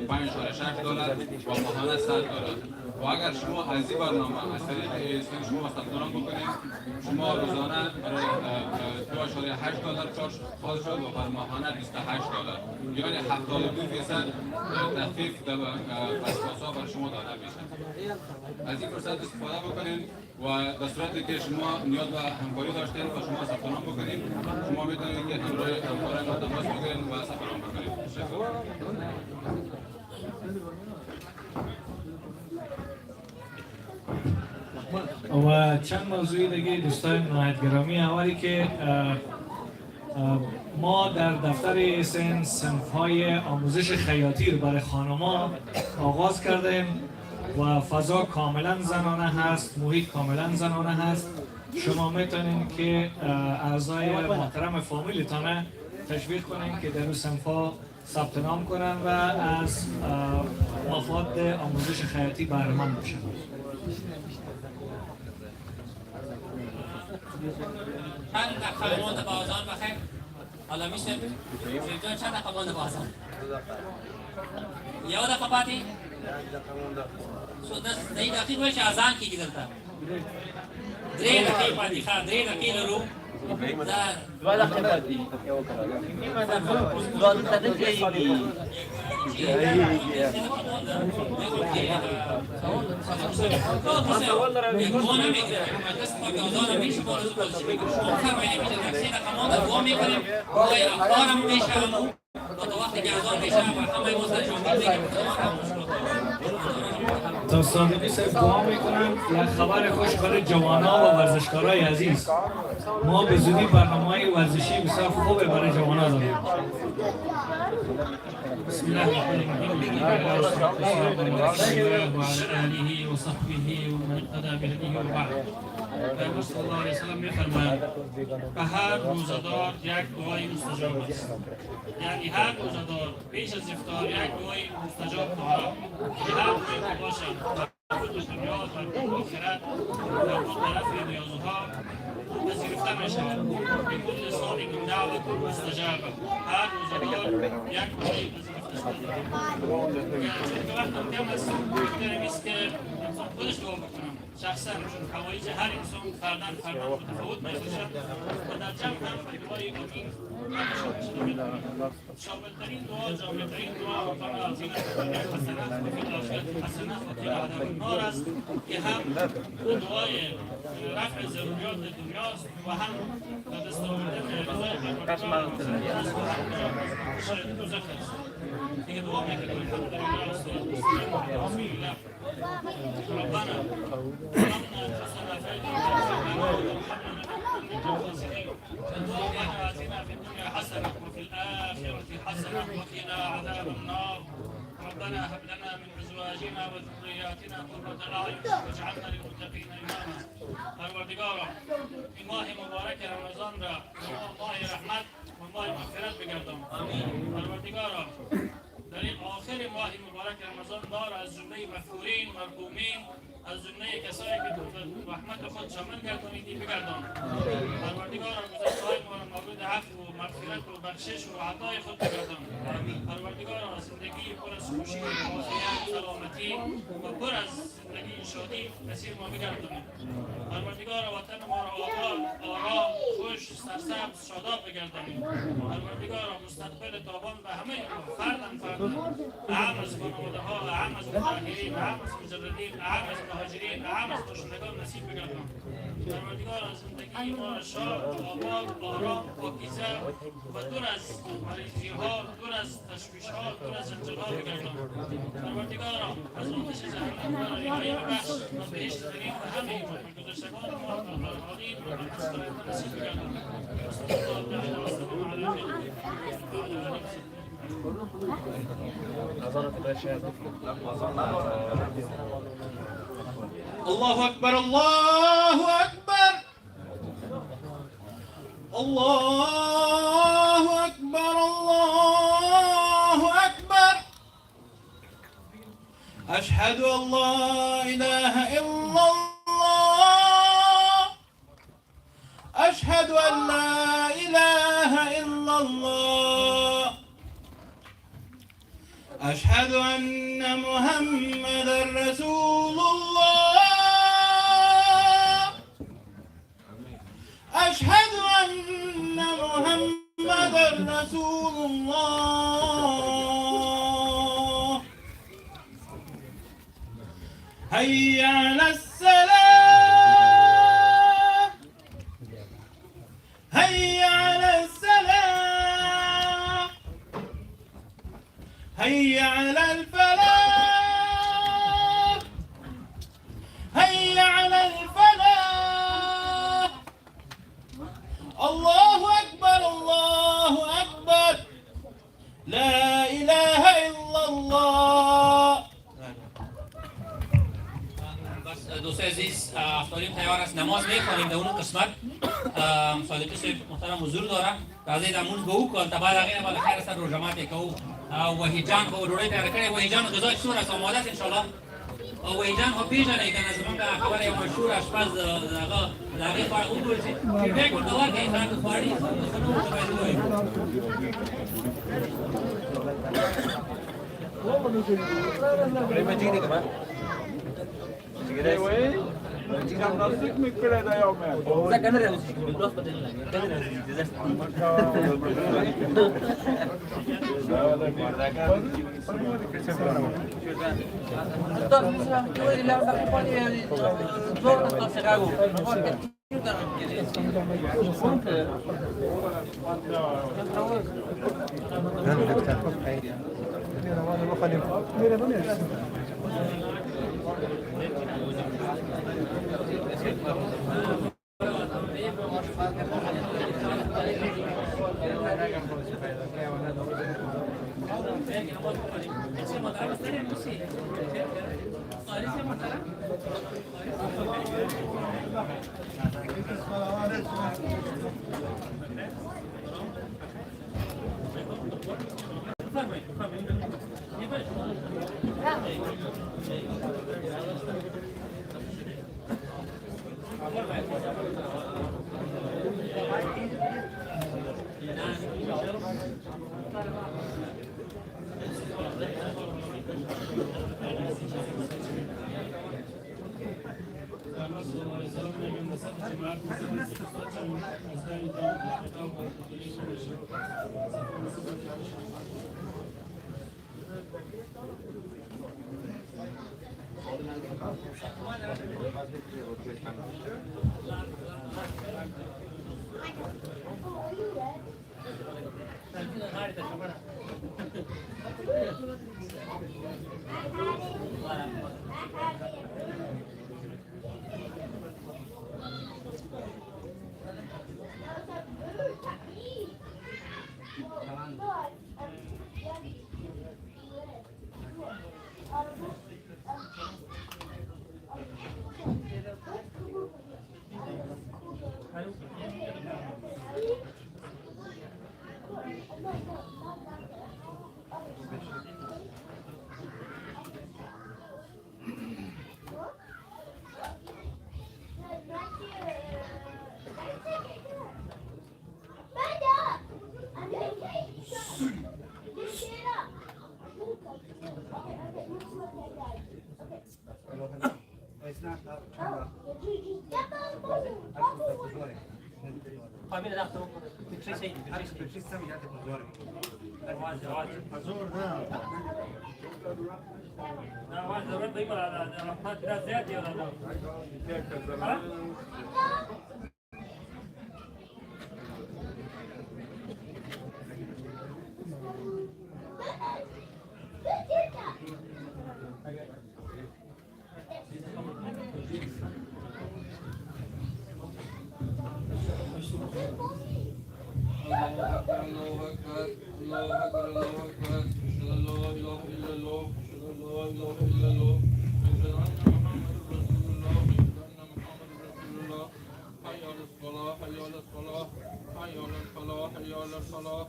$5.6 و ماهانه $100. و اگر شما از این برنامه از طریق اسم شما ثبت نام بکنید شما روزانه برای $2.8 چارج خواهد شد و بر ماهانه $28 یعنی 72% تخفیف در پسپاس‌ها بر شما داده میشه. از این فرصت استفاده بکنید و در صورتی که شما نیاز به همکاری داشتید و شما ثبت نام بکنید شما میتونید که همراه همکارای ما تماس بگیرید و ثبت نام بکنید. و چند موضوع دیگه دوستان نهایت گرامی، اولی که ما در دفتر سن صنف‌های آموزش خیاطی رو برای خانم‌ها آغاز کردیم و فضا کاملا زنانه هست، محیط کاملا زنانه هست. شما میتونید که اعضای محترم فامیلتان تشویق کنید که در اون صنف‌ها ثبت نام کنن و از مفاد آموزش خیاطی بهره مند بشن. چند دقیقه مونده با آذان بخیر. حالا میشه جان چند دقیقه مونده با آذان؟ یه دقیقه بعدی؟ دهی دقیقه باشه آذان کی گذرتا؟ دری دقیقه بعدی خواه دری دقیقه رو دو دقیقه بعدی دو دقیقه تا صادقی صرف دعا میکنم یک خبر خوش برای جوانان و ورزشکارای عزیز. ما به زودی برنامه‌های ورزشی بسیار خوبه برای جوانان داریم. بسم الله الرحمن الرحیم. و علی آله و صحبه و من اقتدى بهدیه و بعد. پیامبر صلی الله علیه و سلم می‌فرمایند به هر روزه‌دار یک دعای مستجاب است. یعنی هر روزه‌دار پیش از افطار یک دعای مستجاب دارد که هر دعایی باشد در دنیا و در آخرت در طرف نیازها پذیرفته می‌شود. بكل صادق دعوة مستجابة. هر روزه‌دار یک دعای پذیرفته شده. چون وقتم کم است می‌دانیم است که انسان خودش دعا بکنم. شخصا چون حوایج هر انسان فرداً متفاوت می‌باشد و در جمع هم به دعای امین شامل‌ترین دعا جامع‌ترین دعا ربنا آتینا فی الدنیا حسنة و فی الآخرة حسنة و قنا عذاب النار است که هم دعای رفع ضروریات دنیا است و هم به دست آوردن رضای پروردگار شرایط دوزخ است. دیگه دعا می‌کنیم الحمدلله والصلاة والسلام علی رسول الله. ربنا حسنة في ربنا آتنا في الدنيا حسنة وفي الآخرة حسنة وقنا عذاب النار. ربنا هب لنا من أزواجنا وذرياتنا قرة أعين واجعلنا للمتقين إماما. پروردگارا این ماه مبارک رمضان را ماه رحمت و ماه مغفرت بگردان. پروردگارا در این آخر ماه مبارک رمضان دار از جمله مذکورین مرحومین از جمله کسایی که رحمت خود شامل گردانیدی بگردان. پروردگارا گذشته‌های ما را مورد عفو و مغفرت و بخشش و عطای خود بگردان. پروردگارا زندگی پر از خوشی و عافیت سلامتی و پر از زندگی شادی نصیب ما بگردانید. پروردگارا وطن ما را آباد آرام خوش سرسبز شاداب بگردانید. پروردگارا مستقبل تابان به همه فرداً اعم از خانواده‌ها، اعم از مجاهدین، اعم از مجردین، اعم از مهاجرین، اعم از باشندگان نصیب بگردان. پروردگار زندگی ما را شاد، آباد، آرام، پاکیزه و دور از مریضی‌ها، دور از تشویش‌ها، دور از زنجیرها بگردان. پروردگار از آتش جهنم ما را رهایی ببخش و بهشت بریم و همه گذشتگان ما را در حالی و نصیب بگردان. الله أكبر الله أكبر الله أكبر الله أكبر أشهد أن لا إله إلا الله أشهد أن لا إله إلا الله أشهد أن محمدا رسول الله أشهد أن محمدا رسول الله هيا على السلام هيا على السلام هيا على الفلاح هيا على الفلاح الله أكبر الله أكبر لا إله إلا الله. دوستای عزیز افتادیم تیار است نماز میخوانیم در اون قسمت صادقی صاحب محترم حضور داره راځي د مونږ به وکړو ته بعد هغې نه به د خیر سره روژه ماتې کوو وحید جان خو ډوډۍ تیاره کړې وحید جان غذا شور است آماده است انشاءالله وحید جان خو پېژنئ که نه زموږ د خبره یو مشهور اشپز د هغې خواړه وګورئ چې فیډبیک ورته ورکړئ انسان خواړي څه نه ورته باید ووایو Gimnastik mi kırıyor da yok mu? Sen kadar yazıyorsun. Biraz da değil. Kadar yazıyorsun. الله أكبر الله أكبر الله أكبر الله إله إلا الله إله إلا الله أشهد أن محمد رسول الله أشهد أن محمد رسول الله حي على الصلاة حي على الصلاة حي على الفلاح حي على الفلاح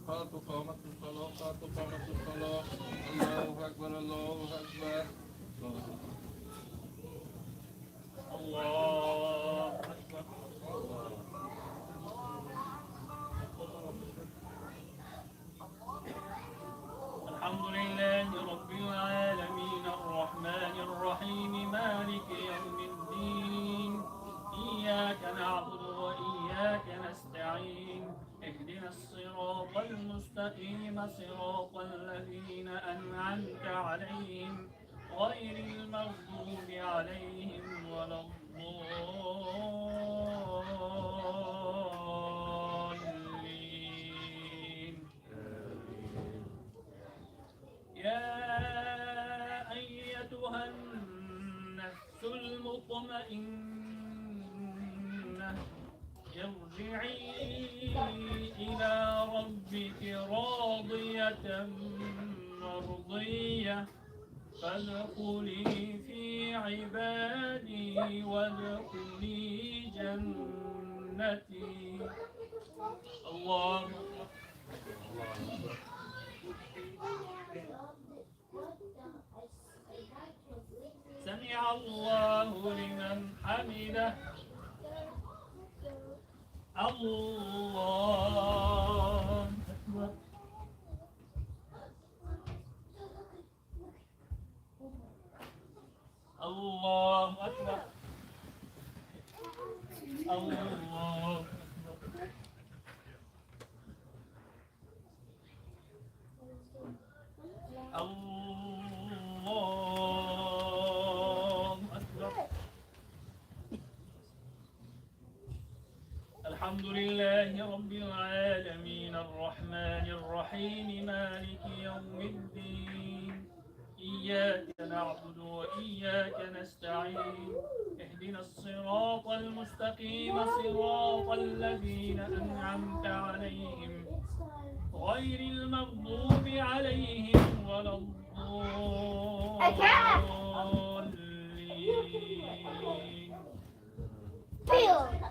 قد قامت الصلاة قد قامت الصلاة الله أكبر الله أكبر الله أكبر الحمد لله رب العالمين الرحمن الرحيم مالك يوم الدين إياك نعبد وإياك نستعين اهدنا الصراط المستقيم صراط الذين أنعمت عليهم غير المغضوب عليهم ولا الضالين يا أيتها النفس المطمئنة ارجعي إلى ربك راضية مرضية فادخلي في عبادي وادخلي جنتي الله سمع الله لمن حمده الله أكبر الله أكبر الله أكبر الله أكبر الحمد لله رب العالمين الرحمن الرحيم مالك يوم الدين إياك نعبد وإياك نستعين اهدنا الصراط المستقيم صراط الذين أنعمت عليهم غير المغضوب عليهم ولا الضالين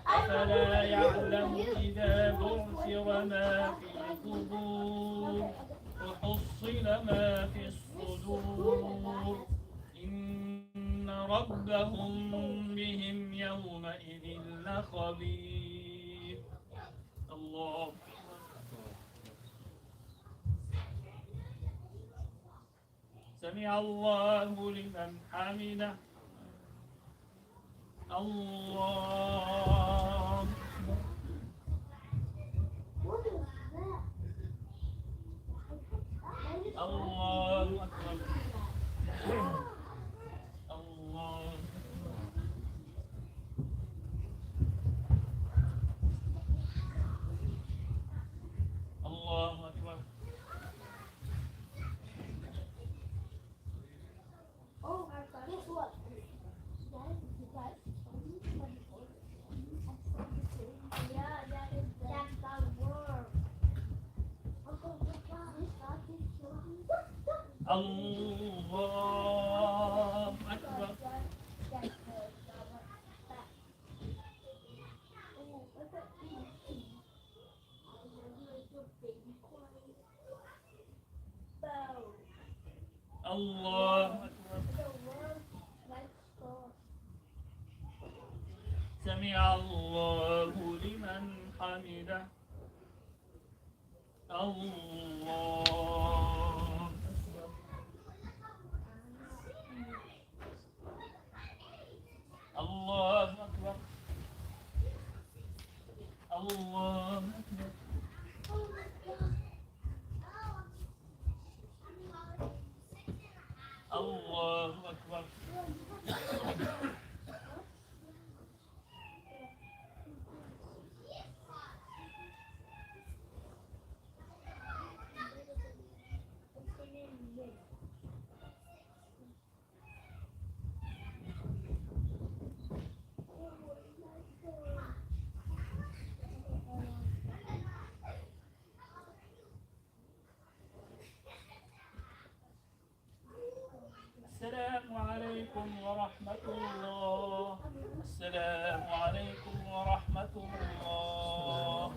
أفلا يعلم إذا بعثر ما في القبور وحصل ما في الصدور إن ربهم بهم يومئذ لخبير الله سمع الله لمن حمده الله الله أكبر الله الله أكبر الله أكبر الله أكبر سمع الله لمن حمده الله الله أكبر الله أكبر الله أكبر عليكم ورحمة الله. السلام عليكم ورحمة الله.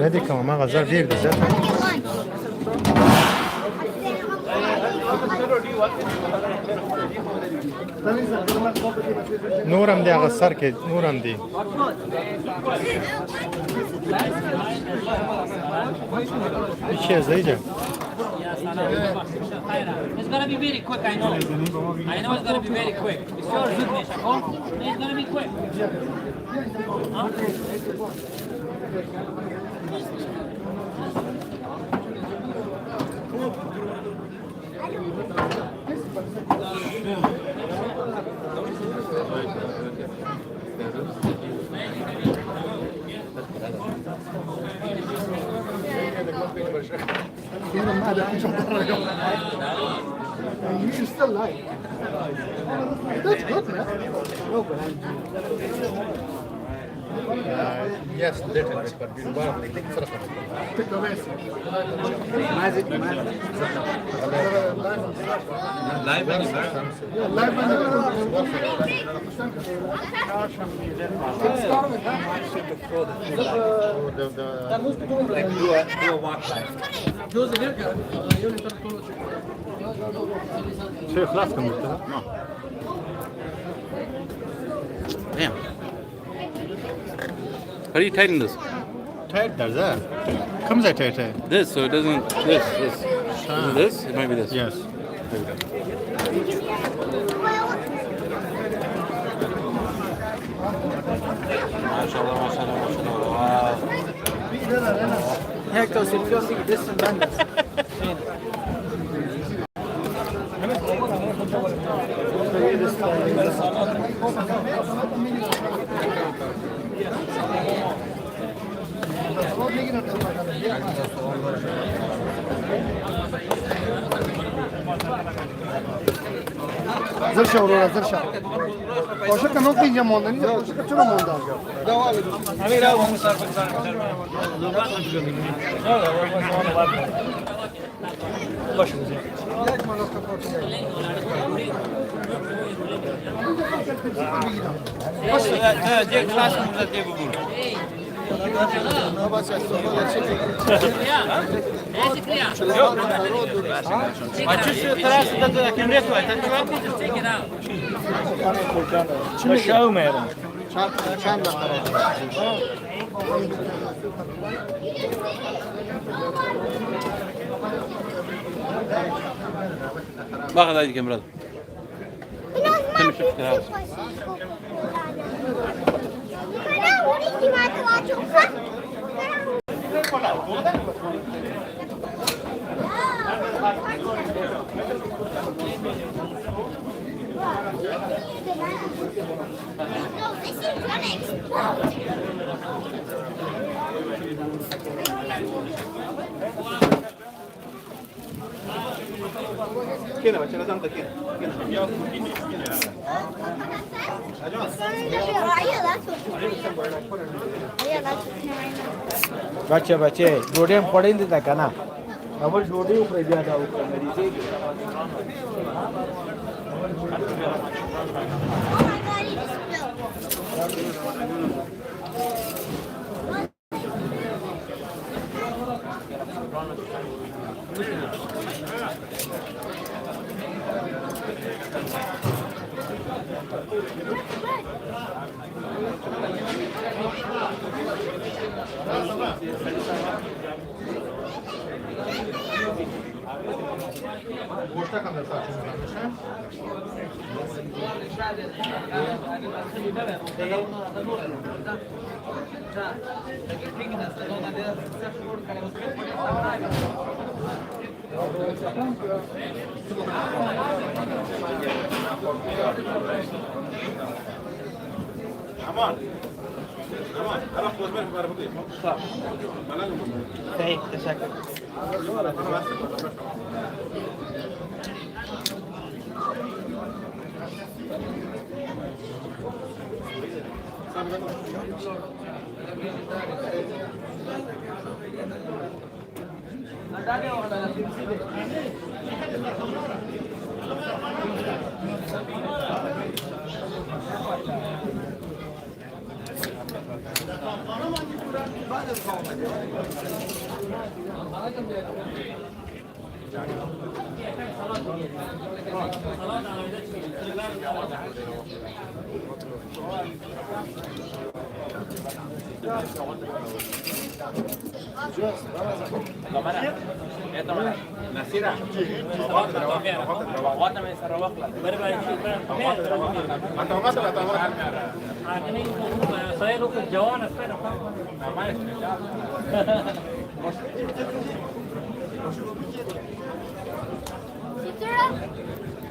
Medik ama mağazalar değildi zaten. نورم دی هغه سر کې نورم دی چه زیده It's gonna be very quick, I know. I know it's gonna be very quick. It's your business, it's gonna be quick. Huh? You're still live. That's good, man. No, but yes, little bit, but we'll barely take it. Magic, Live and yeah, live and like do a walk live. شيء خلاص كملتها؟ Damn. How are you tightening this? Tight, there's that. Comes that tight. This, so it doesn't. This. Is it this? It might be this. Yes. There we go. MashaAllah, MashaAllah, MashaAllah. Wow. Hector, si Dios sigue descendando. زرشا ورورا زرشا وشكا نو تيجي موندني وشكا شنو موندا امير ابو مصار باشه بزن دیگه کلاس مونده دیگه بگو باخذ هذه الكاميرا كده بس لازم كده بچه ډوډۍ هم خوړلې ده که نه اول ډوډۍ وخورئ بیا دا وکړئ مریضېږي صحيح تشكر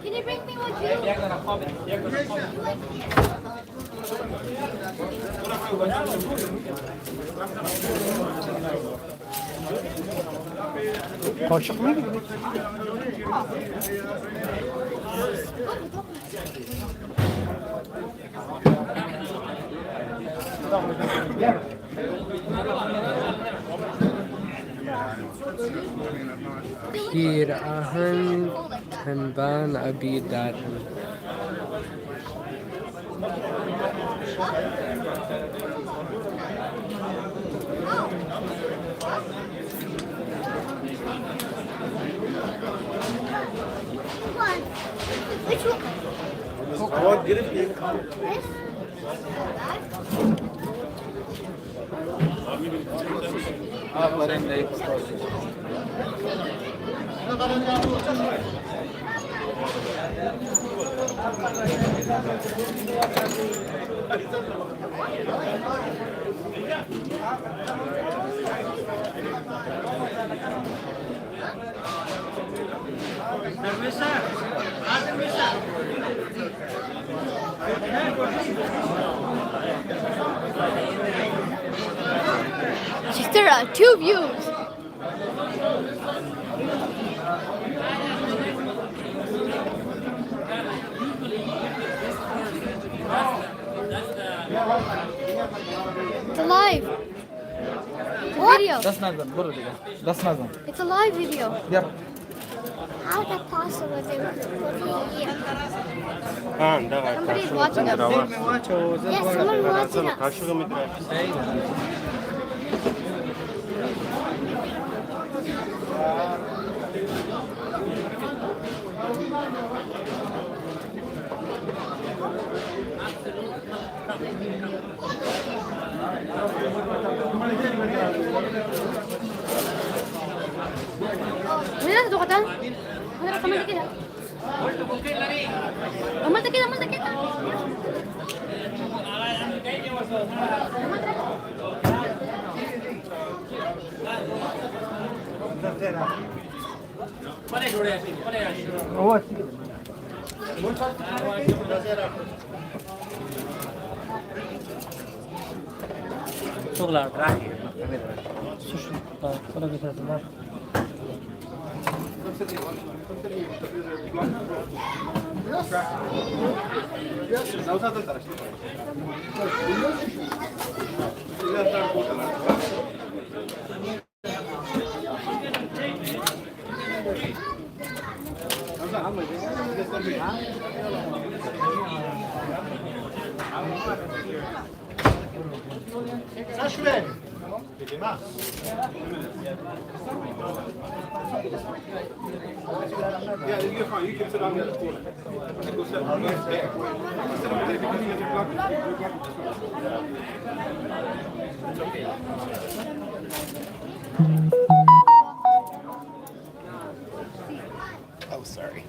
Can you bring me what قاشق میگیری؟ پیراهن هنبان ابی دارم Which one? What grip is Sister, two views. It's alive. a video. That's not them. What are they? That's not them. It's a live video. Yep. How is that possible? They were here. Somebody's Somebody's watching us. Yes, someone's watching us. Mira tu kata. Mira kamu dikit. Amal dikit, amal dikit. What? شغل راحي Yeah, you're fine. You can sit down there. Go sit down there. Sit down there because you block It's okay. Oh, sorry.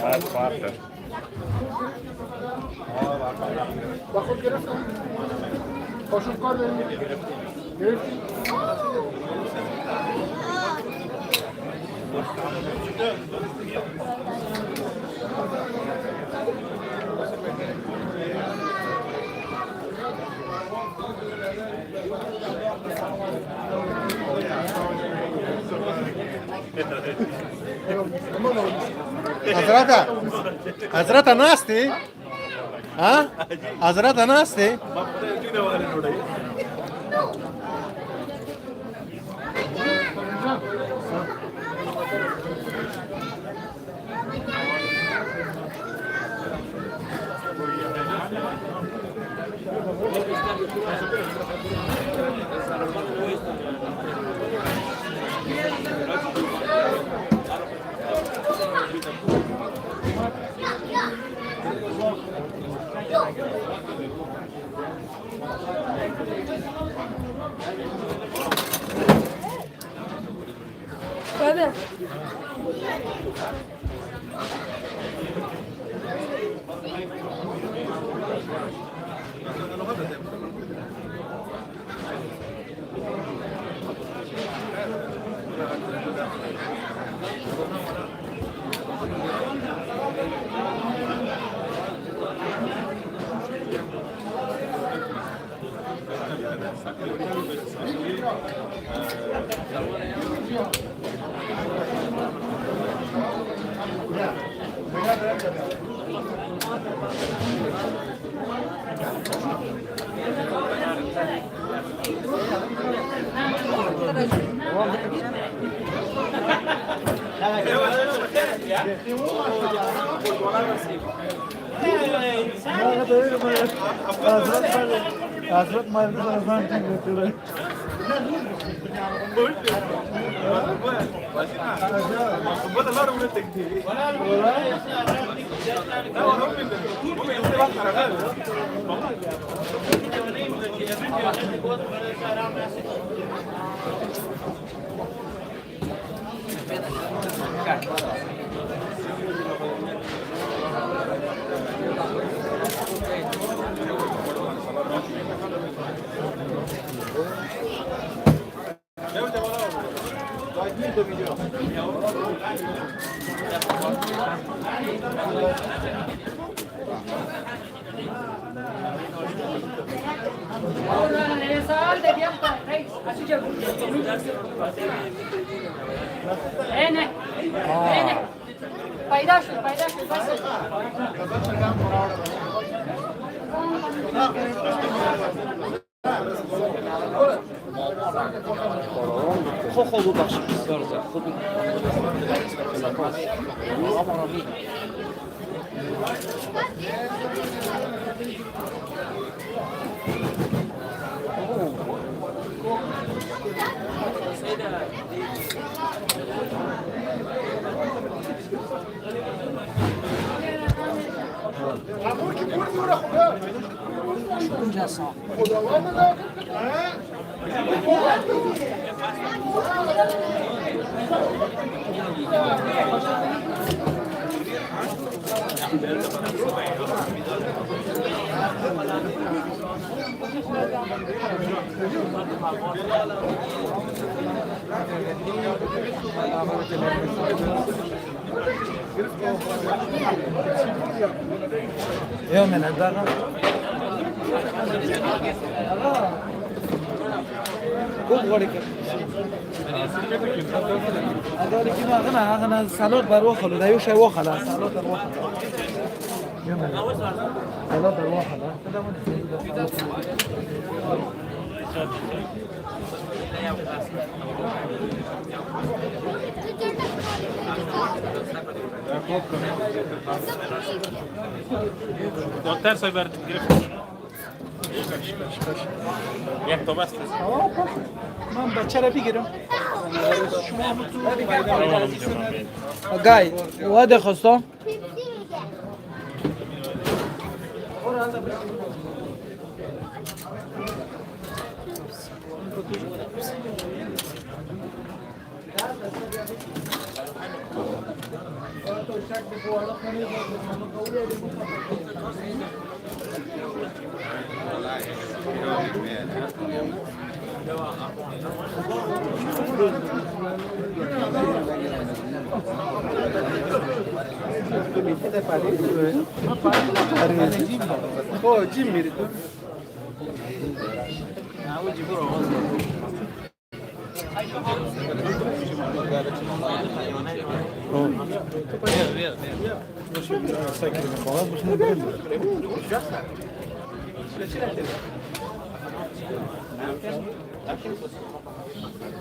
That's faster. باخد گرفتم پاشون کار داریم گرفتی حضرت ناستی؟ ها؟ حضرت ناستی؟ Brother. Hazret Mevlid Ramazan پیدا شد بس خب ببخشید بسیار زیاد خوب يوم من الدغم كل غريك هذول كنا أنا سالوت بروح ولا ده يوشي وخلا سالوت بروح يوم سالوت بروح دکتر سایبر گرفت یک تا بست من بچه را بگیرم گای واده خواستم جيم میری تو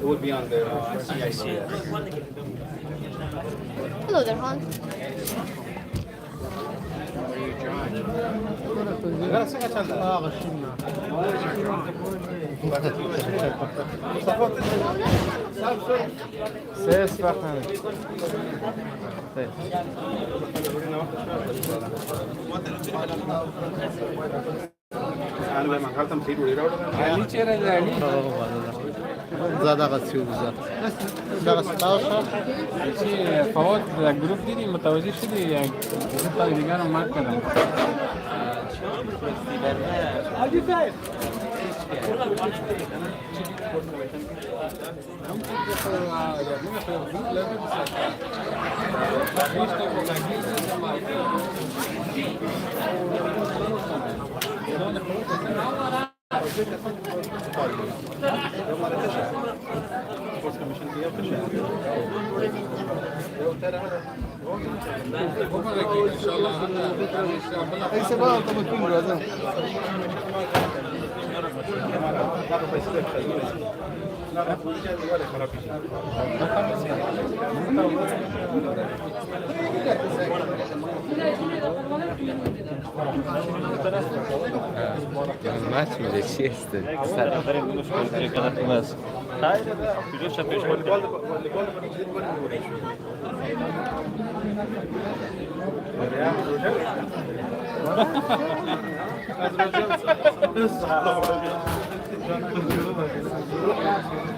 It would be on the CIC. Hello there, Hans. سيس فاخر أنا ما قلتم خير ولا علي چرا علي زاد غسيو زاد ده 16 چی فوت در گروه دیدی متوجه شدی یک تا دیگر رو مارک کردم آجی صاحب Ese va a tomar un brazo. معلومات میده چی هسته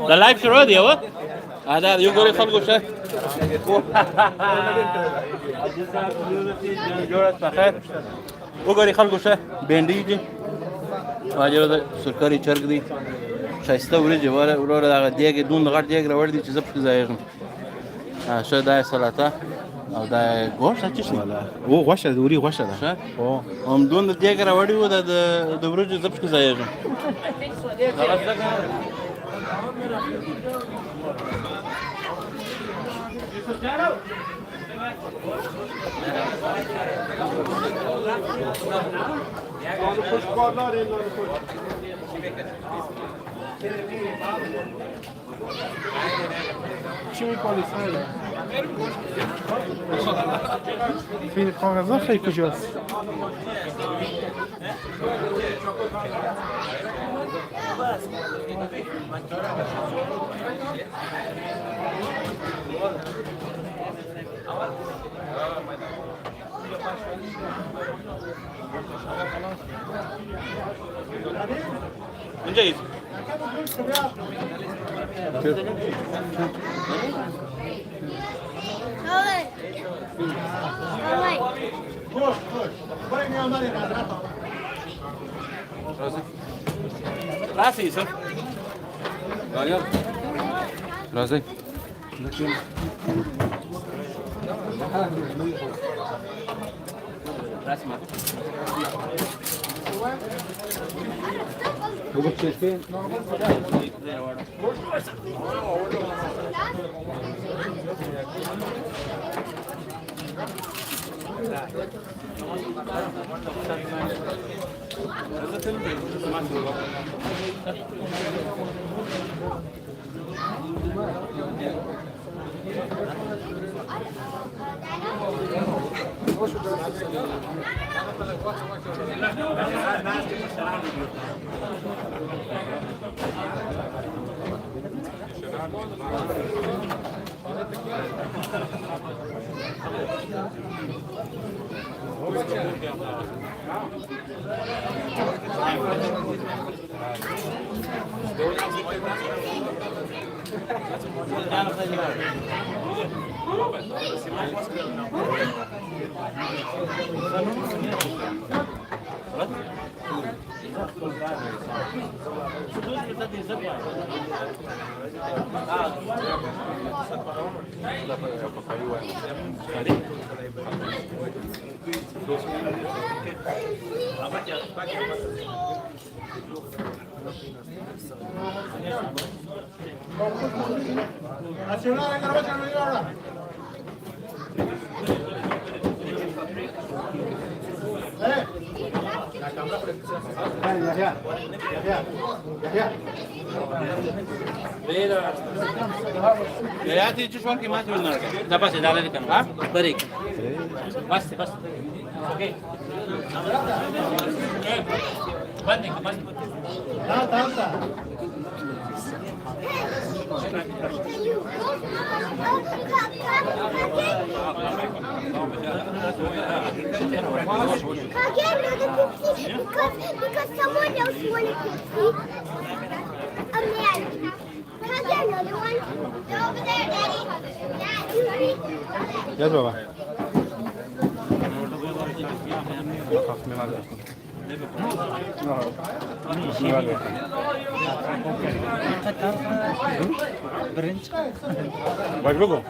در لایف شروع دیگه و آده یو گوری خلق شه جورت بخیر او گوری خلق شه بندی دی واجر سرکاری چرګ دی شایسته ورې جواره ورور دغه دیګ دون غړ دیګ راوړ دي چې زه پکې ځایږم شه دا سلاته او دا ګوښه چې شي او غوښه د وری غوښه ده شه او هم دون دیګ راوړی و د ورځې زه پکې ځایږم چی میکنی سایه؟ فیل کاغذا خیلی کجاست؟ اینجایید راسي يوسف راسي راسي Ya ti chushwan ki mat milnar ka. Da pas dale kan. Ha? Barik. Bas. Okay. Bande ka bas. Ta. Because someone else wanted to see a man. Can I get another one? They're over there, Daddy. Yes, Baba. Baş bakalım.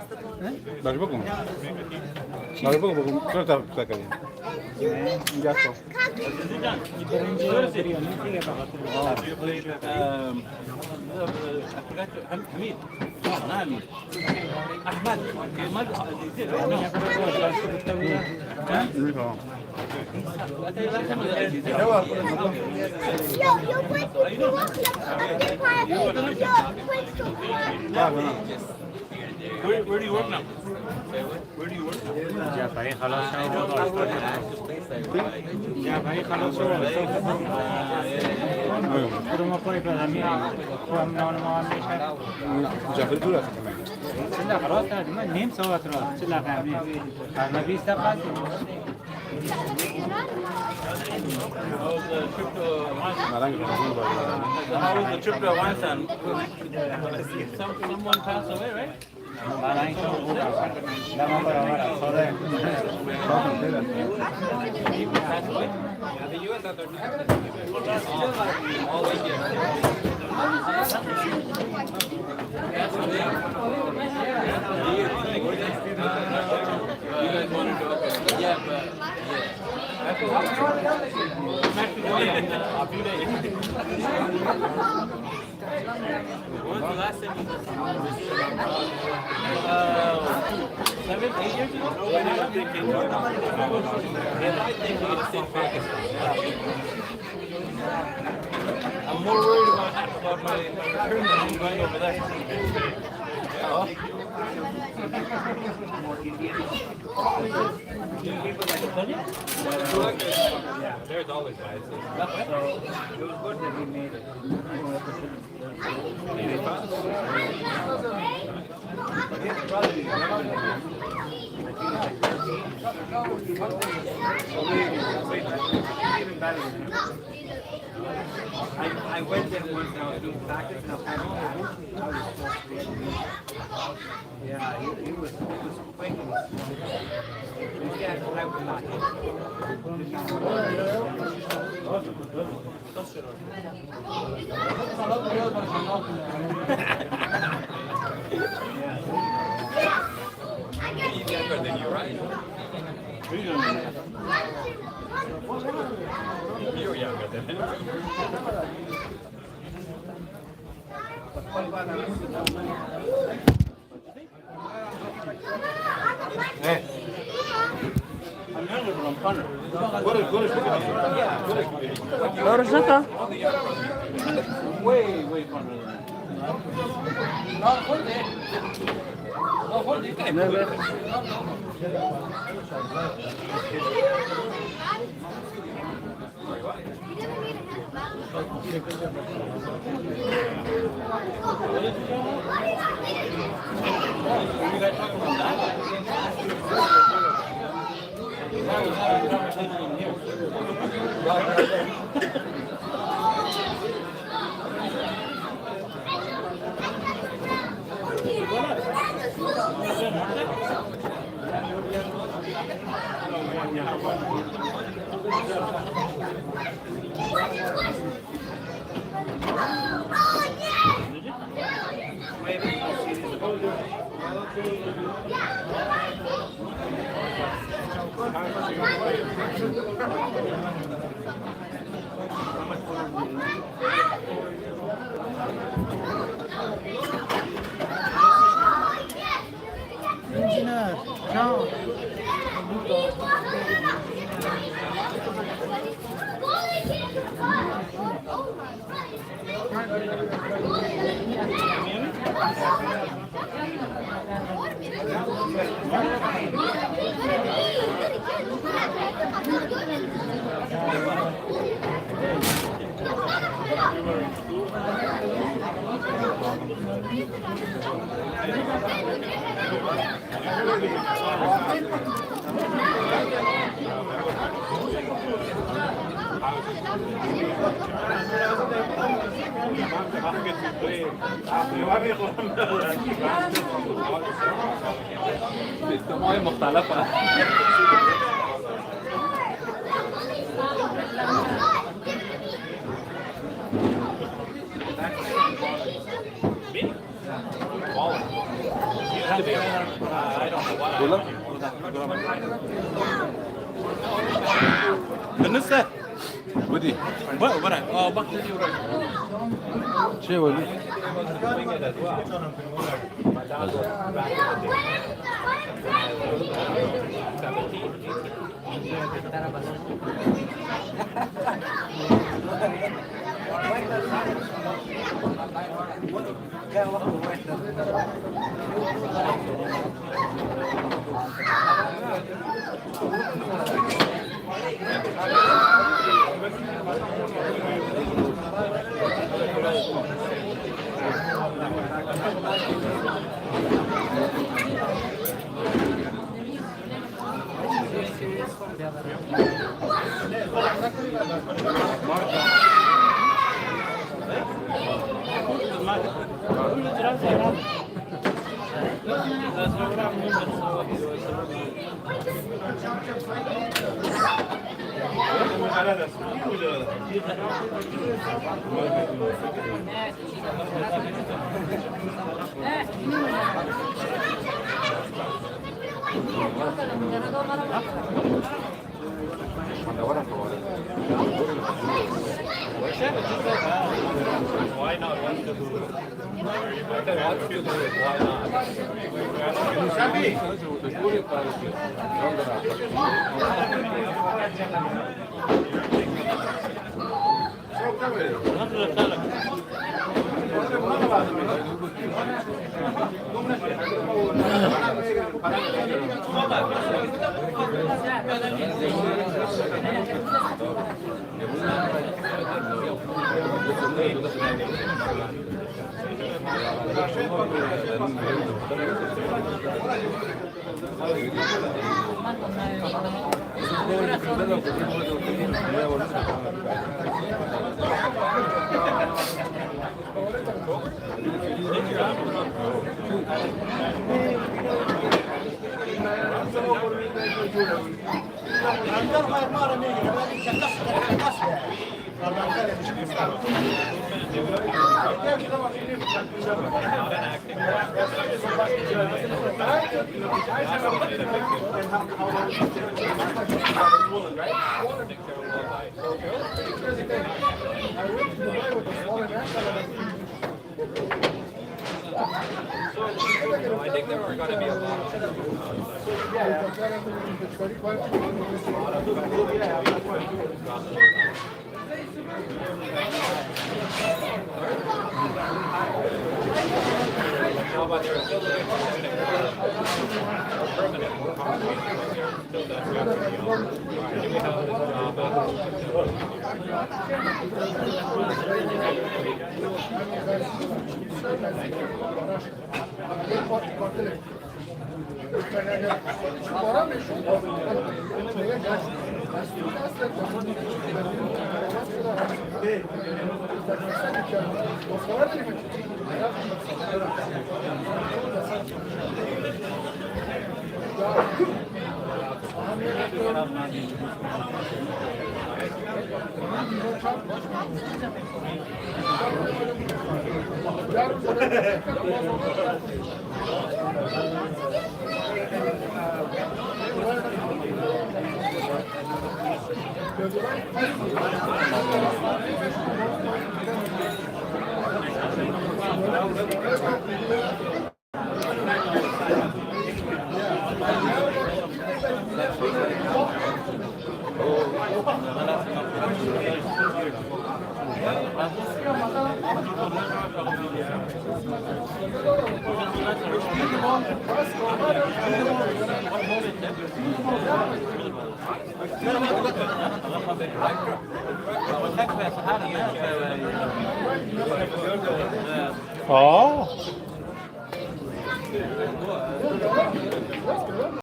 Şöyle takayım. Giasto. حميد احمد Where do you work now? Where do you work? Ya भाई خلاص ya भाई خلاص pero no puede para mí no مسافر دور است لا خلاص ما نیم ساعت را چلا قبلی قبل 20 دقیقه How was the trip to Afghanistan? Someone passed away, right? When was the last time you 7, 8 years ago? I'm more worried about my return than I'm going over there. Yeah, there's always biases. So it was good that he made it. I went there once and I was doing practice and I was yeah, he was quick. Yeah, I was not. He's younger than you, right? You're younger than him. Hey. I'm younger, but I'm funner. What is way funner than Engineer, ciao. اجتماعي مختلفة. بالنسبة ودي ورا بكتيريا ورا شيء ولي Why not? What's to do with it? What's to do with it? Why I think there are going to be a lot How about your ability Oh.